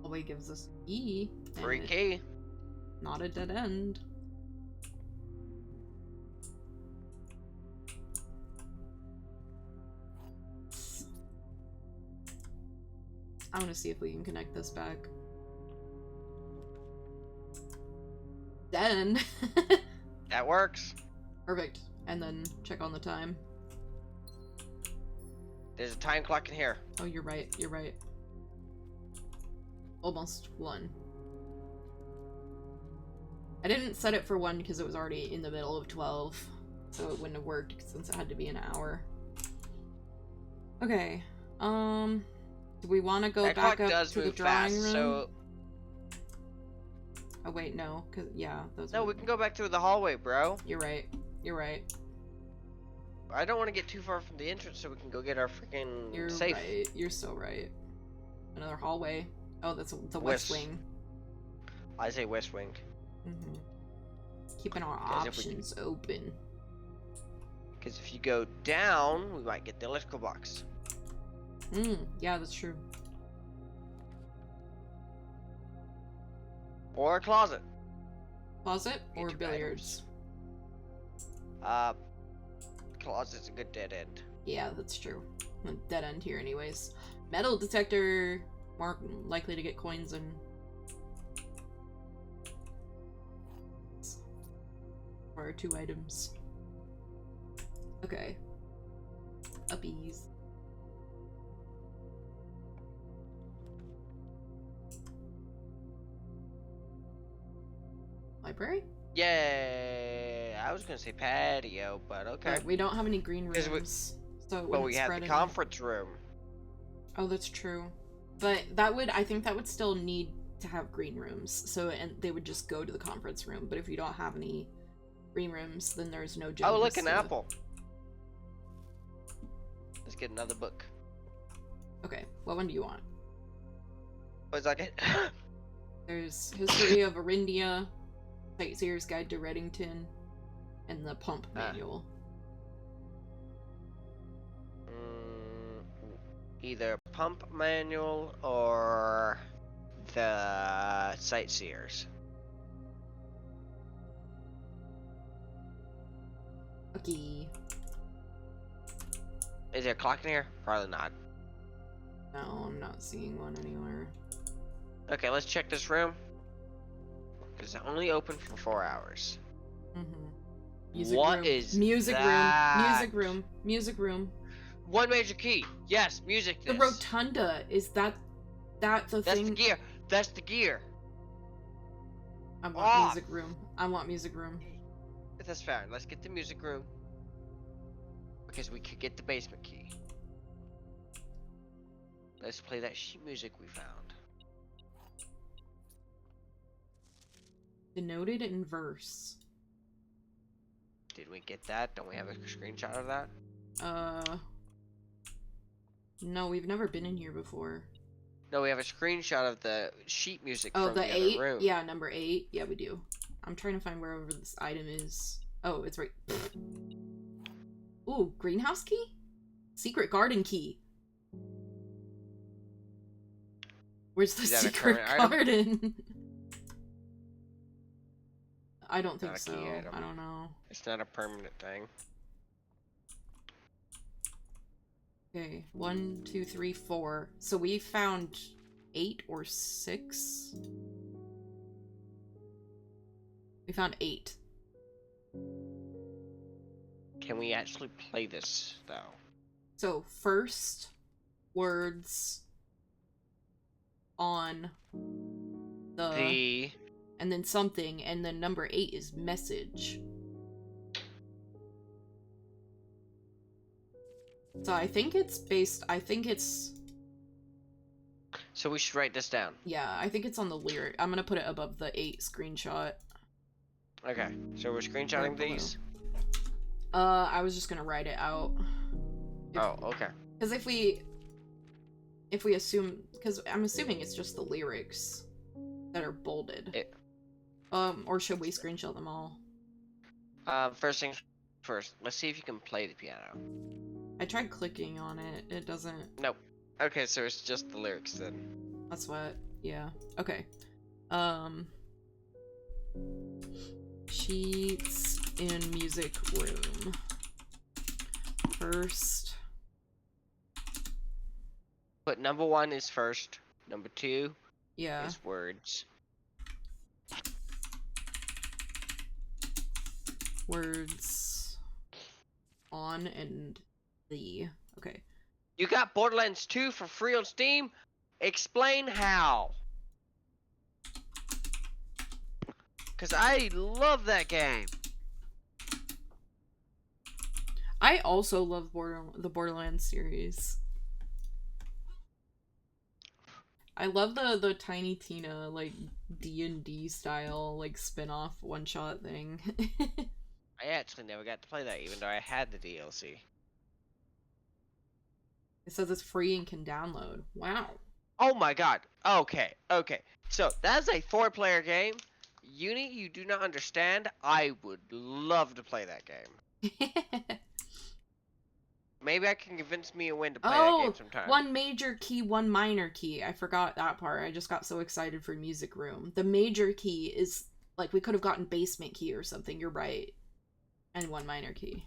Always gives us a key. Free key. Not a dead end. I want to see if we can connect this back. Then. That works. Perfect. And then check on the time. There's a time clock in here. Oh, you're right. You're right. Almost 1. I didn't set it for 1 because it was already in the middle of 12. So it wouldn't have worked since it had to be an hour. Okay. Do we want to go That back clock up does to the move drawing fast, room? so... Oh wait, no, cause yeah, those. No, we can go back through the hallway, bro. You're right. You're right. I don't want to get too far from the entrance so we can go get our freaking You're safe. right. You're so right. Another hallway. Oh, that's the West Wing. I say West Wing. Mm-hmm. Keeping our options open. Because if you go down, we might get the electrical box. Yeah, that's true. Or a closet. Closet or Get your billiards? Closet's a good dead end. Yeah, that's true. Dead end here anyways. Metal detector. More likely to get coins and... for our 2 items. Okay. Uppies. Library? Yay! I was gonna say patio, but okay. But we don't have any green rooms, so it But we have the conference room. Oh, that's true. But that would, I think that would still need to have green rooms. So, and they would just go to the conference room. But if you don't have any green rooms, then there's no gems. Oh, look, an apple. Let's get another book. Okay, what one do you want? What's that get? There's History of Arindia, Sightseer's Guide to Reddington, and the Pump Manual. Either Pump Manual or the Sightseers. Okay. Is there a clock in here? Probably not. No, I'm not seeing one anywhere. Okay, let's check this room. It's only open for 4 hours. Music What room. is Music that? room. Music room. Music room. 1 major key. Yes, music. The rotunda, is that That's the That's thing. the gear. That's the gear. I want Oh, music room. I want music room. that's fine. Let's get the music room. Because we could get the basement key. Let's play that sheet music we found. Denoted in verse. Did we get that? Don't we have a screenshot of that? No, we've never been in here before. No, we have a screenshot of the sheet music Oh, from the the 8? other room. Yeah, number 8. Yeah, we do. I'm trying to find wherever this item is. Oh, it's right. Ooh, greenhouse key? Secret garden key. Where's the secret garden? I don't think so. I don't know. It's not a permanent thing. Okay, 1, 2, 3, 4. So we found 8 or 6? We found 8. Can we actually play this, though? So, first, words on the... And then something, and then number 8 is message. So I think it's based... So we should write this down. Yeah, I think it's on the lyric. I'm gonna put it above the 8 screenshot. Okay, so we're screenshotting these? I was just gonna write it out. Okay. Because if we assume... Because I'm assuming it's just the lyrics that are bolded. Or should we screenshot them all? First things first, let's see if you can play the piano. I tried clicking on it. It doesn't... Nope. Okay, so it's just the lyrics then. That's what... Yeah. Okay. Sheets in music room. First. But number 1 is first. Number 2 is words. Words on and the... Okay. You got Borderlands 2 for free on Steam? Explain how. Because I love that game. I also love the Borderlands series. I love the Tiny Tina, like, D&D style, like, spin-off one-shot thing. I actually never got to play that, even though I had the DLC. It says it's free and can download. Wow. Oh my god. Okay. So, that's a 4-player game. Uni, you do not understand. I would love to play that game. Maybe I can convince me and Win to play that game sometime. 1 major key, 1 minor key. I forgot that part. I just got so excited for music room. The major key is, like, we could have gotten basement key or something. You're right. And 1 minor key.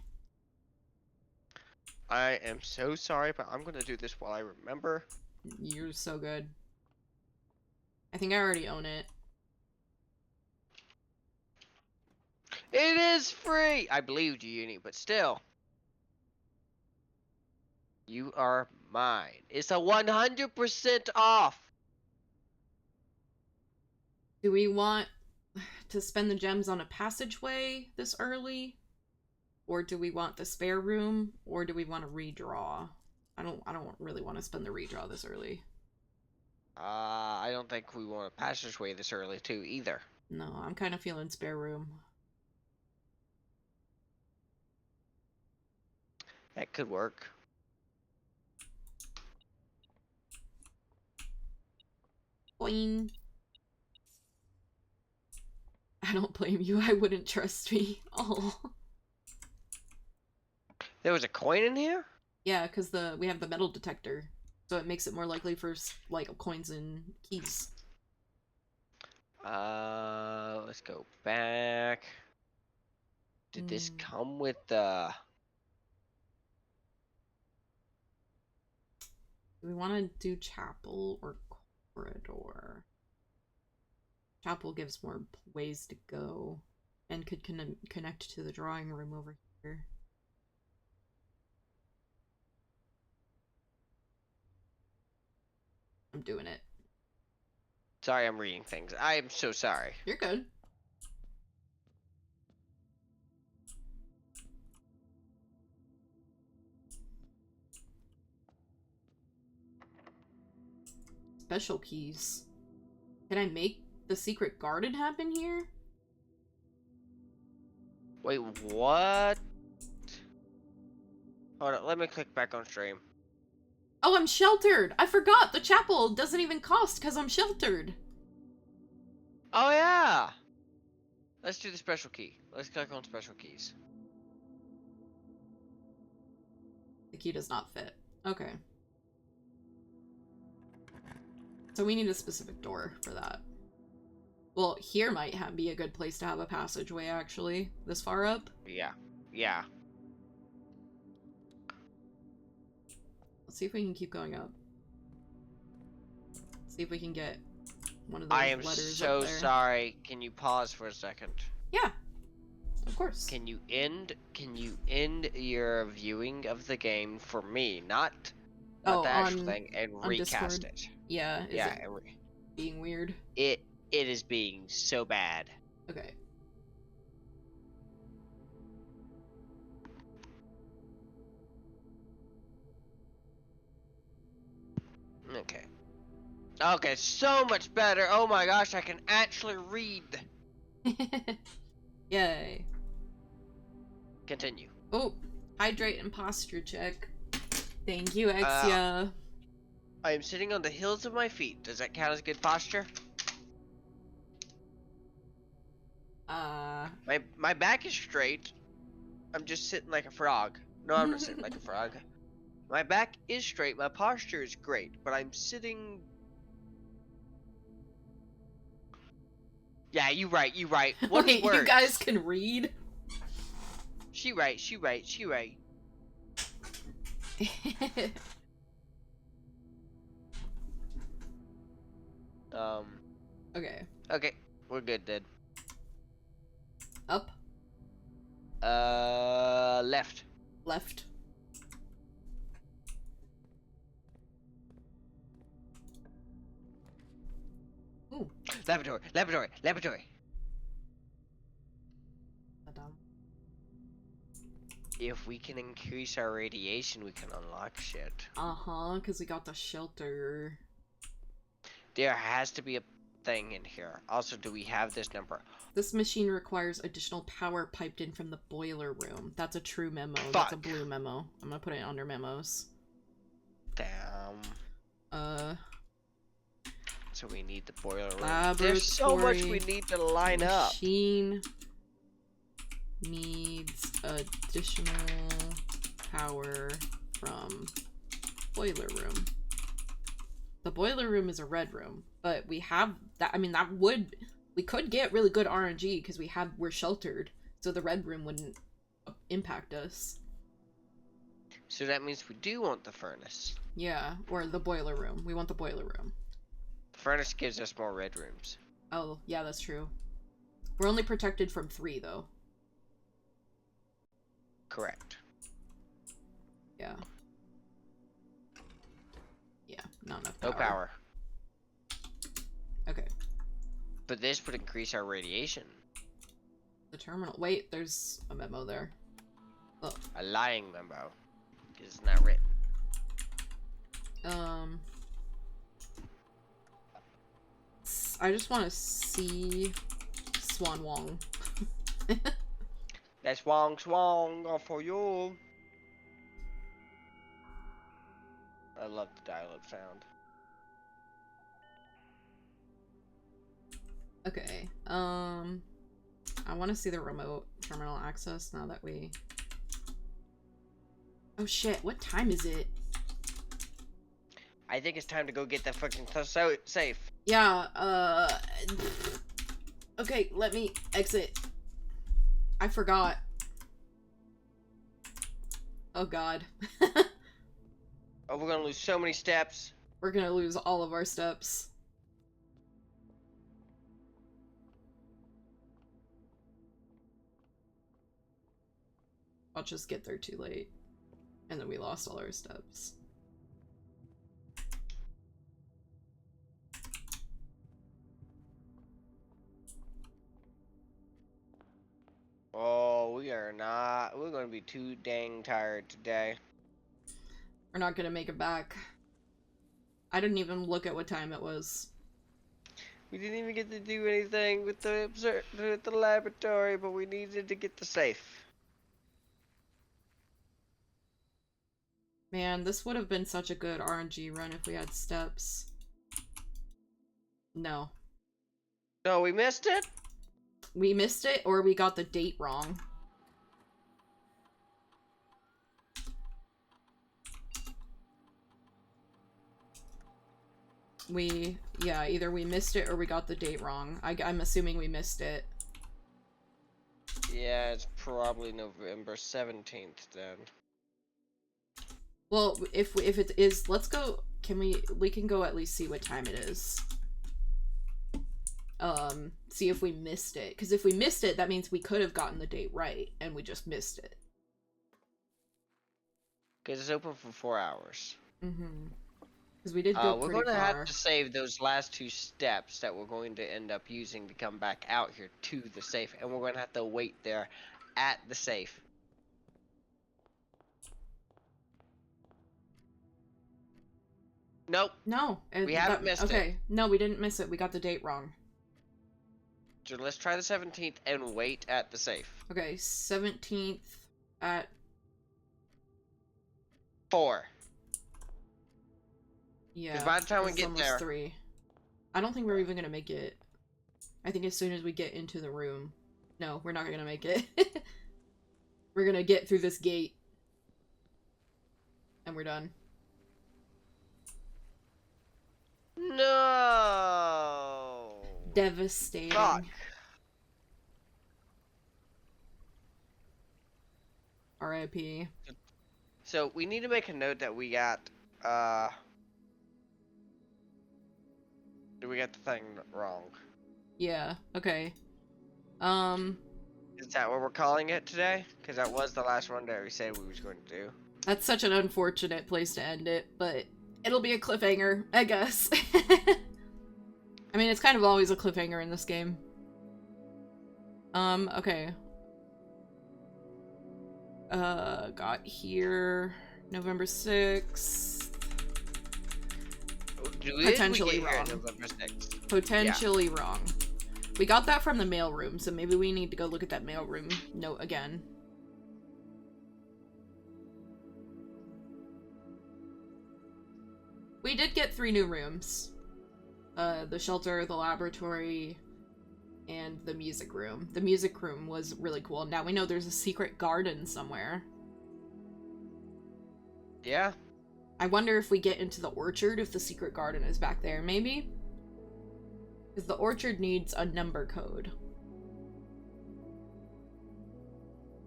I am so sorry, but I'm going to do this while I remember. You're so good. I think I already own it. It is free! I believed you, Uni, but still. You are mine. It's a 100% off. Do we want to spend the gems on a passageway this early? Or do we want the spare room? Or do we want to redraw? I don't really want to spend the redraw this early. I don't think we want a passageway this early too either. No, I'm kind of feeling spare room. That could work. Boing. I don't blame you. I wouldn't trust me. Oh. There was a coin in here? Yeah, because we have the metal detector. So it makes it more likely for, like, coins and keys. Let's go back. Did this come with the... Do we want to do chapel or corridor? Chapel gives more ways to go and could connect to the drawing room over here. I'm doing it. Sorry, I'm reading things. I am so sorry. You're good. Special keys. Can I make the secret garden happen here? Wait, what? Hold on, let me click back on stream. Oh, I'm sheltered! I forgot! The chapel doesn't even cost because I'm sheltered! Oh yeah! Let's do the special key. Let's click on special keys. The key does not fit. Okay. So we need a specific door for that. Well, here might be a good place to have a passageway, actually. This far up. Yeah. Yeah. Let's see if we can keep going up. See if we can get one of those I am letters so up there. sorry. Can you pause for a second? Yeah. Of course. Can you end your viewing of the game for me, not the actual thing, and recast Discord? it? Yeah. Is Yeah, it being weird? it is being so bad. Okay. Okay. Okay, so much better. Oh my gosh, I can actually read. Yay. Continue. Oh, hydrate and posture check. Thank you, Exia. I am sitting on the heels of my feet. Does that count as good posture? My back is straight. I'm just sitting like a frog. No, I'm not sitting like a frog. My back is straight. My posture is great, but I'm sitting. Yeah, you right. What Wait, words? you guys can read? She right. Okay. Okay, we're good then. Up. Left. Left. Ooh. Laboratory. If we can increase our radiation, we can unlock shit. Uh-huh, because we got the shelter. There has to be a thing in here. Also, do we have this number? This machine requires additional power piped in from the boiler room. That's a true memo. Fuck. That's a blue memo. I'm gonna put it under memos. Damn. So we need the boiler room. Laboratory. There's so much we need to line up. Machine needs additional power from boiler room. The boiler room is a red room, but we have that. I mean, we could get really good RNG because we're sheltered, so the red room wouldn't impact us. So that means we do want the furnace. Yeah, or the boiler room. We want the boiler room. The furnace gives us more red rooms. Oh, yeah, that's true. We're only protected from 3, though. Correct. Yeah. Yeah, not enough power. No power. Okay. But this would increase our radiation. The terminal. Wait, there's a memo there. Oh. A lying memo. Because it's not written. I just want to see Swan Wong. That's Wong for you. I love the dial-up sound. Okay, I want to see the remote terminal access now that we... Oh shit, what time is it? I think it's time to go get that fucking safe. Yeah, okay, let me exit. I forgot. Oh god. Oh, we're gonna lose so many steps. We're gonna lose all of our steps. I'll just get there too late. And then we lost all our steps. We're gonna be too dang tired today. We're not gonna make it back. I didn't even look at what time it was. We didn't even get to do anything with the laboratory, but we needed to get the safe. Man, this would have been such a good RNG run if we had steps. No. No, we missed it? We missed it, or we got the date wrong. Yeah, either we missed it or we got the date wrong. I'm assuming we missed it. Yeah, it's probably November 17th then. Well, if it is, let's go. We can go at least see what time it is. See if we missed it. Because if we missed it, that means we could have gotten the date right, and we just missed it. Because it's open for 4 hours. Mm-hmm. Because we did go we're pretty going to far. have to save those last 2 steps that we're going to end up using to come back out here to the safe. And we're going to have to wait there at the safe. Nope. No. We haven't missed it. Okay. No, we didn't miss it. We got the date wrong. So let's try the 17th and wait at the safe. Okay, 17th at 4. Yeah. Because by the time we get there, 3. I don't think we're even gonna make it. I think as soon as we get into the room. No, we're not gonna make it. We're gonna get through this gate. And we're done. No. Devastating. Fuck. R.I.P. So we need to make a note that we got we got the thing wrong. Yeah, okay. Is that what we're calling it today? Because that was the last one that we said we was going to do. That's such an unfortunate place to end it, but it'll be a cliffhanger, I guess. I mean, it's kind of always a cliffhanger in this game. Okay. Got here November 6th. Potentially wrong. November 6th? Potentially wrong. We got that from the mailroom, so maybe we need to go look at that mailroom note again. We did get 3 new rooms. The shelter, the laboratory, and the music room. The music room was really cool. Now we know there's a secret garden somewhere. Yeah. I wonder if we get into the orchard, if the secret garden is back there, maybe? Because the orchard needs a number code.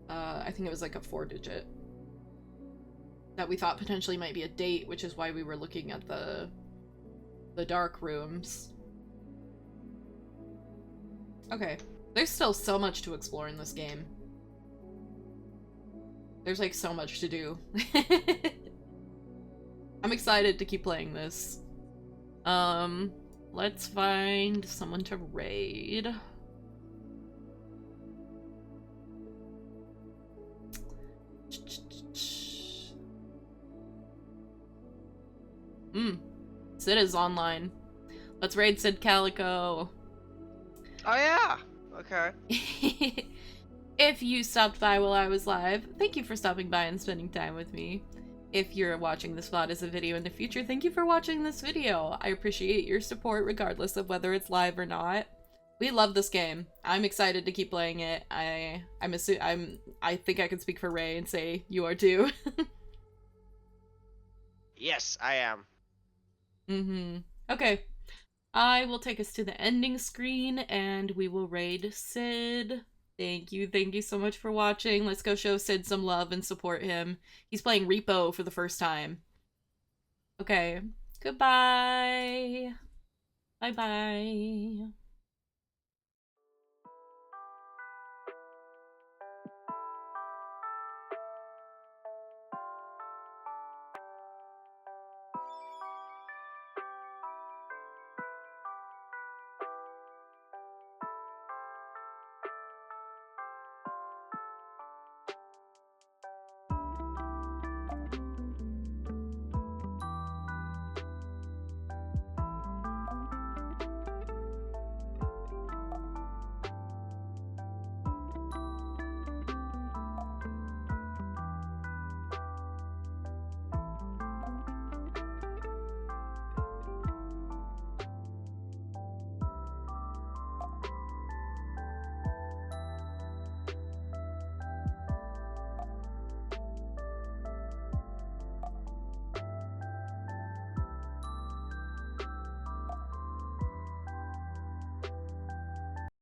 I think it was like a 4-digit. That we thought potentially might be a date, which is why we were looking at the dark rooms. Okay. There's still so much to explore in this game. There's like so much to do. I'm excited to keep playing this. Let's find someone to raid. Sid is online. Let's raid Sid Calico. Oh yeah. Okay. If you stopped by while I was live, thank you for stopping by and spending time with me. If you're watching this VOD as a video in the future, thank you for watching this video. I appreciate your support regardless of whether it's live or not. We love this game. I'm excited to keep playing it. I think I can speak for Ray and say you are too. Yes, I am. Okay. I will take us to the ending screen and we will raid Sid. Thank you so much for watching. Let's go show Sid some love and support him. He's playing Repo for the first time. Okay. Goodbye. Bye-bye.